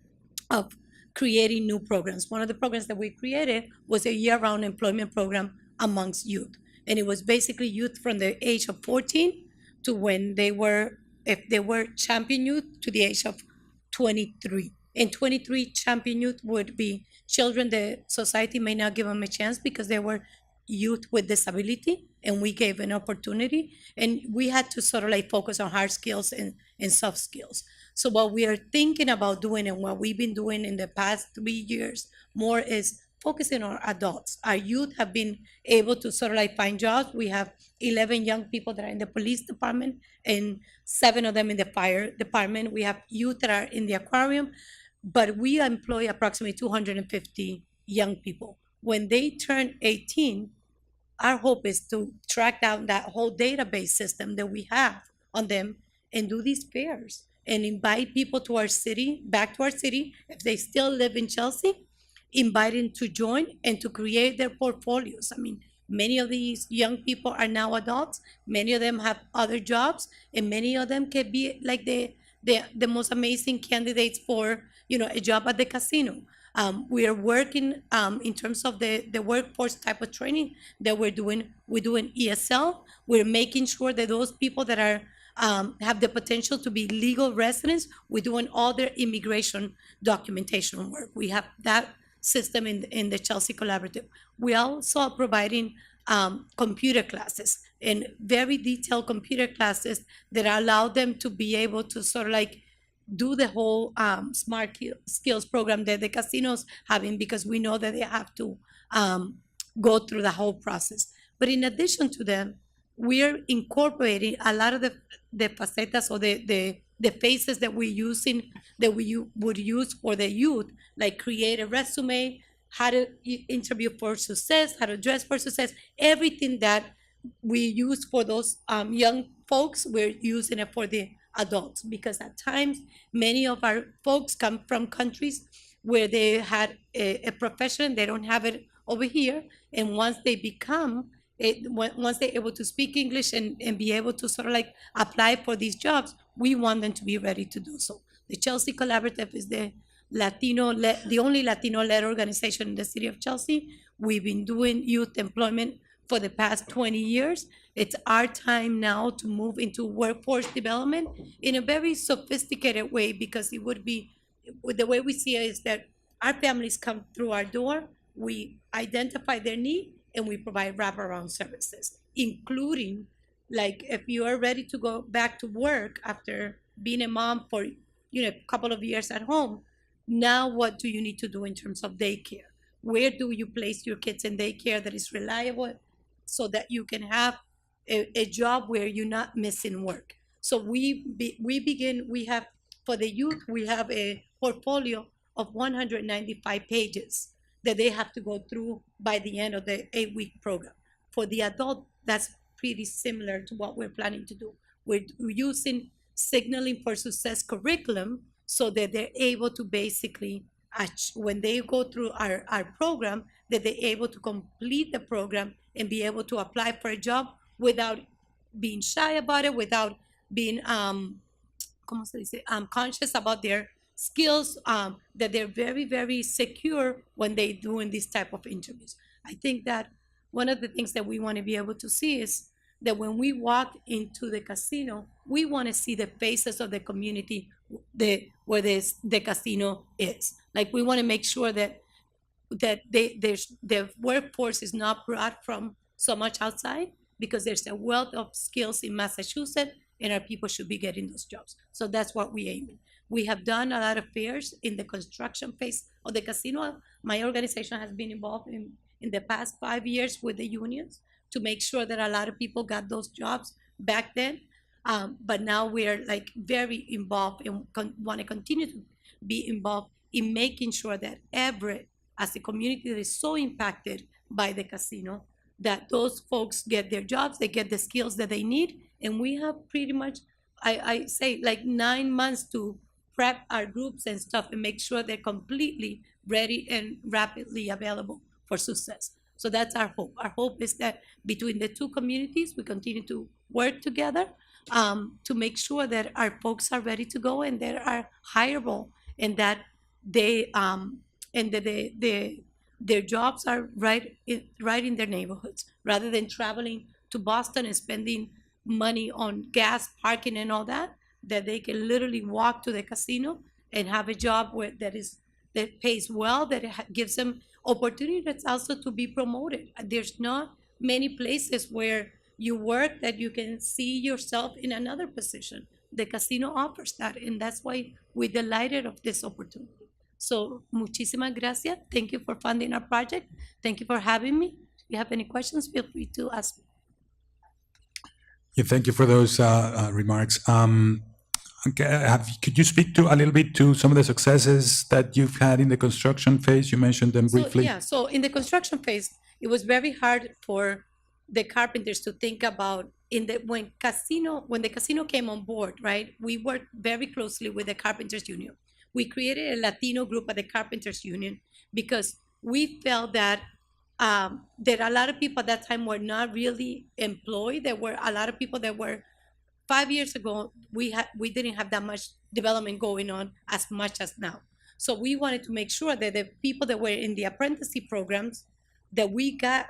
S20: of creating new programs. One of the programs that we created was a year-round employment program amongst youth. And it was basically youth from the age of 14 to when they were, if they were champion youth, to the age of 23. And 23 champion youth would be children that society may not give them a chance because they were youth with disability, and we gave an opportunity. And we had to sort of like focus on hard skills and soft skills. So what we are thinking about doing, and what we've been doing in the past 3 years more, is focusing on adults. Our youth have been able to sort of like find jobs. We have 11 young people that are in the police department and 7 of them in the fire department. We have youth that are in the aquarium, but we employ approximately 250 young people. When they turn 18, our hope is to track down that whole database system that we have on them and do these fairs and invite people to our city, back to our city, if they still live in Chelsea, inviting to join and to create their portfolios. I mean, many of these young people are now adults. Many of them have other jobs, and many of them can be like the most amazing candidates for, you know, a job at the casino. We are working in terms of the workforce type of training that we're doing. We're doing ESL. We're making sure that those people that are have the potential to be legal residents, we're doing all their immigration documentation work. We have that system in the Chelsea Collaborative. We also are providing computer classes, and very detailed computer classes that allow them to be able to sort of like do the whole smart skills program that the casinos having, because we know that they have to go through the whole process. But in addition to them, we're incorporating a lot of the facetas or the phases that we would use for the youth, like create a resume, how to interview for success, how to dress for success, everything that we use for those young folks, we're using it for the adults, because at times many of our folks come from countries where they had a profession, they don't have it over here, and once they become once they're able to speak English and be able to sort of like apply for these jobs, we want them to be ready to do so. The Chelsea Collaborative is the only Latino-led organization in the city of Chelsea. We've been doing youth employment for the past 20 years. It's our time now to move into workforce development in a very sophisticated way, because it would be, the way we see it is that our families come through our door, we identify their need, and we provide wraparound services. including, like, if you are ready to go back to work after being a mom for, a couple of years at home, now what do you need to do in terms of daycare? Where do you place your kids in daycare that is reliable so that you can have a job where you're not missing work? So we have, for the youth, we have a portfolio of 195 pages that they have to go through by the end of the 8-week program. For the adult, that's pretty similar to what we're planning to do. We're using Signaling for Success curriculum so that they're able to basically, when they go through our program, that they're able to complete the program and be able to apply for a job without being shy about it, without being conscious about their skills, that they're very, very secure when they doing this type of interviews. I think that one of the things that we want to be able to see is that when we walk into the casino, we want to see the faces of the community where the casino is. Like, we want to make sure that the workforce is not brought from so much outside, because there's a wealth of skills in Massachusetts, and our people should be getting those jobs. So that's what we aim at. We have done a lot of fairs in the construction phase of the casino. My organization has been involved in the past 5 years with the unions to make sure that a lot of people got those jobs back then. But now we're like very involved and want to continue to be involved in making sure that Everett, as a community that is so impacted by the casino, that those folks get their jobs, they get the skills that they need. And we have pretty much, I say, like 9 months to prep our groups and stuff and make sure they're completely ready and rapidly available for success. So that's our hope. Our hope is that between the two communities, we continue to work together to make sure that our folks are ready to go and they are hireable, and that they their jobs are right in their neighborhoods, rather than traveling to Boston and spending money on gas, parking, and all that. That they can literally walk to the casino and have a job that pays well, that gives them opportunity. That's also to be promoted. There's not many places where you work that you can see yourself in another position. The casino offers that, and that's why we're delighted of this opportunity. So, muchísimas gracias. Thank you for funding our project. Thank you for having me. If you have any questions, feel free to ask me.
S3: Yeah, thank you for those remarks. Could you speak a little bit to some of the successes that you've had in the construction phase? You mentioned them briefly.
S20: So in the construction phase, it was very hard for the carpenters to think about when the casino came on board, right? We worked very closely with the Carpenters Union. We created a Latino group at the Carpenters Union because we felt that that a lot of people at that time were not really employed. There were a lot of people that were 5 years ago, we didn't have that much development going on as much as now. So we wanted to make sure that the people that were in the apprenticeship programs that we got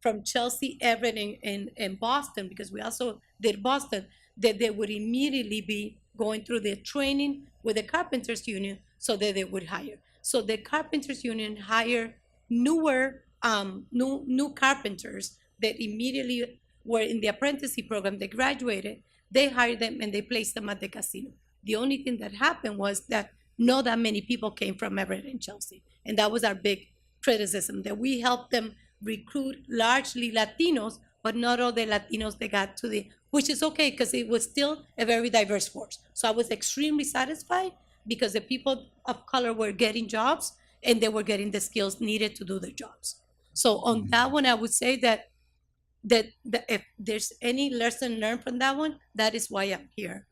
S20: from Chelsea, Everett, and Boston, because we also did Boston, that they would immediately be going through the training with the Carpenters Union so that they would hire. So the Carpenters Union hired new carpenters that immediately were in the apprenticeship program. They graduated. They hired them and they placed them at the casino. The only thing that happened was that not that many people came from Everett and Chelsea. And that was our big criticism, that we helped them recruit largely Latinos, but not all the Latinos they got to which is okay because it was still a very diverse force. So I was extremely satisfied because the people of color were getting jobs and they were getting the skills needed to do their jobs. So on that one, I would say that if there's any lesson learned from that one, that is why I'm here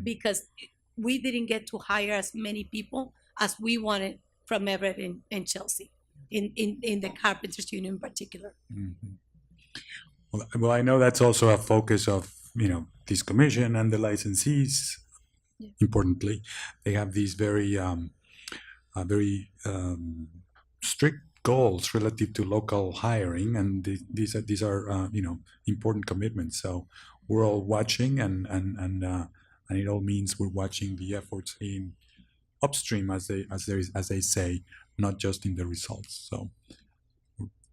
S20: because we didn't get to hire as many people as we wanted from Everett and Chelsea in the Carpenters Union in particular.
S3: Well, I know that's also a focus of this commission and the licensees. Yeah. Importantly, they have these very strict goals relative to local hiring, and these are important commitments. So we're all watching, and it all means we're watching the efforts in upstream, as they say, not just in the results. So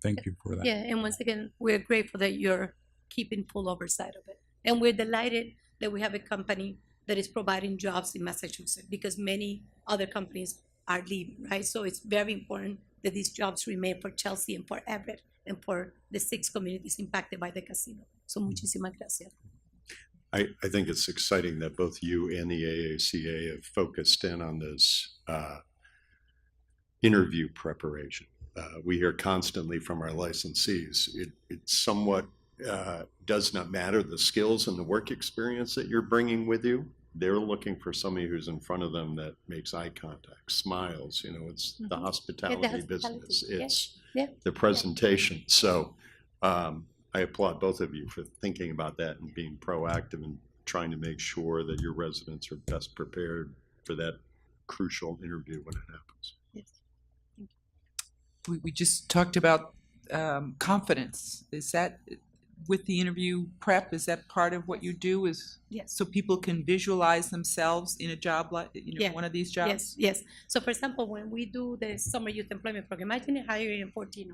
S3: thank you for that.
S20: Yeah, and once again, we're grateful that you're keeping full oversight of it. And we're delighted that we have a company that is providing jobs in Massachusetts because many other companies are leaving, right? So it's very important that these jobs remain for Chelsea and for Everett and for the 6 communities impacted by the casino. So muchísimas gracias.
S2: I think it's exciting that both you and the AACA have focused in on this interview preparation. We hear constantly from our licensees, it somewhat does not matter the skills and the work experience that you're bringing with you. They're looking for somebody who's in front of them that makes eye contact, smiles, you know, it's the hospitality business, it's the presentation. So I applaud both of you for thinking about that and being proactive and trying to make sure that your residents are best prepared for that crucial interview when it happens.
S1: We just talked about confidence. Is that with the interview prep? Is that part of what you do? Is
S20: Yes.
S1: so people can visualize themselves in a job like one of these jobs?
S20: Yes, yes. So for example, when we do the summer youth employment program, I didn't hire in 14.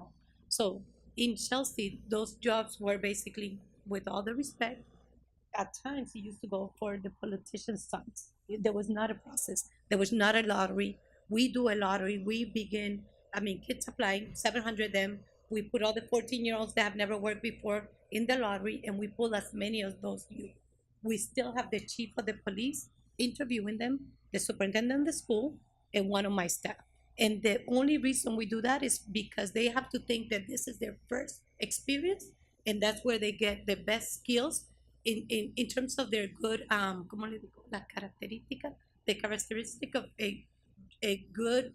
S20: So in Chelsea, those jobs were basically, with all the respect, at times it used to go for the politicians' sons. There was not a process. There was not a lottery. We do a lottery. We begin, kids applying, 700 of them. We put all the 14-year-olds that have never worked before in the lottery, and we pull as many of those youth. We still have the chief of the police interviewing them, the superintendent of the school, and one of my staff. And the only reason we do that is because they have to think that this is their first experience, and that's where they get the best skills in terms of their good, the characteristic of a good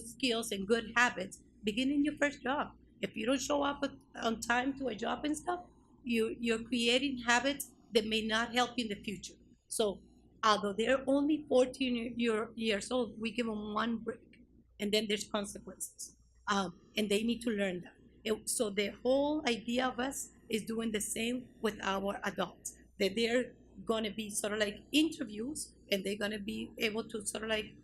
S20: skills and good habits beginning your first job. If you don't show up on time to a job and stuff, you're creating habits that may not help you in the future. So although they're only 14 years old, we give them one break, and then there's consequences, and they need to learn that. So the whole idea of us is doing the same with our adults, that they're going to be sort of like interviews, and they're going to be able to sort of like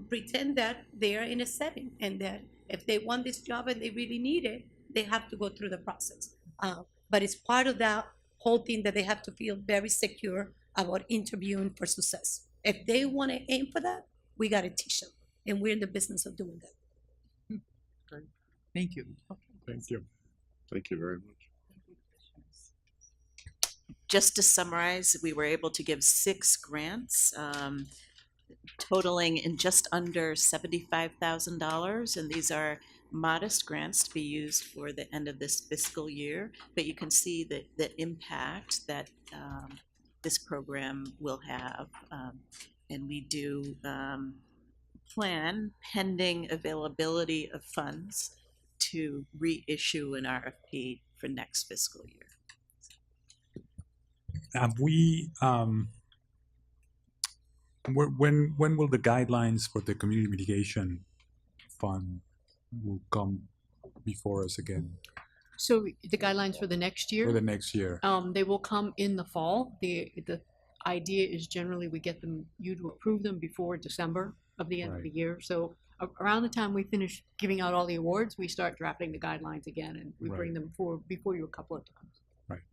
S20: pretend that they're in a setting, and that if they want this job and they really need it, they have to go through the process. But it's part of that whole thing that they have to feel very secure about interviewing for success. If they want to aim for that, we got to teach them, and we're in the business of doing that.
S1: Great. Thank you.
S3: Thank you.
S2: Thank you very much.
S17: Just to summarize, we were able to give 6 grants, totaling in just under $75,000, and these are modest grants to be used for the end of this fiscal year, but you can see the impact that this program will have, and we do plan, pending availability of funds, to reissue an RFP for next fiscal year.
S3: When will the guidelines for the community mitigation fund will come before us again
S12: So the guidelines for the next year?
S3: for the next year?
S12: They will come in the fall. The idea is generally we get you to approve them before December of the end of the year. So around the time we finish giving out all the awards, we start drafting the guidelines again, and we bring them before you a couple of times.
S3: Right.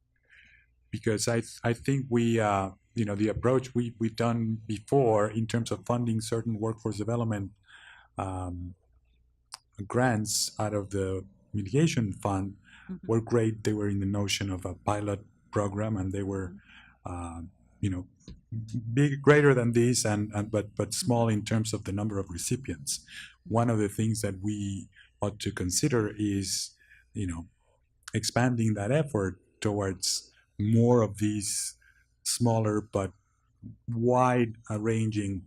S3: Because I think we, the approach we've done before in terms of funding certain workforce development grants out of the mitigation fund were great. They were in the notion of a pilot program, and they were, greater than this, but small in terms of the number of recipients. One of the things that we ought to consider is, expanding that effort towards more of these smaller but wide-ranging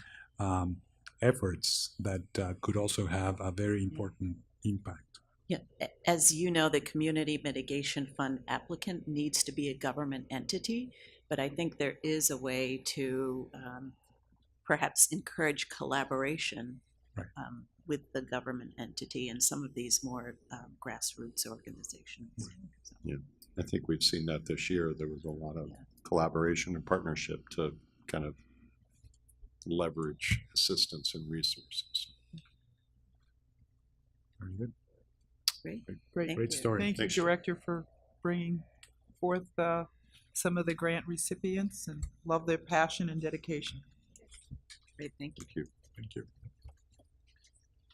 S3: efforts that could also have a very important impact.
S17: Yeah, as you know, the Community Mitigation Fund applicant needs to be a government entity, but I think there is a way to perhaps encourage collaboration with the government entity and some of these more grassroots organizations. So.
S2: Yeah, I think we've seen that this year. There was a lot of collaboration and partnership to kind of leverage assistance and resources.
S3: Very good.
S17: Great.
S1: Great.
S3: Great story.
S1: Thank you,
S2: Thanks.
S1: Director, for bringing forth some of the grant recipients, and love their passion and dedication.
S17: Great, thank you.
S2: Thank you.
S3: Thank you.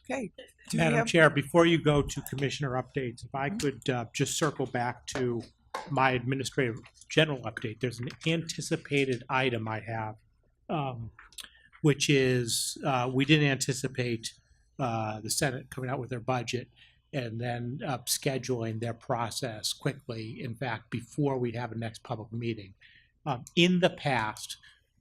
S1: Okay. Do we
S4: Madam
S1: have-
S4: Chair, before you go to commissioner updates, if I could just circle back to my administrative general update, there's an anticipated item I have, which is we didn't anticipate the Senate coming out with their budget and then scheduling their process quickly, in fact, before we have a next public meeting. In the past,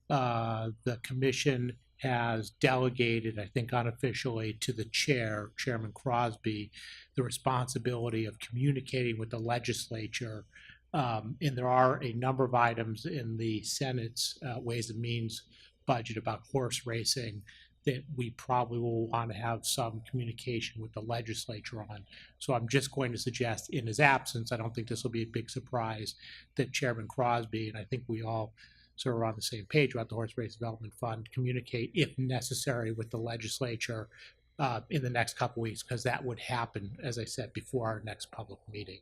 S4: the commission has delegated, I think unofficially, to the chair, Chairman Crosby, the responsibility of communicating with the legislature. And there are a number of items in the Senate's Ways and Means budget about horse racing that we probably will want to have some communication with the legislature on. So I'm just going to suggest, in his absence, I don't think this will be a big surprise, that Chairman Crosby, and I think we all sort of are on the same page about the Horse Race Development Fund, communicate, if necessary, with the legislature in the next couple weeks, because that would happen, as I said, before our next public meeting.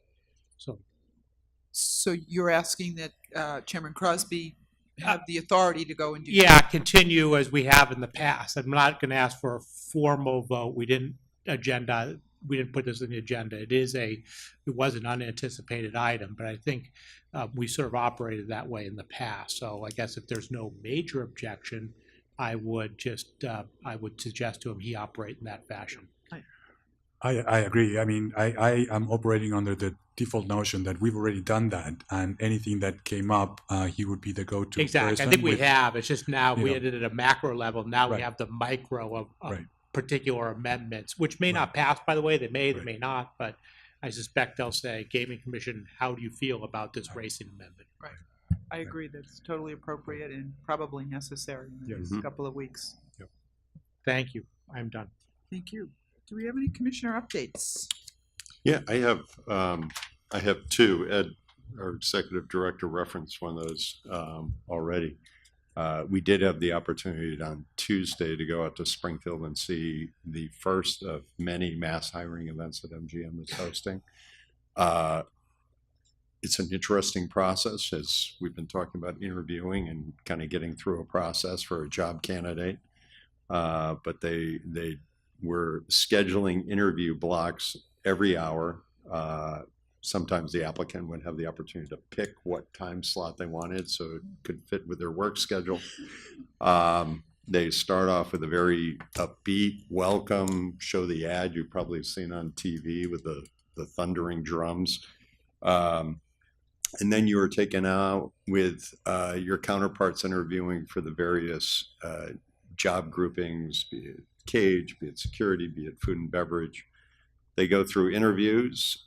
S1: So you're asking that Chairman Crosby have the authority to go and do?
S4: Yeah, continue as we have in the past. I'm not going to ask for a formal vote. We didn't put this in the agenda. It was an unanticipated item, but I think we sort of operated that way in the past. So I guess if there's no major objection, I would suggest to him he operate in that fashion.
S3: I agree. I mean, I am operating under the default notion that we've already done that, and anything that came up, he would be the go-to
S4: Exactly.
S3: person.
S4: I think we
S3: with-
S4: have. It's just now we
S3: know.
S4: did it at a macro level. Now we
S3: Right.
S4: have the micro of
S3: Right.
S4: particular amendments, which may not pass, by the way. They may, they
S3: Right.
S4: may not, but I suspect they'll say, Gaming Commission, how do you feel about this racing amendment?
S1: Right. I agree. That's totally appropriate and probably necessary in the
S3: Yes.
S1: next couple of weeks.
S4: Thank you. I'm done.
S1: Thank you. Do we have any commissioner updates?
S2: Yeah, I have two. Ed, our executive director, referenced one of those already. We did have the opportunity on Tuesday to go out to Springfield and see the first of many mass hiring events that MGM is hosting. It's an interesting process, as we've been talking about interviewing and kind of getting through a process for a job candidate. But they were scheduling interview blocks every hour. Sometimes the applicant would have the opportunity to pick what time slot they wanted so it could fit with their work schedule. They start off with a very upbeat welcome, show the ad you've probably seen on TV with the thundering drums. And then you are taken out with your counterparts interviewing for the various job groupings, be it cage, be it security, be it food and beverage. They go through interviews.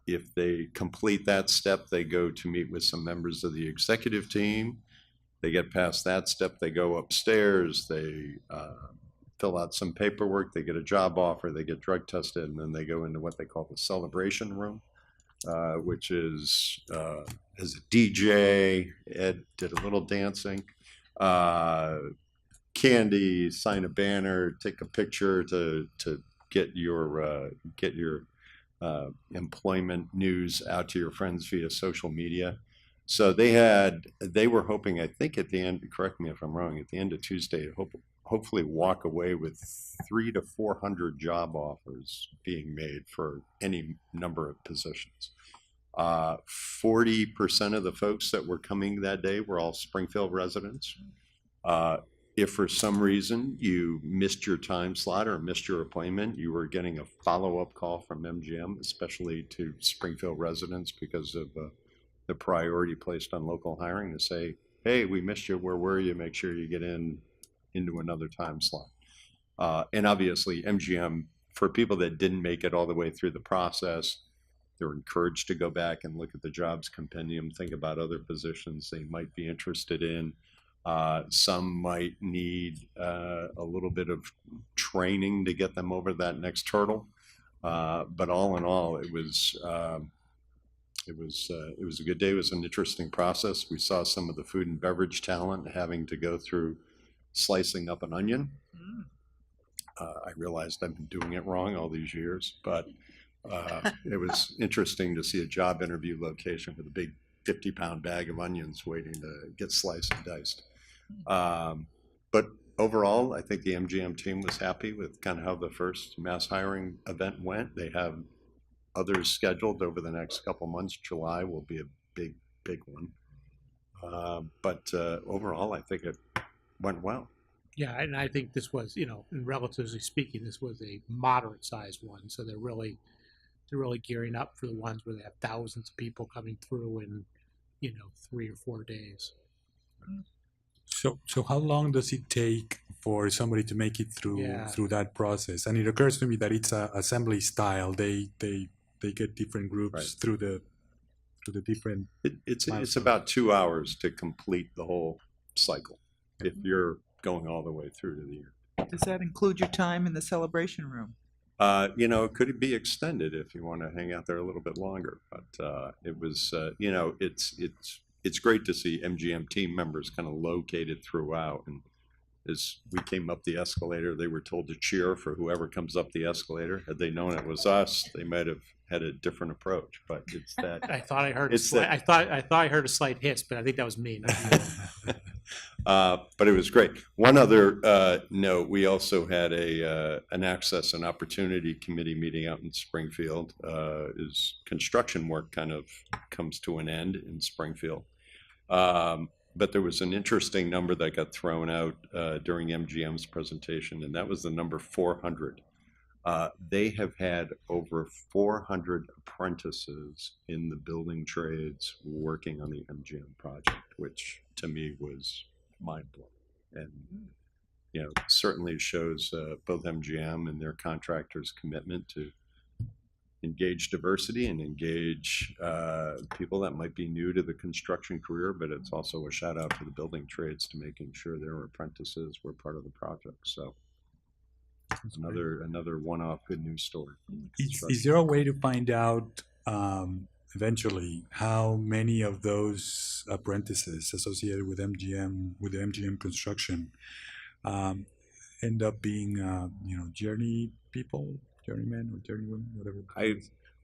S2: If they complete that step, they go to meet with some members of the executive team. They get past that step, they go upstairs, they fill out some paperwork, they get a job offer, they get drug tested, and then they go into what they call the celebration room, which is as a DJ. Ed did a little dancing. Candy, sign a banner, take a picture to get your employment news out to your friends via social media. So they were hoping, I think at the end, correct me if I'm wrong, at the end of Tuesday, hopefully walk away with 300 to 400 job offers being made for any number of positions. 40% of the folks that were coming that day were all Springfield residents. If for some reason you missed your time slot or missed your appointment, you were getting a follow-up call from MGM, especially to Springfield residents because of the priority placed on local hiring, to say, hey, we missed you, where were you? Make sure you get into another time slot. And obviously MGM, for people that didn't make it all the way through the process, they're encouraged to go back and look at the jobs compendium, think about other positions they might be interested in. Some might need a little bit of training to get them over that next hurdle. But all in all, it was a good day. It was an interesting process. We saw some of the food and beverage talent having to go through slicing up an onion. I realized I've been doing it wrong all these years, but It was interesting to see a job interview location with a big 50-pound bag of onions waiting to get sliced and diced. But overall, I think the MGM team was happy with kind of how the first mass hiring event went. They have others scheduled over the next couple months. July will be a big, big one. But overall, I think it went well.
S4: Yeah, and I think this was, you know, and relatively speaking, this was a moderate-sized one. So they're really gearing up for the ones where they have thousands of people coming through in, you know, 3 or 4 days.
S3: So how long does it take for somebody to make it through
S4: Yeah.
S3: through that process? And it occurs to me that it's a assembly style. They get different groups
S2: Right.
S3: through the different.
S2: It's about 2 hours to complete the whole cycle if you're going all the way through to the end.
S1: Does that include your time in the celebration room?
S2: You know, could it be extended if you want to hang out there a little bit longer? But it was, you know, it's great to see MGM team members kind of located throughout. And as we came up the escalator, they were told to cheer for whoever comes up the escalator. Had they known it was us, they might have had a different approach. But it's that.
S4: I thought I heard
S2: It's that-
S4: I thought I heard a slight hiss, but I think that was me. not you.
S2: But it was great. One other note, we also had an Access and Opportunity Committee meeting out in Springfield. As construction work kind of comes to an end in Springfield. But there was an interesting number that got thrown out during MGM's presentation, and that was the number 400. They have had over 400 apprentices in the building trades working on the MGM project, which to me was mind-blowing. And, you know, certainly shows both MGM and their contractors' commitment to engage diversity and engage people that might be new to the construction career, but it's also a shout out to the building trades to making sure their apprentices were part of the project. So another one-off good news story.
S3: Is there a way to find out eventually how many of those apprentices associated with MGM, with the MGM construction, end up being, you know, journeymen or journeywomen, whatever,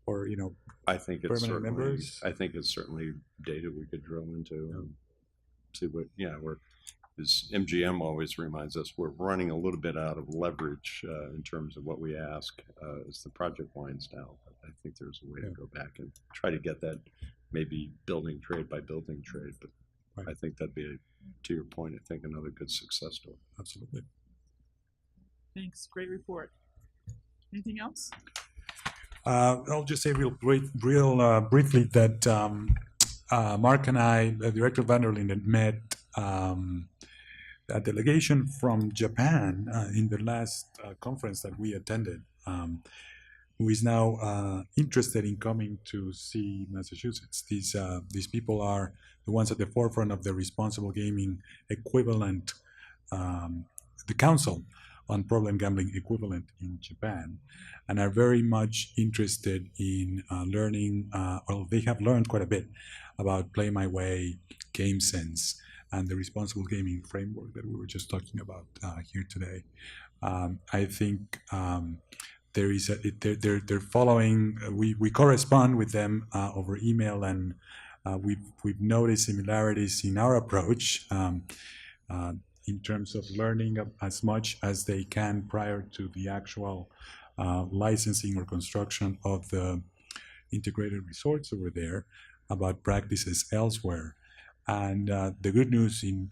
S3: or, you know,
S2: I think it's
S3: permanent
S2: certainly,
S3: members?
S2: I think it's certainly data we could drill into and see what, as MGM always reminds us, we're running a little bit out of leverage in terms of what we ask as the project winds down. But I think there's a way to go back and try to get that maybe building trade by building trade. But I think that'd be, to your point, I think another good success story.
S3: Absolutely.
S7: Thanks, great report. Anything else?
S3: I'll just say real briefly that Mark and I, Director Vanderlinden, met a delegation from Japan in the last conference that we attended, who is now interested in coming to see Massachusetts. These people are the ones at the forefront of the responsible gaming equivalent, the Council on Problem Gambling equivalent in Japan, and are very much interested in learning, well, they have learned quite a bit about Play My Way, Game Sense, and the responsible gaming framework that we were just talking about here today. I think they're following, we correspond with them over email, and we've noticed similarities in our approach in terms of learning as much as they can prior to the actual licensing or construction of the integrated resorts over there about practices elsewhere. And the good news in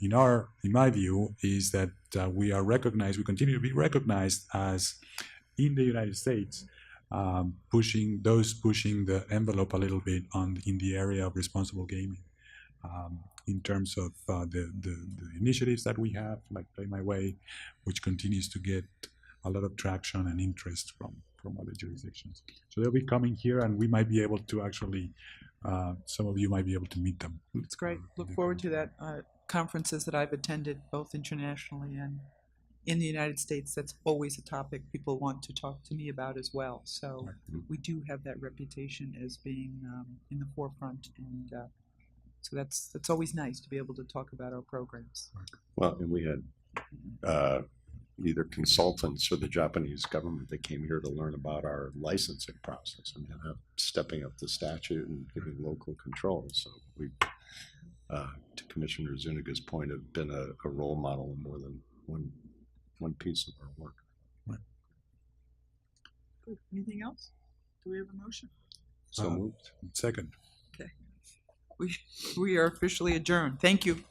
S3: my view is that we are recognized, we continue to be recognized as, in the United States, pushing the envelope a little bit in the area of responsible gaming. In terms of the initiatives that we have, like Play My Way, which continues to get a lot of traction and interest from other jurisdictions. So they'll be coming here, and we might be able to actually, some of you might be able to meet them.
S1: It's great. Look forward to that. Conferences that I've attended, both internationally and in the United States, that's always a topic people want to talk to me about as well. So we do have that reputation as being in the forefront, and so that's always nice to be able to talk about our programs.
S2: Well, and we had either consultants or the Japanese government that came here to learn about our licensing process. I mean, stepping up the statute and giving local control. So we, to Commissioner Zuniga's point, have been a role model in more than one piece of our work.
S1: Good. Anything else? Do we have a motion?
S2: So moved.
S3: Second.
S1: Okay. We are officially adjourned. Thank you.